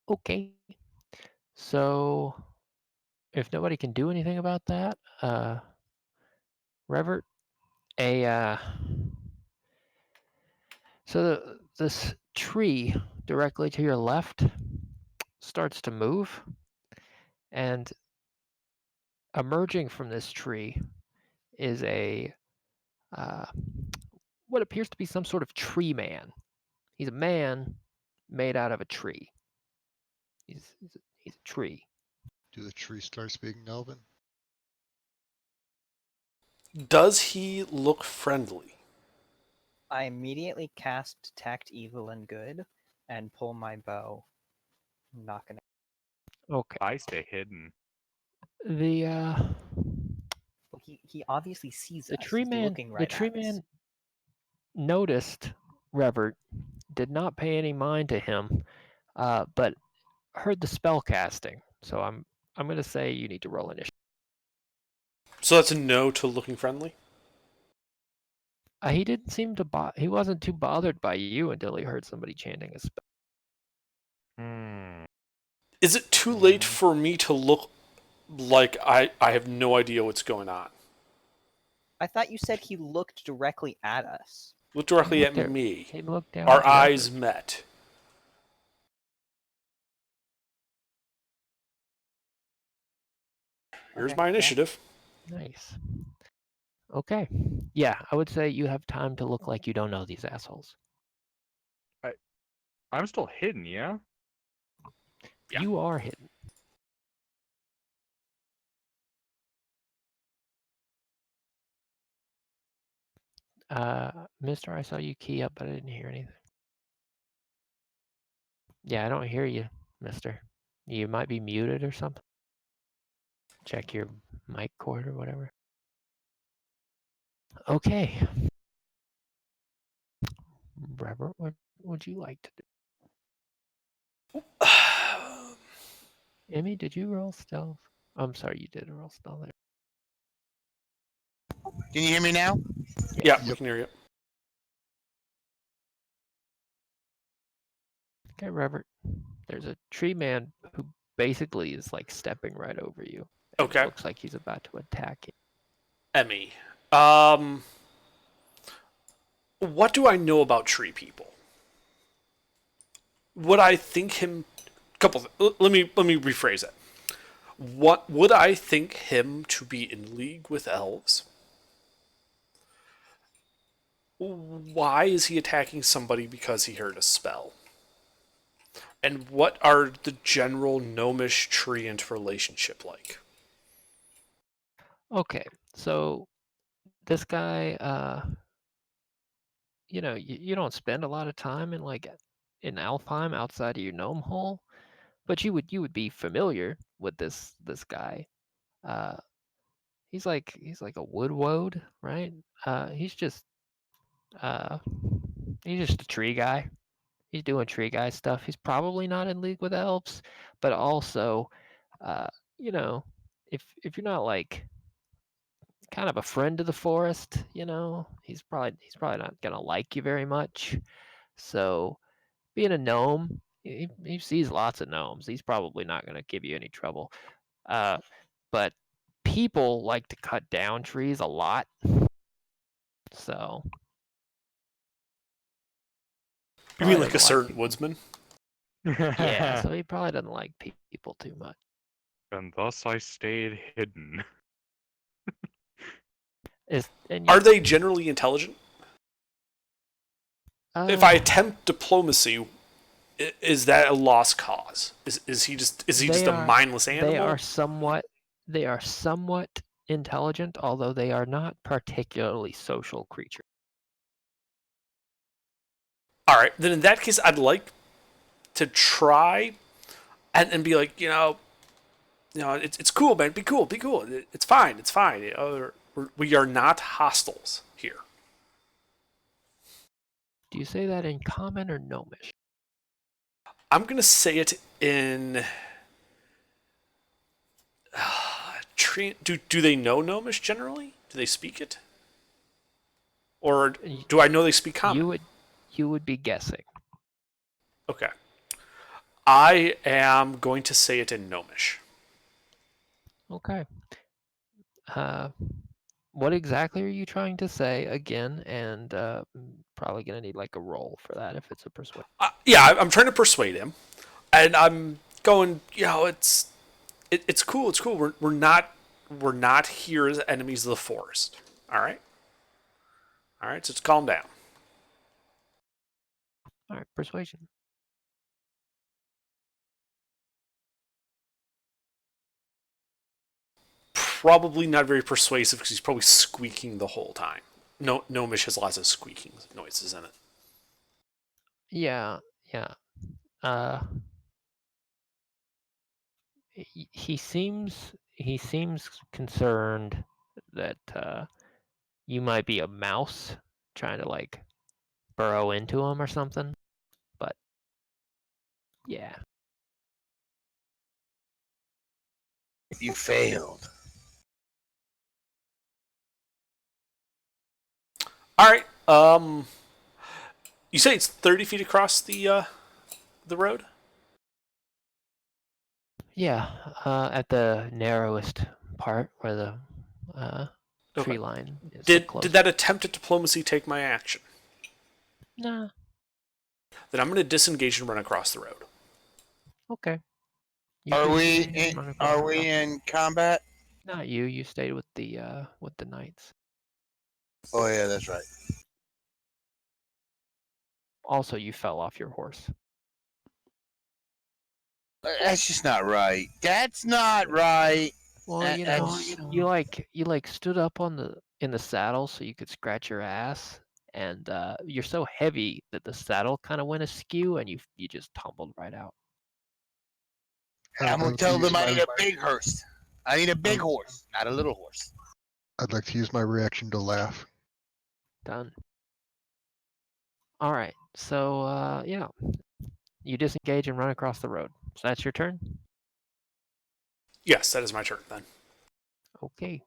Okay. So if nobody can do anything about that, Revert, so this tree directly to your left starts to move, and emerging from this tree is a what appears to be some sort of tree man. He's a man made out of a tree. He's a tree. Do the tree start speaking Elven? Does he look friendly? I immediately cast Detect Evil and Good and pull my bow. I'm not gonna. Okay. I stay hidden. The Well, he obviously sees the us. tree He's man looking the right tree at us. man noticed Revert, did not pay any mind to him, but heard the spell casting. So I'm gonna say you need to roll initiative. So that's a no to looking friendly? He didn't seem to he wasn't too bothered by you until he heard somebody chanting a spell. Hmm. Is it too late Mm. for me to look like I have no idea what's going on? I thought you said he looked directly at us. Look directly at He me. He looked down Our at eyes Revert. met. Here's Okay, my yeah. initiative. Nice. Okay. Yeah, I would say you have time to look like you don't know these assholes. I'm still hidden, yeah? Yeah. You are hidden. Mister, I saw you key up, but I didn't hear anything. Yeah, I don't hear you, mister. You might be muted or something. Check your mic cord or whatever. Okay. Robert, what would you like to do? Emmy, did you roll stealth? I'm sorry, you did roll stealth there. Can you hear me now? Yeah, we Yep. can hear you. Okay, Robert. There's a tree man who basically is like stepping right over you. And Okay. looks like he's about to attack you. Emmy. What do I know about tree people? Would I think him? Let me rephrase it. What would I think him to be in league with elves? Why is he attacking somebody because he heard a spell? And what are the general gnomish treant relationship like? Okay, so this guy, you don't spend a lot of time in Alfheim outside of your gnome hole, but you would be familiar with this guy. Uh, he's like a wood woad, right? He's just a tree guy. He's doing tree guy stuff. He's probably not in league with elves, but also, uh, you know, if you're not like kind of a friend of the forest, he's probably not gonna like you very much. So being a gnome, he sees lots of gnomes. He's probably not gonna give you any trouble. But people like to cut down trees a lot, so You mean probably like a doesn't like certain people. woodsman? Yeah, so he probably doesn't like people too much. And thus I stayed hidden. Are they generally intelligent? If I attempt diplomacy, is that a lost cause? Is he just a mindless animal? They are somewhat intelligent, although they are not particularly social creatures. All right, then in that case, I'd like to try and be like, it's cool, man. Be cool. It's fine. We are not hostiles here. Do you say that in common or gnomish? I'm gonna say it in. Do they know Gnomish generally? Do they speak it? Or do I know they speak common? You would be guessing. Okay. I am going to say it in Gnomish. Okay. What exactly are you trying to say again? And probably gonna need like a roll for that if it's a persuasion. Yeah, I'm trying to persuade him, and I'm going. It's cool. It's cool. We're not here as enemies of the forest. All right. So just calm down. All right, persuasion. Probably not very persuasive because he's probably squeaking the whole time. No, Gnomish has lots of squeaking noises in it. Yeah. He seems concerned that you might be a mouse trying to like burrow into him or something. But yeah. You failed. All right. You say it's 30 feet across the road? Yeah, at the narrowest part where the tree Okay. line is. Did that attempt at diplomacy take my action? Nah. Then I'm going to disengage and run across the road. Okay. Are we in combat? Not you. You stayed with the knights. Oh yeah, that's right. Also, you fell off your horse. That's just not right. That's not right. Well, you like stood up in the saddle so you could scratch your ass, and you're so heavy that the saddle kind of went askew, and you just tumbled right out. I'm gonna tell them I need a big horse. I need a big horse, not a little horse. I'd like to use my reaction to laugh. Done. All right. So yeah, you disengage and run across the road. So that's your turn. Yes, that is my turn then. Okay.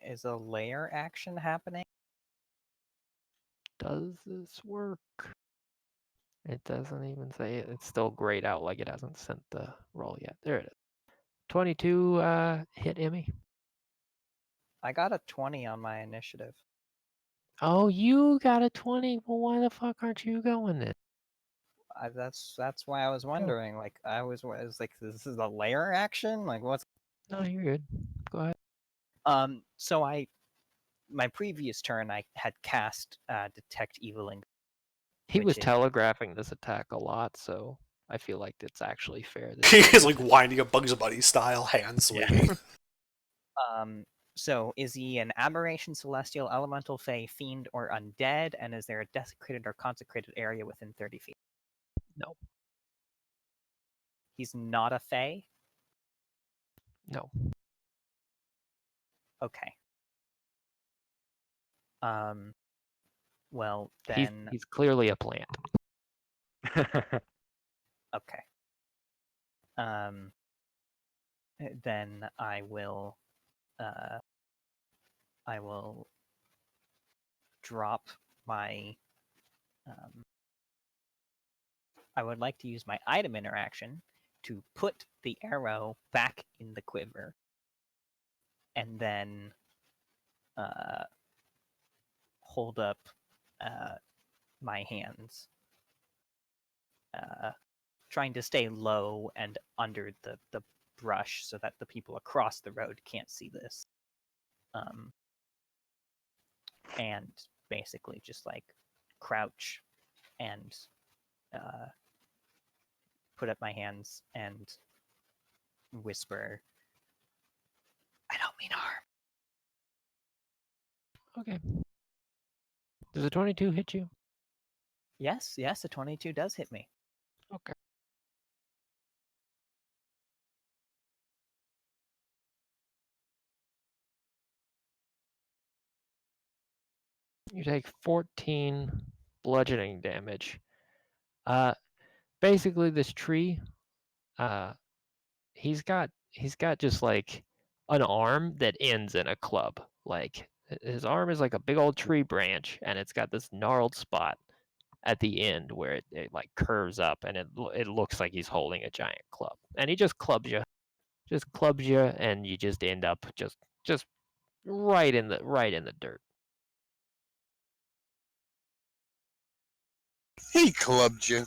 Is a layer action happening? Does this work? It doesn't even say it. It's still grayed out like it hasn't sent the roll yet. There it is. 22 hit Emmy. I got a 20 on my initiative. Oh, you got a 20. Well, why the fuck aren't you going then? That's why I was wondering. Like I was like, this is a layer action. Like what's? No, you're good. Go ahead. So my previous turn, I had cast detect evil and. He was telegraphing this attack a lot, so I feel like it's actually fair. He's like winding up Bugs Bunny style, hands swinging. So, is he an aberration, celestial, elemental, fey, fiend, or undead? And is there a desecrated or consecrated area within 30 feet? No. He's not a fey? No. Okay. Well, He's then, he's clearly a plant. okay. Then I will drop my. I would like to use my item interaction to put the arrow back in the quiver, and then hold up my hands, trying to stay low and under the brush so that the people across the road can't see this. And basically just like crouch and put up my hands and whisper, "I don't mean harm." Okay. Does a 22 hit you? Yes, a 22 does hit me. Okay. You take 14 bludgeoning damage. Basically this tree, he's got just like an arm that ends in a club. Like his arm is like a big old tree branch, and it's got this gnarled spot at the end where it like curves up, and it looks like he's holding a giant club. And he just clubs you, and you just end up just right in the dirt. He clubbed you.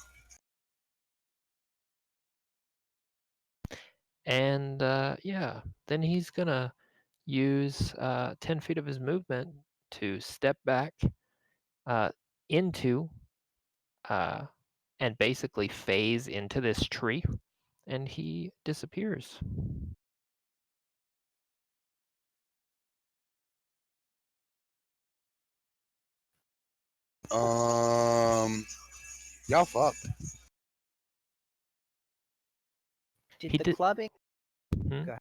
And yeah, then he's gonna use 10 feet of his movement to step back into and basically phase into this tree, and he disappears. Y'all fucked. Did He the did- clubbing? Hmm? Go ahead.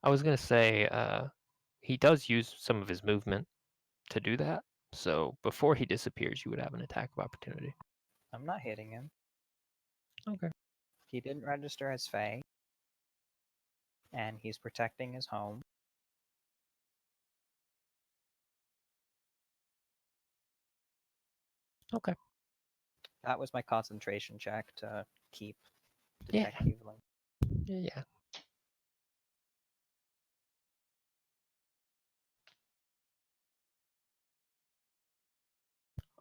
I was gonna say he does use some of his movement to do that. So before he disappears, you would have an attack of opportunity. I'm not hitting him. Okay. He didn't register as Fey, and he's protecting his home. Okay. That was my concentration check to keep Yeah. detect eviling. Yeah.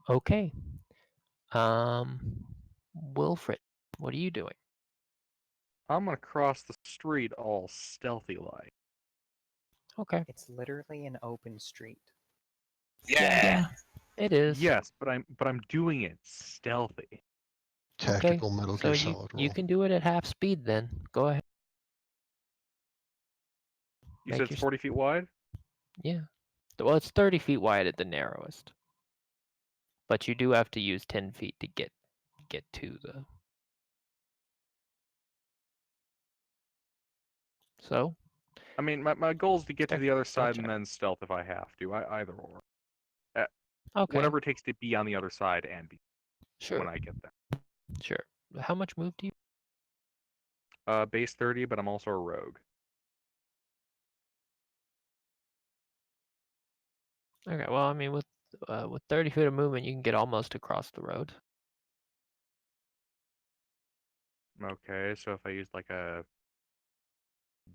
Okay. Wilfred, what are you doing? I'm gonna cross the street all stealthy like. Okay. It's literally an open street. Yeah. It is. Yes, but I'm doing it stealthy. Tactical Metal So Gear Solid you roll. can do it at half speed then. Go ahead. You Make said it's your- 40 feet wide? Yeah. Well, it's 30 feet wide at the narrowest. But you do have to use 10 feet to get to the. So, I mean, my goal is to get to Okay, the other still side and check. then stealth if I have to. Either or. okay. Whatever it takes to be on the other side and be Sure. when I get there. Sure. How much move do you? Base 30, but I'm also a rogue. Okay. Well, I mean, with 30 feet of movement, you can get almost across the road. Okay, so if I used like a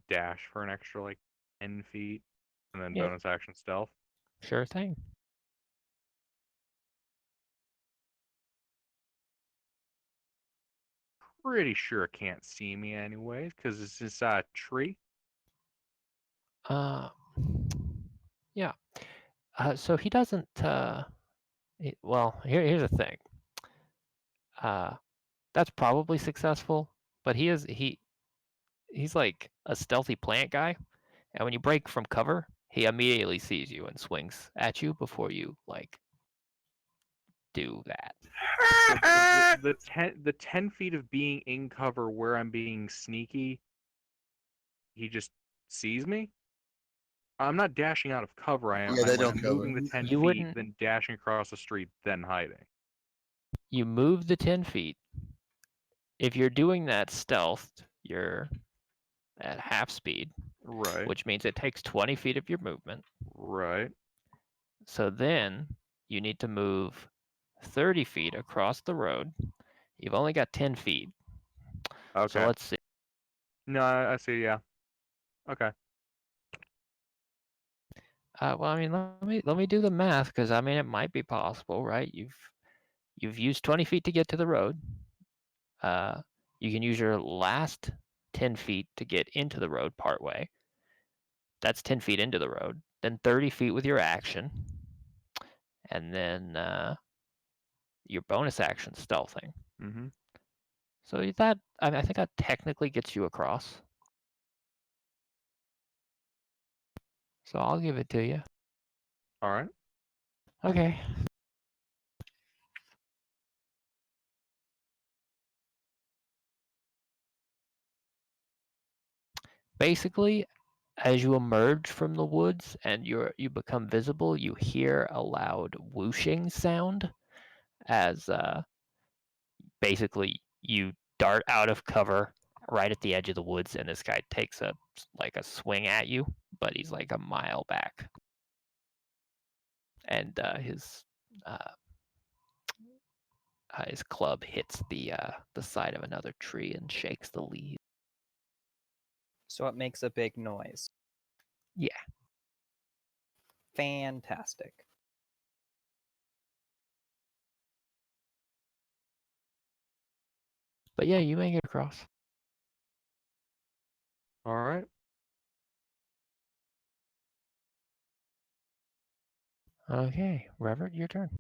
dash for an extra like 10 feet, and then Yeah. bonus action stealth. Sure thing. Pretty sure it can't see me anyways, because it's this tree. Yeah. So he doesn't. Well, here's the thing. That's probably successful, but he's like a stealthy plant guy, and when you break from cover, he immediately sees you and swings at you before you like do that. So the 10 feet of being in cover where I'm being sneaky, he just sees me. I'm not dashing out of cover. I'm they don't moving cover. the 10 You feet, wouldn't- then dashing across the street, then hiding. You move the 10 feet. If you're doing that stealthed, you're at half speed, Right. which means it takes 20 feet of your movement. Right. So then you need to move 30 feet across the road. You've only got 10 feet. Okay. So let's see. No, I see. Yeah. Okay. Well, I mean, let me do the math because I mean it might be possible, right? You've used 20 feet to get to the road. You can use your last 10 feet to get into the road partway. That's 10 feet into the road. Then 30 feet with your action, and then your bonus action stealthing. Mm-hmm. So that I think that technically gets you across. So I'll give it to you. All right. Okay. Basically, as you emerge from the woods and you become visible, you hear a loud whooshing sound as basically you dart out of cover right at the edge of the woods, and this guy takes a swing at you, but he's like a mile back, and his club hits the side of another tree and shakes the leaves. So it makes a big noise. Yeah. Fantastic. But yeah, you make it across. All right. Okay, Reverend, your turn.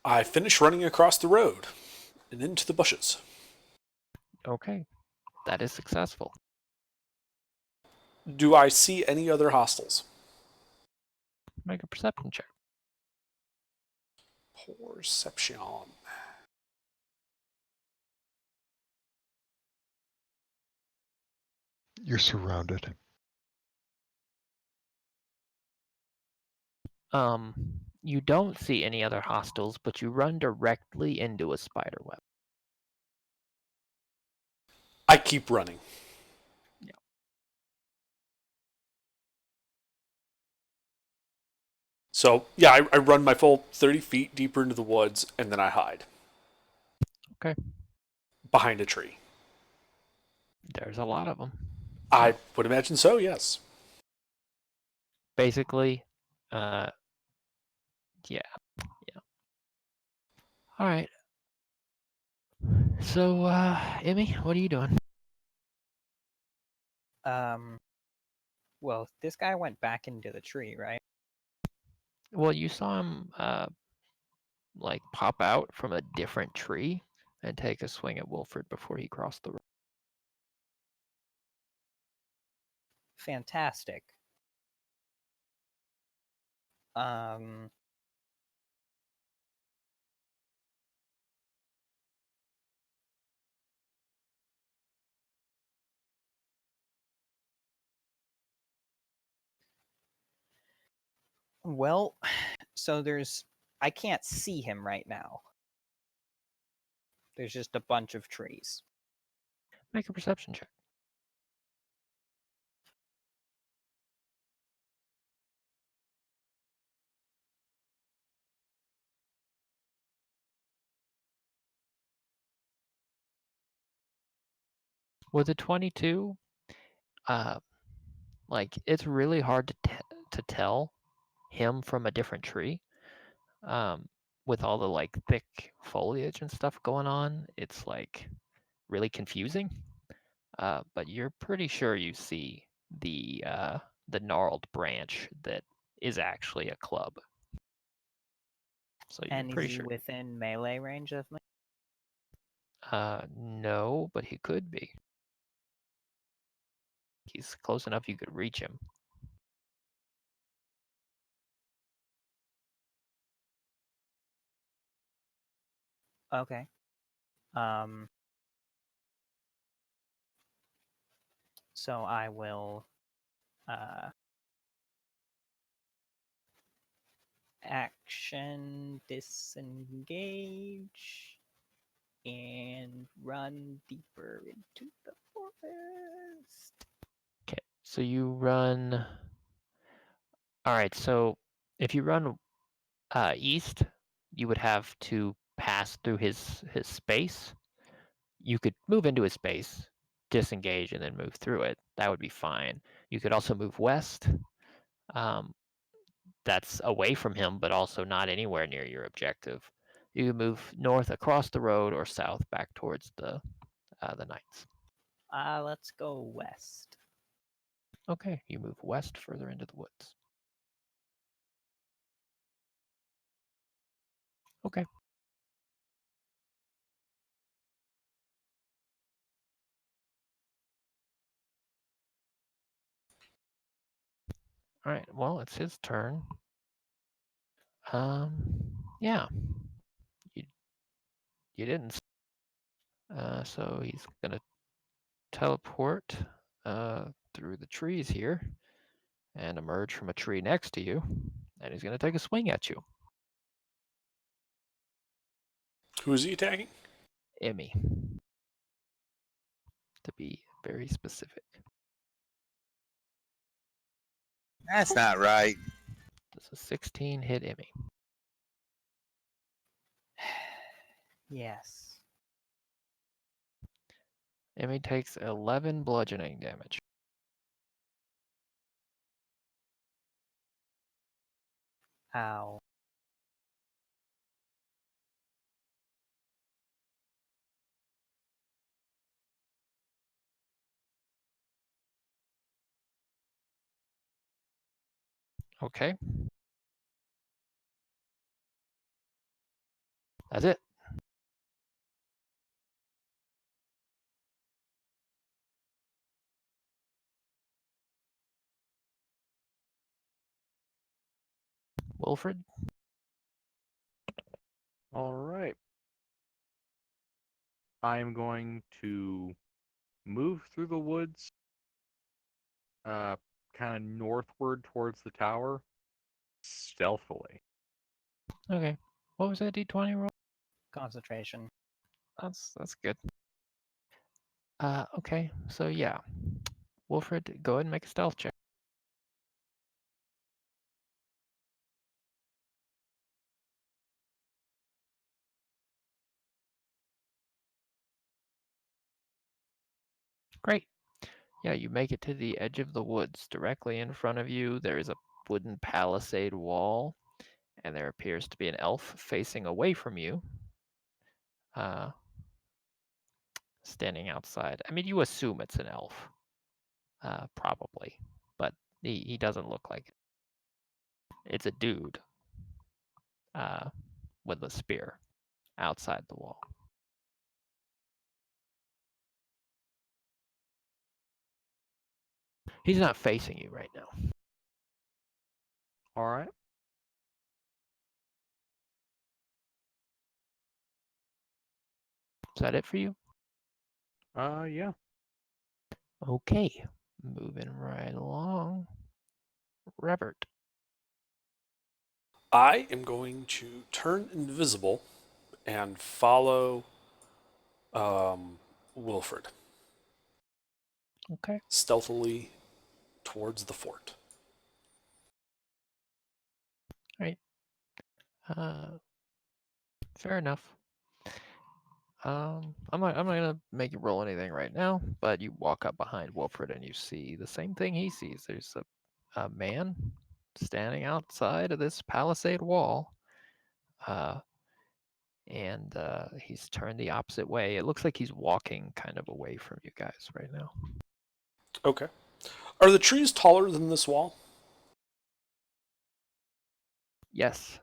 I finish running across the road and into the bushes. Okay, that is successful. Do I see any other hostiles? Make a perception check. Perception. You're surrounded. You don't see any other hostiles, but you run directly into a spider web. I keep running. Yeah. So, yeah, I run my full 30 feet deeper into the woods, and then I hide. Okay. Behind a tree. There's a lot of them. I would imagine so, yes. Basically, yeah. All right. So, Emmy, what are you doing? Well, this guy went back into the tree, right? Well, you saw him, pop out from a different tree and take a swing at Wilfred before he crossed the road. Fantastic. Um, well, so I can't see him right now. There's just a bunch of trees. Make a perception check. With a 22, it's really hard to tell him from a different tree. With all the thick foliage and stuff going on, it's really confusing. But you're pretty sure you see the gnarled branch that is actually a club. So you're And is pretty he sure. within melee range of me? No, but he could be. He's close enough you could reach him. Okay. So I will action disengage and run deeper into the forest. Okay, so you run. All right, so if you run east, you would have to pass through his space. You could move into his space, disengage, and then move through it. That would be fine. You could also move west. That's away from him, but also not anywhere near your objective. You can move north across the road or south back towards the knights. Let's go west. Okay, you move west further into the woods. Okay. All right, well, it's his turn. Yeah. You didn't. So he's gonna teleport through the trees here and emerge from a tree next to you, and he's gonna take a swing at you. Who is he attacking? Emmy, to be very specific. That's not right. Does a 16 hit Emmy? Yes. Emmy takes 11 bludgeoning damage. Ow. Okay. That's it. Wilfred? All right. I'm going to move through the woods, kind of northward towards the tower, stealthily. Okay. What was that D20 roll? Concentration. That's good. Okay. So yeah. Wilfred, go ahead and make a stealth check. Great. Yeah, you make it to the edge of the woods. Directly in front of you, there is a wooden palisade wall, and there appears to be an elf facing away from you, standing outside. I mean, you assume it's an elf, probably, but he doesn't look like it. It's a dude with a spear outside the wall. He's not facing you right now. All right. Is that it for you? Yeah. Okay, moving right along. Revert. I am going to turn invisible and follow Wilfred Okay. stealthily towards the fort. Right. Fair enough. I'm not gonna make you roll anything right now, but you walk up behind Wilfred and you see the same thing he sees. There's a man standing outside of this palisade wall, and he's turned the opposite way. It looks like he's walking kind of away from you guys right now. Okay. Are the trees taller than this wall? Yes.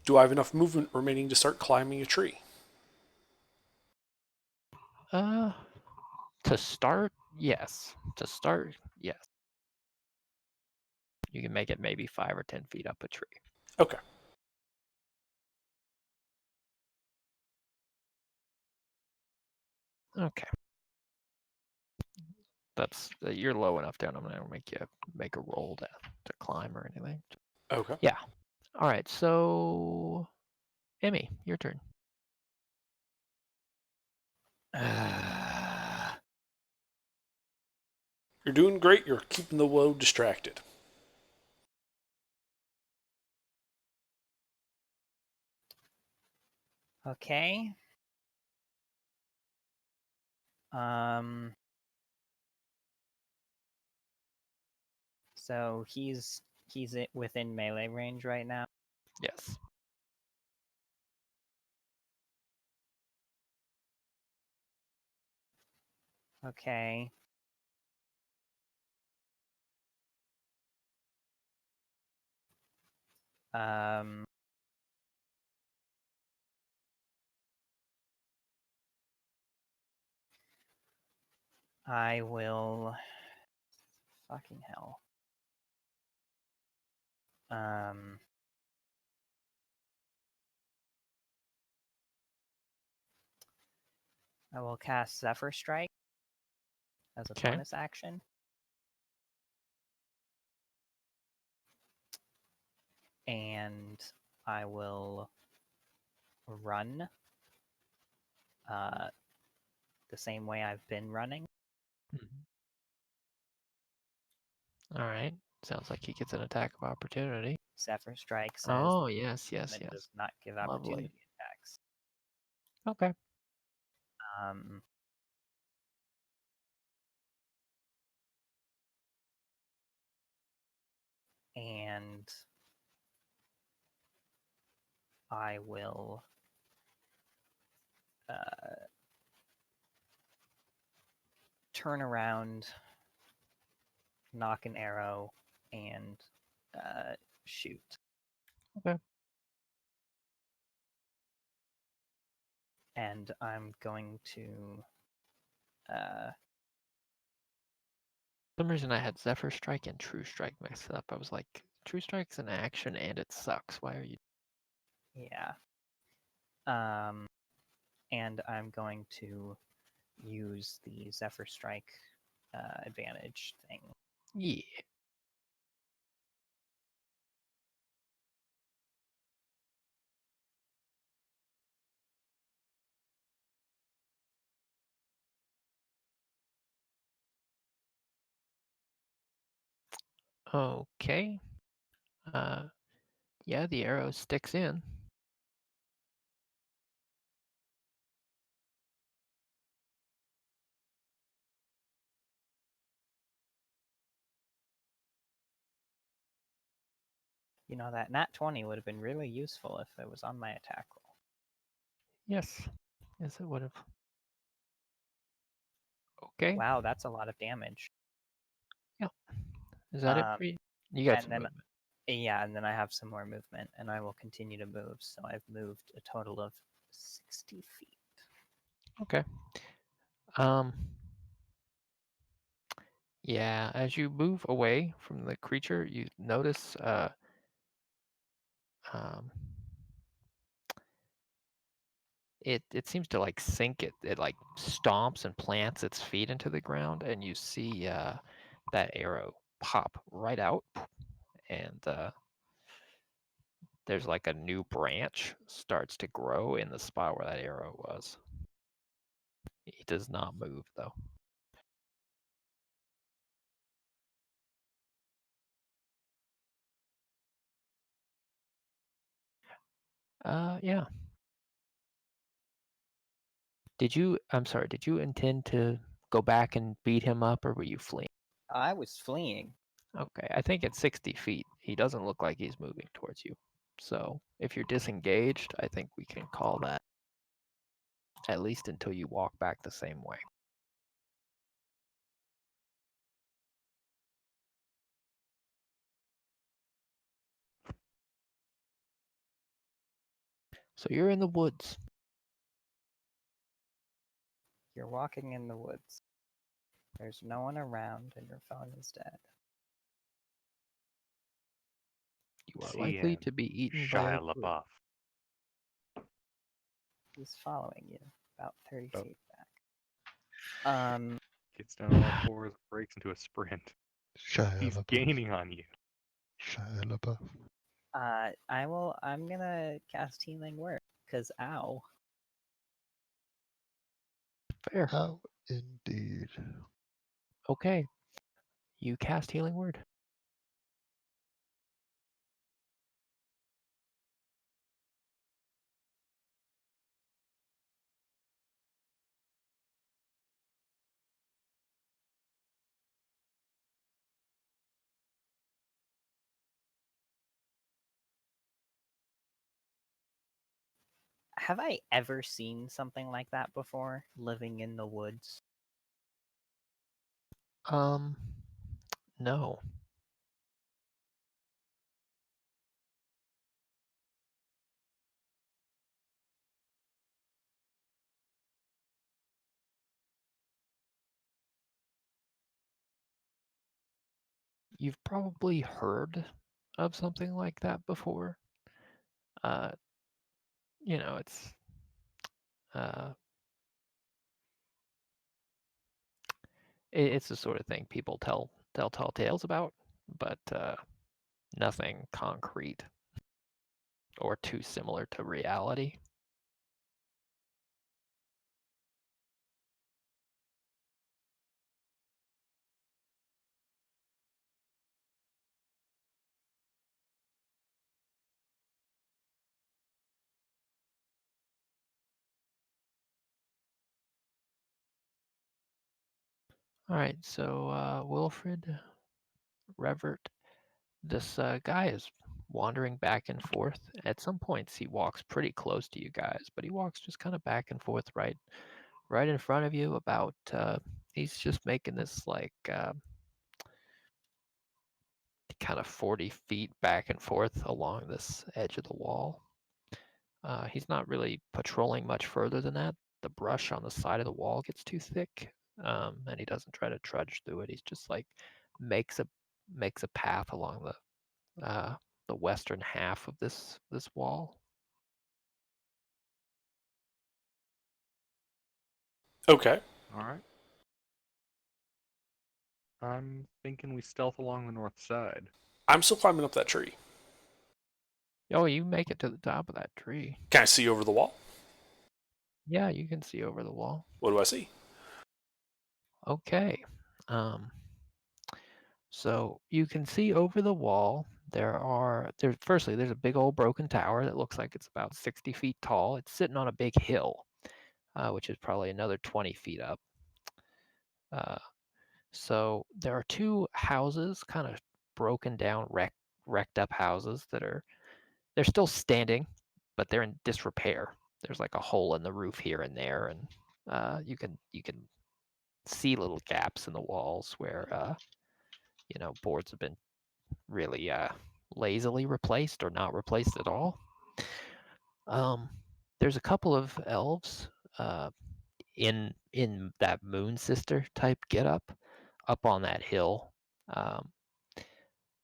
Do I have enough movement remaining to start climbing a tree? To start, yes. To start, yes. You can make it maybe 5 or 10 feet up a tree. Okay. Okay. That's you're low enough down. I'm not gonna make you make a roll to climb or anything. Okay. Yeah. All right. So, Emmy, your turn. You're doing great. You're keeping the woe distracted. Okay. So he's within melee range right now. Yes. Okay. Um. I will. Fucking hell. I will cast Zephyr Strike as a Okay. bonus action. And I will run the same way I've been running. All right. Sounds like he gets an attack of opportunity. Zephyr Strike says Oh, yes, yes, it yes. does not give Lovely. opportunity attacks. Okay. And I will turn around, knock an arrow, and shoot. Okay. And I'm going to For some reason I had Zephyr Strike and True Strike mixed up. I was like, True Strike's an action and it sucks. Why are you? yeah. And I'm going to use the Zephyr Strike advantage thing. Yeah. Okay. Yeah, the arrow sticks in. You know, that nat 20 would have been really useful if it was on my attack roll. Yes. Yes, it would have. Okay. Wow, that's a lot of damage. Yeah. Is that it for you? You got and some then, movement. Yeah, and then I have some more movement, and I will continue to move. So I've moved a total of 60 feet. Okay. Yeah, as you move away from the creature, you notice it seems to like sink. It like stomps and plants its feet into the ground, and you see that arrow pop right out, and there's like a new branch starts to grow in the spot where that arrow was. He does not move though. Yeah. I'm sorry, did you intend to go back and beat him up, or were you fleeing? I was fleeing. Okay, I think at 60 feet, he doesn't look like he's moving towards you. So if you're disengaged, I think we can call that, at least until you walk back the same way. So you're in the woods. You're walking in the woods. There's no one around, and your phone is dead. You are See likely him, to be eaten by a Shia grill. LaBeouf. He's following you about 30 Oh. feet back. Gets down on all fours, breaks into a sprint. He's Shia LaBeouf. gaining on you. Shia LaBeouf. I'm gonna cast Healing Word, cause ow. Fair. How indeed. Okay. You cast Healing Word. Have I ever seen something like that before? Living in the woods. No. You've probably heard of something like that before. It's it's the sort of thing people tell tall tales about, but nothing concrete or too similar to reality. All right, so Wilfred, Revert, this guy is wandering back and forth. At some points, he walks pretty close to you guys, but he walks just kind of back and forth right in front of you. He's just making this like kind of 40 feet back and forth along this edge of the wall. He's not really patrolling much further than that. The brush on the side of the wall gets too thick, and he doesn't try to trudge through it. He's just like makes a path along the western half of this wall. Okay. All right. I'm thinking we stealth along the north side. I'm still climbing up that tree. Oh, you make it to the top of that tree. Can I see over the wall? Yeah, you can see over the wall. What do I see? Okay. So you can see over the wall. There's a big old broken tower that looks like it's about 60 feet tall. It's sitting on a big hill, which is probably another 20 feet up. So there are two houses, kind of broken down, wrecked up houses they're still standing, but they're in disrepair. There's like a hole in the roof here and there, and you can see little gaps in the walls where boards have been really lazily replaced or not replaced at all. There's a couple of elves in that Moon Sister type getup up on that hill, um,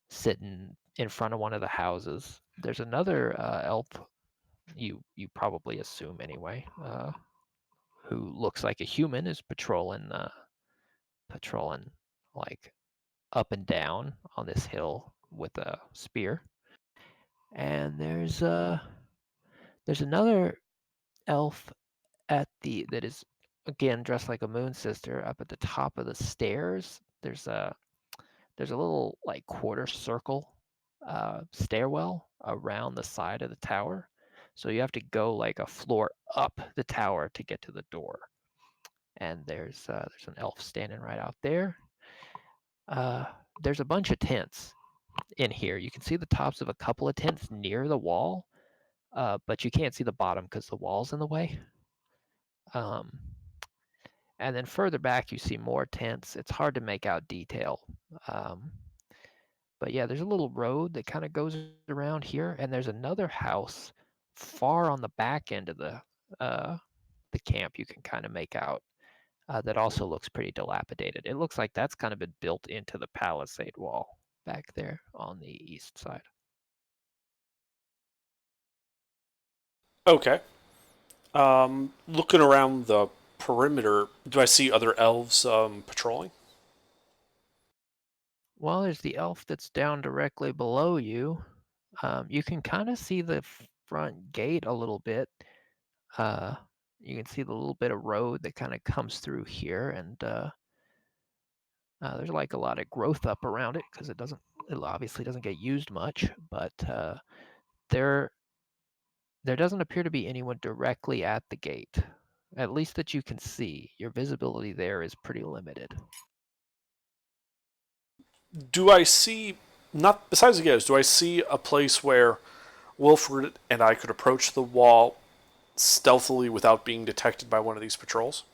sitting in front of one of the houses. There's another elf you probably assume anyway, who looks like a human, is patrolling like up and down on this hill with a spear. And there's another elf that is again dressed like a Moon Sister up at the top of the stairs. There's a little like quarter circle stairwell around the side of the tower. So you have to go like a floor up the tower to get to the door. And there's an elf standing right out there. There's a bunch of tents in here. You can see the tops of a couple of tents near the wall, but you can't see the bottom because the wall's in the way. And then further back, you see more tents. It's hard to make out detail. But yeah, there's a little road that kind of goes around here, and there's another house far on the back end of the camp you can kind of make out that also looks pretty dilapidated. It looks like that's kind of been built into the palisade wall back there on the east side. Okay. Looking around the perimeter, do I see other elves patrolling? Well, there's the elf that's down directly below you. You can kind of see the front gate a little bit. Uh, you can see the little bit of road that kind of comes through here, and there's like a lot of growth up around it because it obviously doesn't get used much. But there doesn't appear to be anyone directly at the gate, at least that you can see. Your visibility there is pretty limited. Do I see, not besides the gates, do I see a place where Wilfred and I could approach the wall stealthily without being detected by one of these patrols?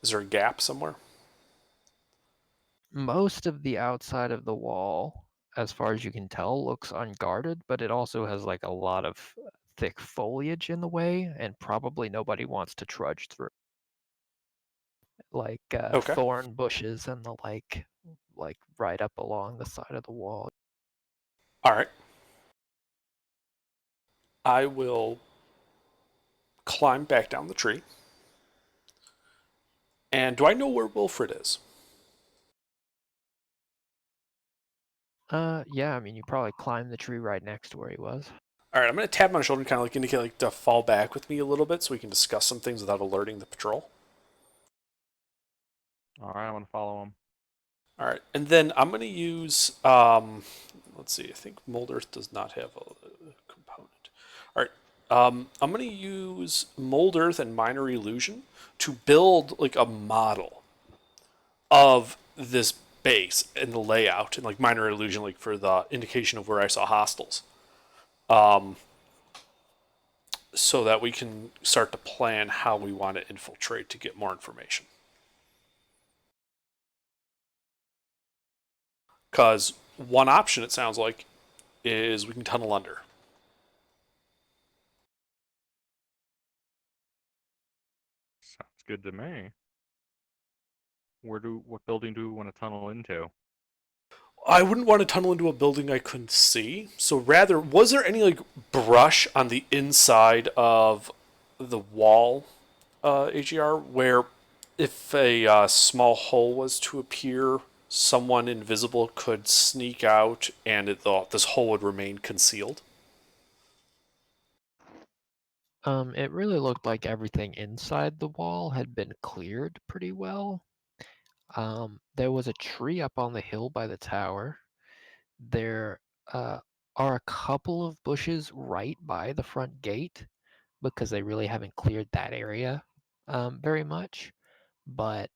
Is there a gap somewhere? Most of the outside of the wall, as far as you can tell, looks unguarded, but it also has like a lot of thick foliage in the way, and probably nobody wants to trudge through. Like Okay. thorn bushes and the like right up along the side of the wall. All right. I will climb back down the tree. And do I know where Wilfred is? Yeah, I mean, you probably climbed the tree right next to where he was. All right, I'm going to tap him on the shoulder and kind of like indicate like to fall back with me a little bit so we can discuss some things without alerting the patrol. All right, I'm gonna follow him. All right, and then I'm going to use, let's see, I think Mold Earth does not have a component. All right, I'm going to use Mold Earth and Minor Illusion to build like a model of this base and the layout, and like Minor Illusion like for the indication of where I saw hostiles. So that we can start to plan how we want to infiltrate to get more information. Because one option, it sounds like, is we can tunnel under. Sounds good to me. What building do we want to tunnel into? I wouldn't want to tunnel into a building I couldn't see. So rather, was there any like brush on the inside of the wall, AGR, where if a small hole was to appear, someone invisible could sneak out and this hole would remain concealed? It really looked like everything inside the wall had been cleared pretty well. There was a tree up on the hill by the tower. There are a couple of bushes right by the front gate because they really haven't cleared that area very much. But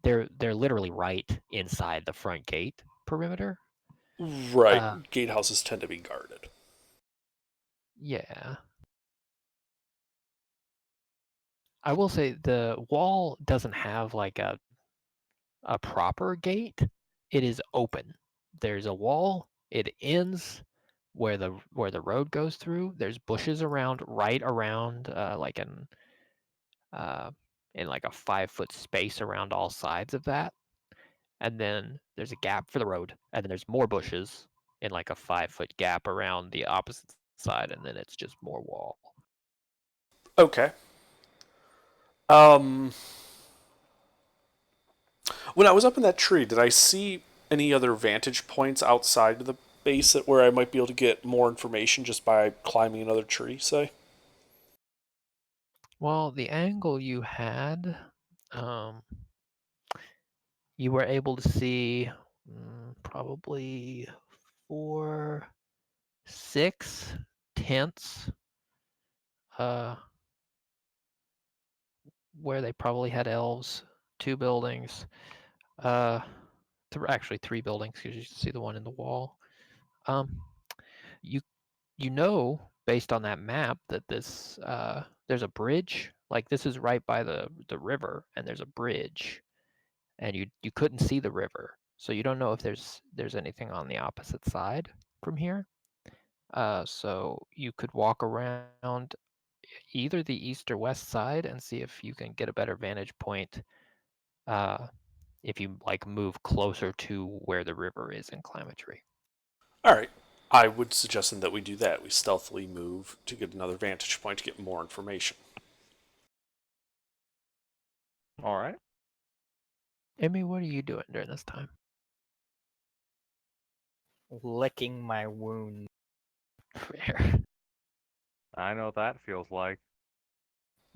they're literally right inside the front gate perimeter. Right. Uh, Gatehouses tend to be guarded. yeah. I will say the wall doesn't have like a proper gate. It is open. There's a wall. It ends where the road goes through. There's bushes around right around uh, in like a 5 foot space around all sides of that. And then there's a gap for the road, and then there's more bushes in like a 5 foot gap around the opposite side, and then it's just more wall. Okay. Um, when I was up in that tree, did I see any other vantage points outside of the base where I might be able to get more information just by climbing another tree, say? Well, the angle you had, um, you were able to see probably 4, 6 tents uh, where they probably had elves, 2 buildings, uh, actually 3 buildings because you see the one in the wall. Um, you you know based on that map that there's a bridge. Like this is right by the river, and there's a bridge, and you couldn't see the river, so you don't know if there's anything on the opposite side from here. So you could walk around either the east or west side and see if you can get a better vantage point. If you like move closer to where the river is in climb a tree. All right. I would suggest that we do that. We stealthily move to get another vantage point to get more information. All right. Emmy, what are you doing during this time? Licking my wound. Fair. I know what that feels like.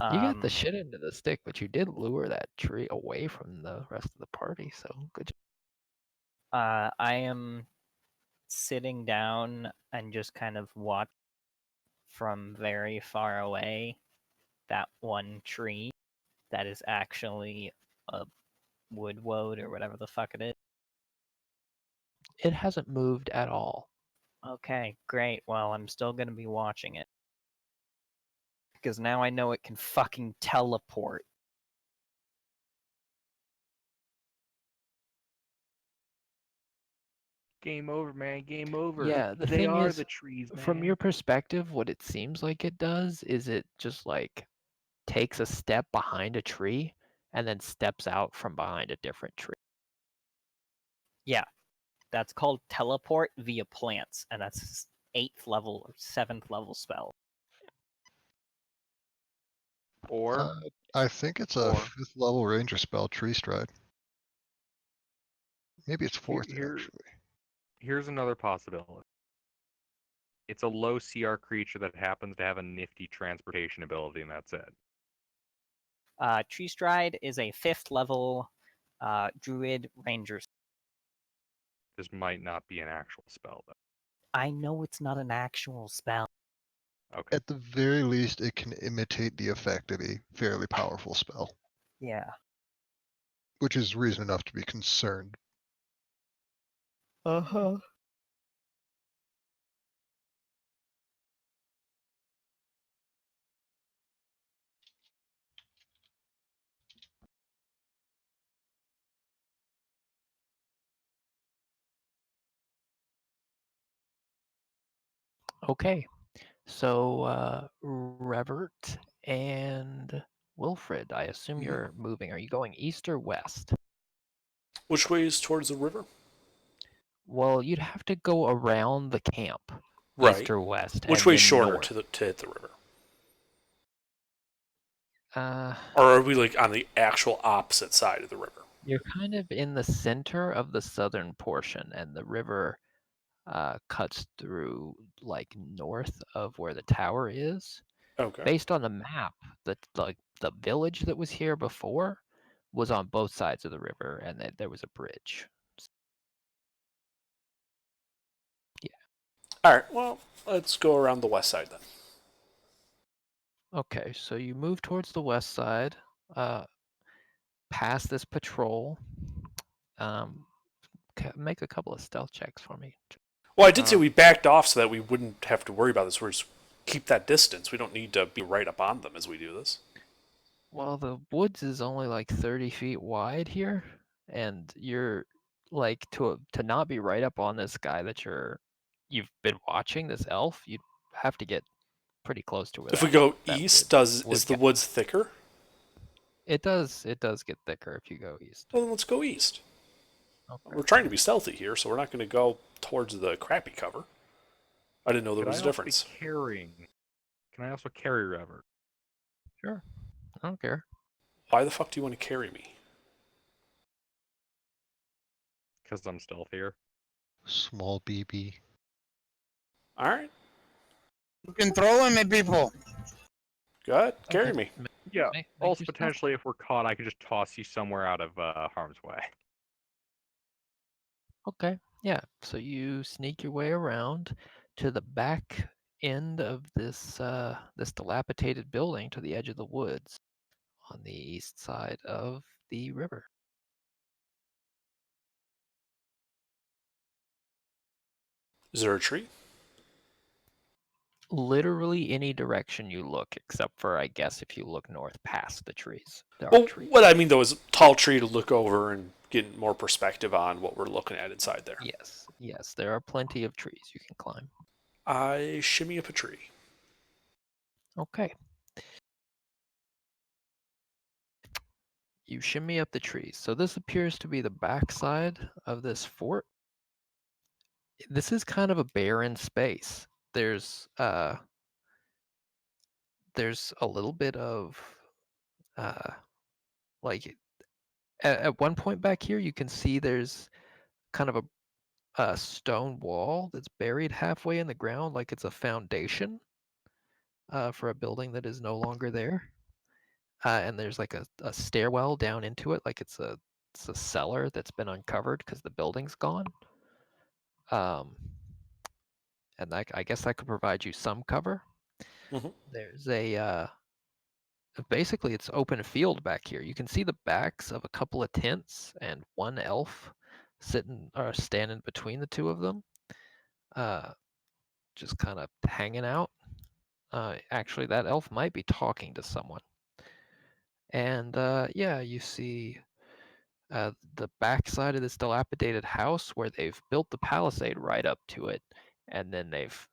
You got the shit into the stick, but you did lure that tree away from the rest of the party, so good job. I am sitting down and just kind of watch from very far away that one tree that is actually a wood or whatever the fuck it is. It hasn't moved at all. Okay, great. Well, I'm still going to be watching it. Because now I know it can fucking teleport. Game over, man. Game over. Yeah, the they thing are is, the trees, man. from your perspective, what it seems like it does is it just like takes a step behind a tree and then steps out from behind a different tree. Yeah, that's called teleport via plants, and that's 8th level or 7th level spell. Or I think it's a Or- 5th level ranger spell, Tree Stride. Maybe it's 4th, actually. here's another possibility. It's a low CR creature that happens to have a nifty transportation ability, and that's it. Tree Stride is a 5th level druid ranger. This might not be an actual spell, though. I know it's not an actual spell. Okay. At the very least, it can imitate the effect of a fairly powerful spell, Yeah. which is reason enough to be concerned. Uh-huh. Okay, so Revert and Wilfred, I assume Mhm. you're moving. Are you going east or west? Which way is towards the river? Well, you'd have to go around the camp, Right. east or west, Which and way's then shorter north. to hit the river? Uh, Or are we like on the actual opposite side of the river? You're kind of in the center of the southern portion, and the river cuts through like north of where the tower is. Okay. Based on the map, the village that was here before was on both sides of the river, and there was a bridge. All right. Well, let's go around the west side then. Okay, so you move towards the west side, past this patrol. Make a couple of stealth checks for me. Well, I did say we backed off so that we wouldn't have to worry about this. We're just keep that distance. We don't need to be right up on them as we do this. Well, the woods is only like 30 feet wide here, and you're like to not be right up on this guy that you've been watching, this elf, you'd have to get pretty close to where If we that go that east, wood is the guy- woods thicker? It does get thicker if you go east. Well, then let's go east. Okay. We're trying to be stealthy here, so we're not going to go towards the crappy cover. I didn't know there Could was I a also be difference. Can I also carry Revert? Sure. I don't care. Why the fuck do you want to carry me? Because I'm stealthier. Small BB. All right. You can throw him at people. Go ahead. Carry Okay. me. Yeah. Make Also, your stealth. potentially, if we're caught, I could just toss you somewhere out of harm's way. Okay. Yeah. So you sneak your way around to the back end of this dilapidated building to the edge of the woods on the east side of the river. Is there a tree? Literally any direction you look, except for I guess if you look north past the trees. There are Well, trees. what I mean though is a tall tree to look over and get more perspective on what we're looking at inside there. Yes, there are plenty of trees you can climb. I shimmy up a tree. Okay. You shimmy up the trees. So this appears to be the backside of this fort. This is kind of a barren space. There's a little bit of like at one point back here, you can see there's kind of a stone wall that's buried halfway in the ground, like it's a foundation for a building that is no longer there. And there's like a stairwell down into it, like it's a cellar that's been uncovered because the building's gone. And I guess that could provide you some cover. Mhm. There's basically it's open field back here. You can see the backs of a couple of tents and one elf sitting or standing between the two of them, just kind of hanging out. Actually, that elf might be talking to someone. And yeah, you see the backside of this dilapidated house where they've built the palisade right up to it, and then they've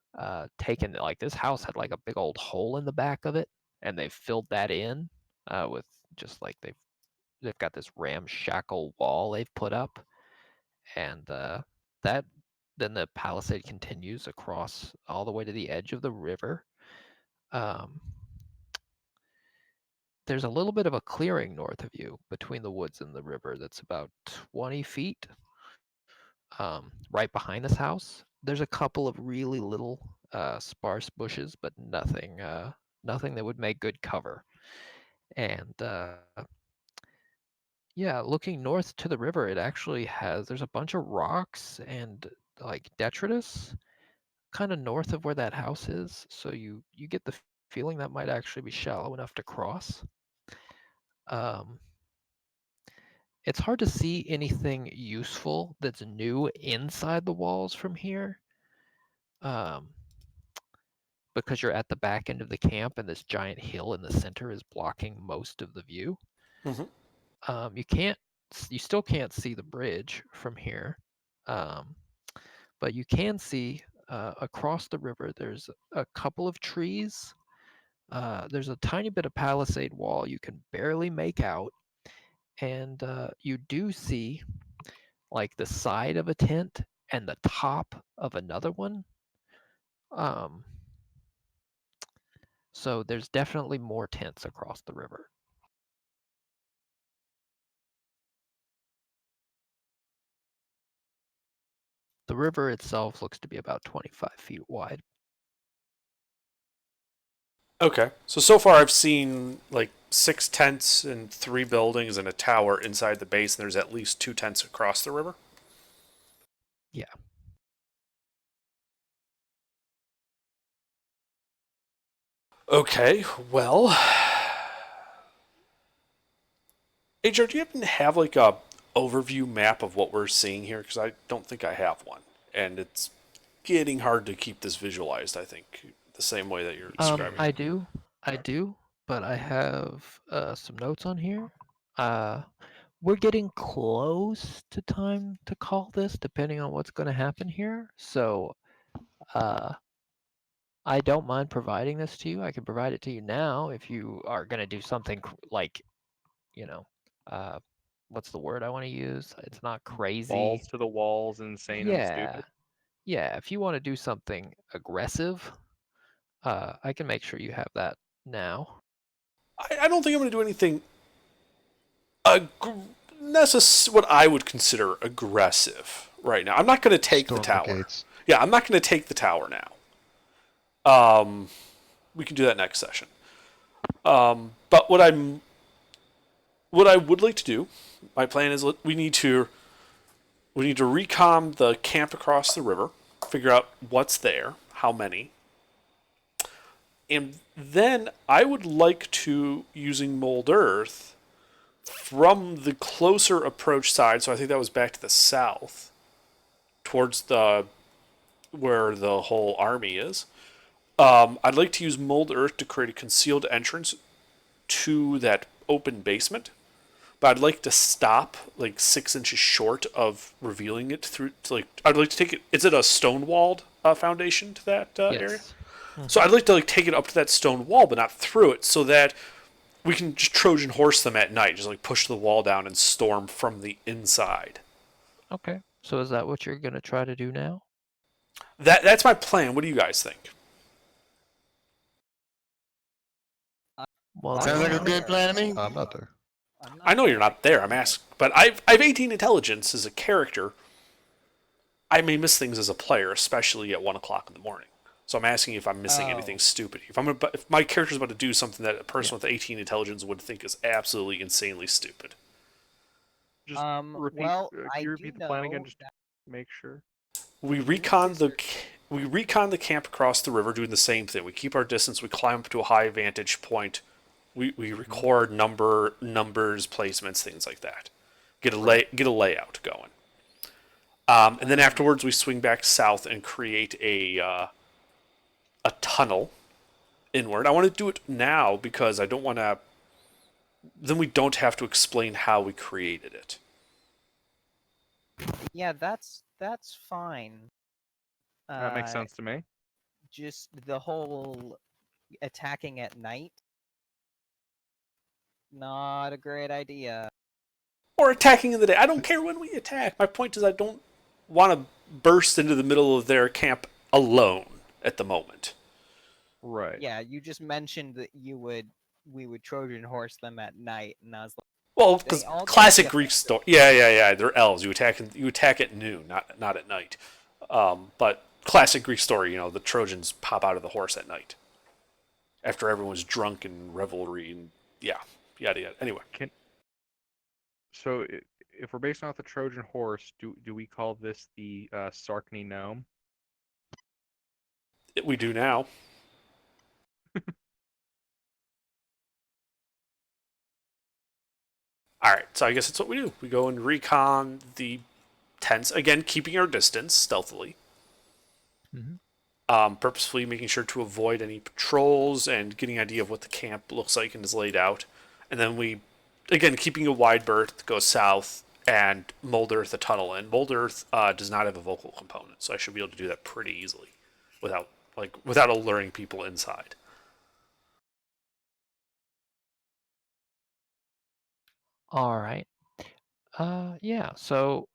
taken like this house had like a big old hole in the back of it, and they've filled that in with just like they've got this ramshackle wall they've put up, and that then the palisade continues across all the way to the edge of the river. Um, there's a little bit of a clearing north of you between the woods and the river that's about 20 feet right behind this house. There's a couple of really little sparse bushes, but nothing that would make good cover. And yeah, looking north to the river, it actually there's a bunch of rocks and like detritus kind of north of where that house is. So you get the feeling that might actually be shallow enough to cross. Um, it's hard to see anything useful that's new inside the walls from here. Because you're at the back end of the camp and this giant hill in the center is blocking most of the view. Mhm. You still can't see the bridge from here, but you can see across the river. There's a couple of trees. There's a tiny bit of palisade wall you can barely make out, and you do see like the side of a tent and the top of another one. Um, so there's definitely more tents across the river. The river itself looks to be about 25 feet wide. Okay. So far I've seen like 6 tents and 3 buildings and a tower inside the base, and there's at least 2 tents across the river. Yeah. Okay, well, HR, do you happen to have like a overview map of what we're seeing here? Because I don't think I have one, and it's getting hard to keep this visualized. I think the same way that you're describing. I do, but I have some notes on here. We're getting close to time to call this, depending on what's going to happen here. So, I don't mind providing this to you. I can provide it to you now if you are going to do something like, you know, uh, what's the word I want to use? It's not crazy. Balls to the walls, insane and stupid. Yeah. If you want to do something aggressive, I can make sure you have that now. I don't think I'm going to do anything what I would consider aggressive right now. I'm not going to take Storm the tower. gates. Yeah, I'm not going to take the tower now. We can do that next session. But what I would like to do, my plan is we need to recom the camp across the river, figure out what's there, how many, and then I would like to, using mold earth from the closer approach side. So I think that was back to the south, towards where the whole army is. I'd like to use mold earth to create a concealed entrance to that open basement, but I'd like to stop like 6 inches short of revealing it through. I'd like to take it. Is it a stone walled foundation to that area? So I'd like to take it up to that stone wall, but not through it, so that we can just Trojan horse them at night, just like push the wall down and storm from the inside. Okay. So is that what you're going to try to do now? That's my plan. What do you guys think? Well, Sounds like a good plan to me. I'm not there. I'm not I know you're there. not there. I'm asking, but I've 18 intelligence as a character. I may miss things as a player, especially at 1 o'clock in the morning. So I'm asking if I'm missing anything Oh. stupid. If my character's about to do something that a person with 18 intelligence would think is absolutely insanely stupid. Just repeat. Well, Can I you do repeat the plan again, know just to that make sure? We the Moon recon the Sisters. we recon the camp across the river, doing the same thing. We keep our distance. We climb up to a high vantage point. We record numbers, placements, things like that. Get a layout going. And then afterwards, we swing back south and create a tunnel inward. I want to do it now because I don't want to. Then we don't have to explain how we created it. Yeah, that's fine. That makes sense to me. Just the whole attacking at night. Not a great idea. Or attacking in the day. I don't care when we attack. My point is, I don't want to burst into the middle of their camp alone at the moment. Right. Yeah, you just mentioned that we would Trojan horse them at night, and I was like, Well, because They all get classic the Greek story. Yeah. They're elves. You attack at noon, not at night. But classic Greek story. The Trojans pop out of the horse at night after everyone's drunk and revelry and yada. Anyway, So if we're basing off the Trojan horse, do we call this the Sarkny gnome? we do now. All right, so I guess that's what we do. We go and recon the tents again, keeping our distance stealthily. Mhm. Purposefully making sure to avoid any patrols and getting an idea of what the camp looks like and is laid out. And then we, again, keeping a wide berth, go south and mold earth a tunnel in. Mold earth does not have a vocal component, so I should be able to do that pretty easily without alluring people inside. All right. Yeah. So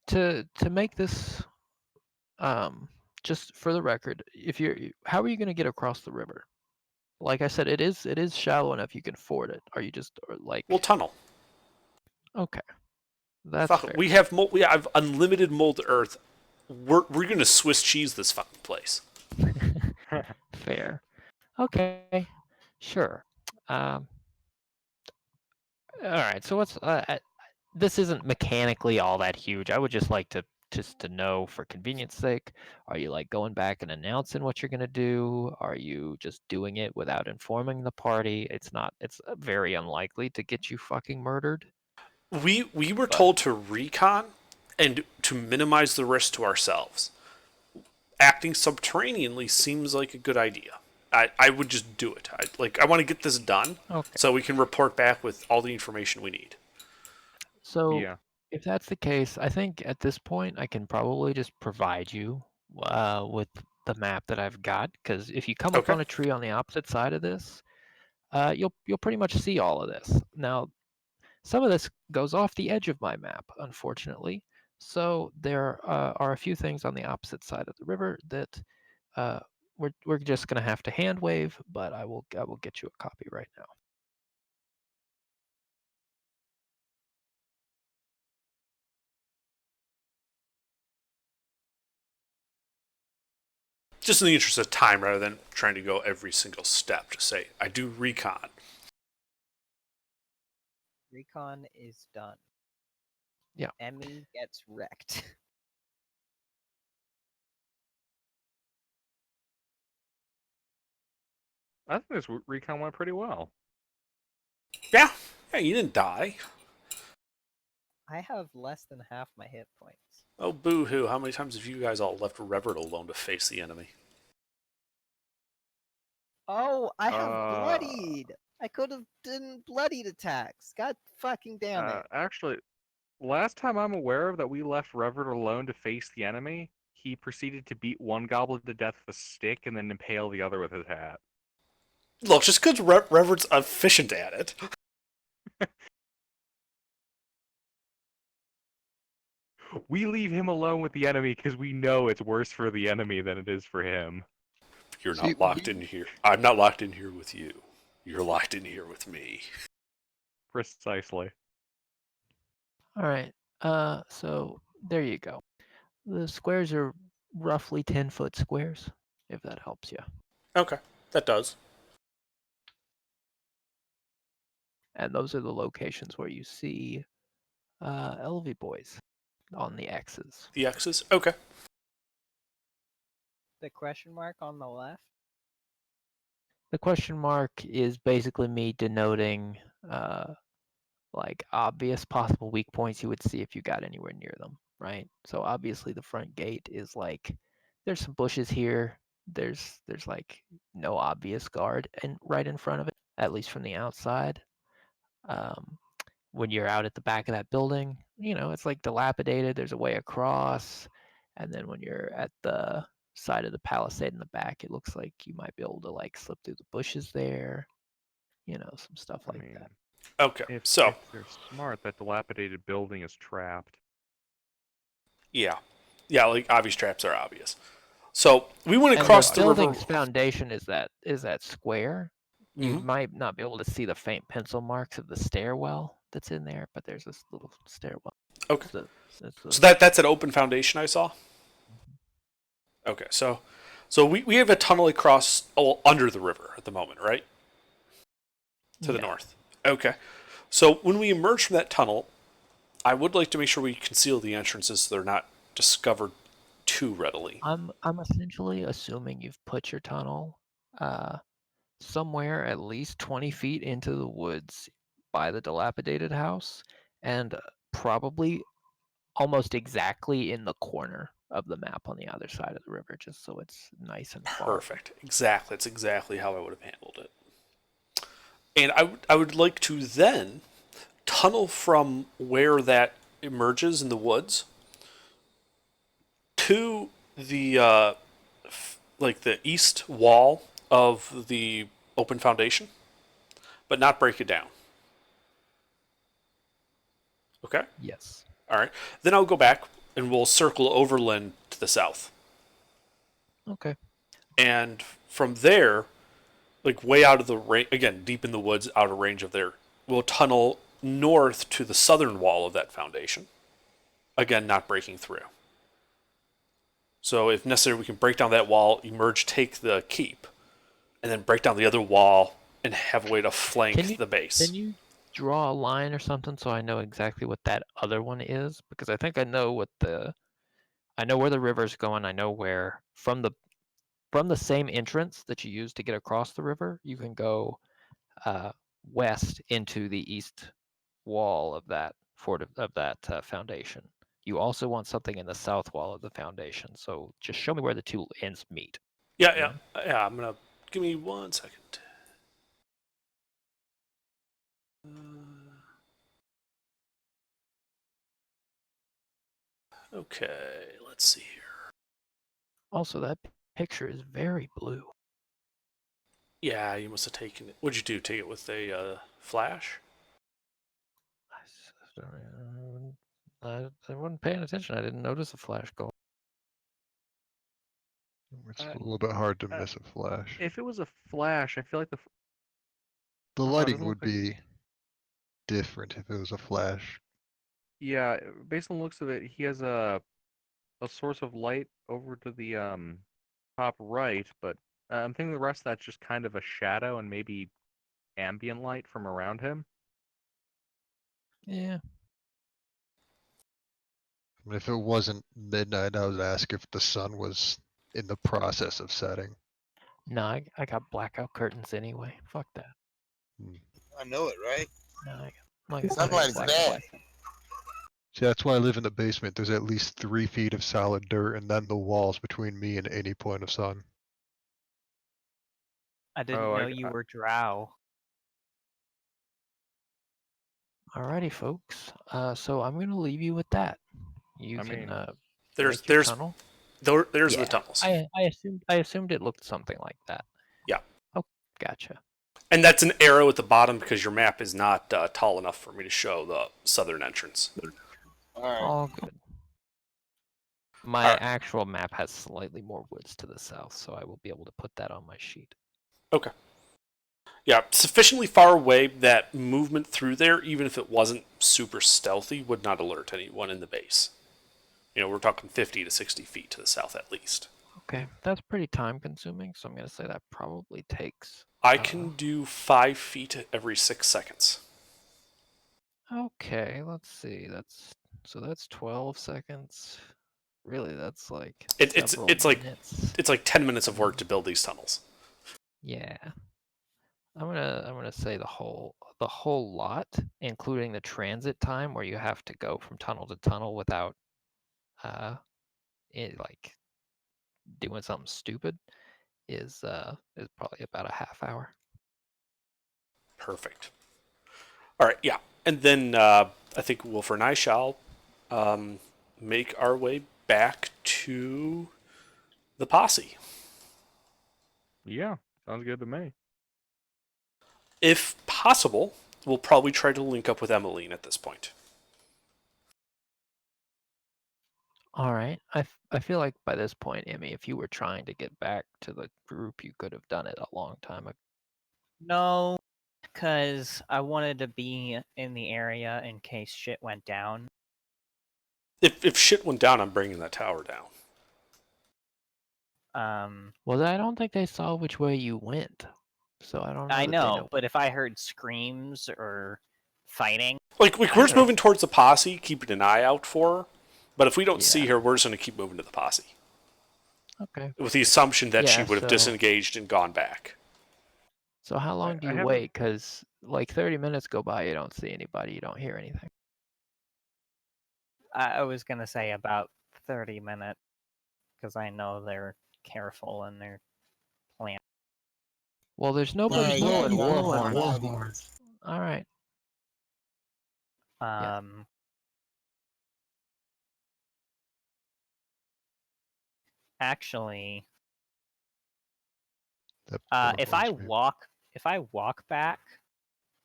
to make this, just for the record, if you're, how are you going to get across the river? Like I said, it is shallow enough you can ford it. Are you just or like We'll tunnel. okay, that's Fuck it. fair. We have unlimited mold earth. We're gonna Swiss cheese this fucking place. Fair. Okay. Sure. Um. All right. So what's this isn't mechanically all that huge. I would just like to know for convenience sake, are you like going back and announcing what you're going to do? Are you just doing it without informing the party? It's very unlikely to get you fucking murdered. We were But told to recon and to minimize the risk to ourselves. Acting subterraneanly seems like a good idea. I would just do it. I want to get this done okay. so we can report back with all the information we need. So Yeah. if that's the case, I think at this point I can probably just provide you with the map that I've got because if you come up Okay. on a tree on the opposite side of this, you'll pretty much see all of this. Now, some of this goes off the edge of my map, unfortunately. So there are a few things on the opposite side of the river that uh, we're just gonna have to hand wave, but I will get you a copy right now. Just in the interest of time, rather than trying to go every single step, just say I do recon. recon is done. Yeah. Emmy gets wrecked. I think this recon went pretty well. Yeah, you didn't die. I have less than half my hit points. Oh, boo-hoo. How many times have you guys all left Revert alone to face the enemy? Oh, I have Uh, bloodied. I could have done bloodied attacks. God fucking damn it. Actually, last time I'm aware of that we left Revert alone to face the enemy, he proceeded to beat one goblin to death with a stick and then impale the other with his hat. Look, just because Revert's efficient at it. We leave him alone with the enemy because we know it's worse for the enemy than it is for him. You're See, not locked in here. I'm not locked in here with you. You're locked in here with me. Precisely. All right. So there you go. The squares are roughly 10-foot squares, if that helps you. Okay, that does. And those are the locations where you see LV boys on the X's. The X's. Okay. The question mark on the left. The question mark is basically me denoting like obvious possible weak points you would see if you got anywhere near them, right? So obviously the front gate is like there's some bushes here. There's like no obvious guard and right in front of it, at least from the outside. When you're out at the back of that building, it's like dilapidated. There's a way across, and then when you're at the side of the palisade in the back, it looks like you might be able to like slip through the bushes there. Some stuff I like mean, that. Okay. if So they're smart, that dilapidated building is trapped. yeah, like obvious traps are obvious. So we went And across the the river. building's foundation is that square. You Mhm. might not be able to see the faint pencil marks of the stairwell that's in there, but there's this little stairwell. Okay. That's So that's an open foundation I saw. Okay. So we have a tunnel across under the river at the moment, right? To the no. north. Okay. So when we emerge from that tunnel, I would like to make sure we conceal the entrances so they're not discovered too readily. I'm essentially assuming you've put your tunnel somewhere at least 20 feet into the woods by the dilapidated house, and probably almost exactly in the corner of the map on the other side of the river, just so it's nice and far. Perfect. Exactly. That's exactly how I would have handled it. And I would like to then tunnel from where that emerges in the woods to the like the east wall of the open foundation, but not break it down. Okay. Yes. All right. Then I'll go back and we'll circle overland to the south. Okay. And from there, like way out of the range, again, deep in the woods, out of range of there, we'll tunnel north to the southern wall of that foundation. Again, not breaking through. So if necessary, we can break down that wall, emerge, take the keep, and then break down the other wall and have a way to flank the base. Can you draw a line or something so I know exactly what that other one is? Because I think I know where the river's going. I know where from the same entrance that you use to get across the river, you can go west into the east wall of that foundation. You also want something in the south wall of the foundation. So just show me where the two ends meet. Yeah. I'm gonna give me 1 second. Okay, let's see here. Also, that picture is very blue. Yeah, you must have taken it. What'd you do? Take it with a flash? I wasn't paying attention. I didn't notice a flash go. It's a little bit hard to miss a flash. If it was a flash, I feel like The it lighting doesn't would look like- be different if it was a flash. Yeah, based on the looks of it, he has a source of light over to the top right, but I'm thinking the rest of that's just kind of a shadow and maybe ambient light from around him. Yeah. I mean, if it wasn't midnight, I would ask if the sun was in the process of setting. No, I got blackout curtains anyway. Fuck that. I know it, right? No, I got Somebody's bad. See, that's why I live in the basement. There's at least 3 feet of solid dirt and then the walls between me and any point of sun. I didn't Oh, know you were drow. Alrighty, folks. So I'm gonna leave you with that. You I can mean, There's make your tunnel. there's Yeah, the tunnels. I assumed it looked something like that. Yeah. Oh, gotcha. And that's an arrow at the bottom because your map is not tall enough for me to show the southern entrance. All right. All good. My Alright. actual map has slightly more woods to the south, so I will be able to put that on my sheet. Okay. Yeah, sufficiently far away that movement through there, even if it wasn't super stealthy, would not alert anyone in the base. We're talking 50 to 60 feet to the south at least. Okay, that's pretty time consuming, so I'm going to say that probably takes. I can do 5 feet every 6 seconds. Okay, let's see. That's 12 seconds. Really, that's like It's several it's like minutes. it's like 10 minutes of work to build these tunnels. Yeah. I'm gonna say the whole lot, including the transit time where you have to go from tunnel to tunnel without like doing something stupid is probably about a half hour. Perfect. All right, yeah, and then I think Wolfer and I shall make our way back to the posse. Yeah, sounds good to me. If possible, we'll probably try to link up with Emmeline at this point. All right. I feel like by this point, Emmy, if you were trying to get back to the group, you could have done it a long time ago. No, because I wanted to be in the area in case shit went down. If shit went down, I'm bringing that tower down. Well, I don't think they saw which way you went, so I don't know. I that they know, but if I heard screams or fighting, Like we're just moving towards the posse, keeping an eye out for her. But if we don't see Yeah. her, we're just going to keep moving to the posse. Okay. With the assumption that she Yeah, would have so- disengaged and gone back. So how long do I you haven't- wait? Because like 30 minutes go by, you don't see anybody, you don't hear anything. I was gonna say about 30 minutes, because I know they're careful in their plan. Well, there's nobody Alright, blowing yeah, war war horns. horns. All right. Yeah. Actually, That war if I horns may- walk back,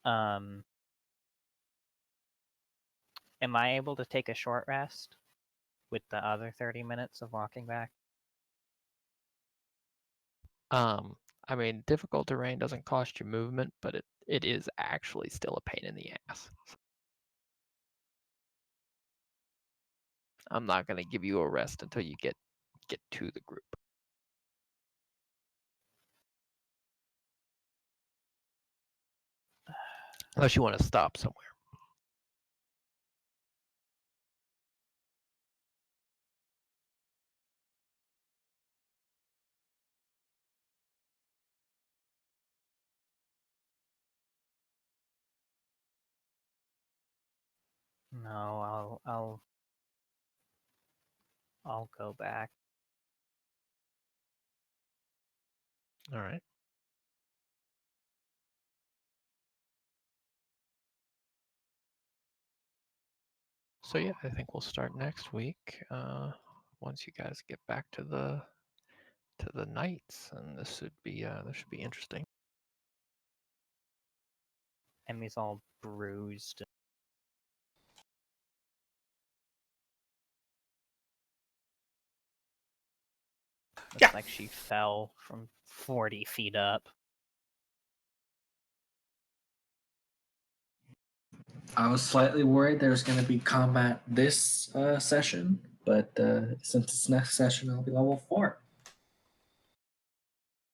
am I able to take a short rest with the other 30 minutes of walking back? I mean, difficult terrain doesn't cost you movement, but it is actually still a pain in the ass. I'm not gonna give you a rest until you get to the group. Unless you want to stop somewhere. No, I'll go back. All right. So yeah, I think we'll start next week. Once you guys get back to the knights, and this should be interesting. Emmy's all bruised. Looks like she fell from 40 feet up. I was slightly worried there was going to be combat this session, but since it's next session, I'll be level 4.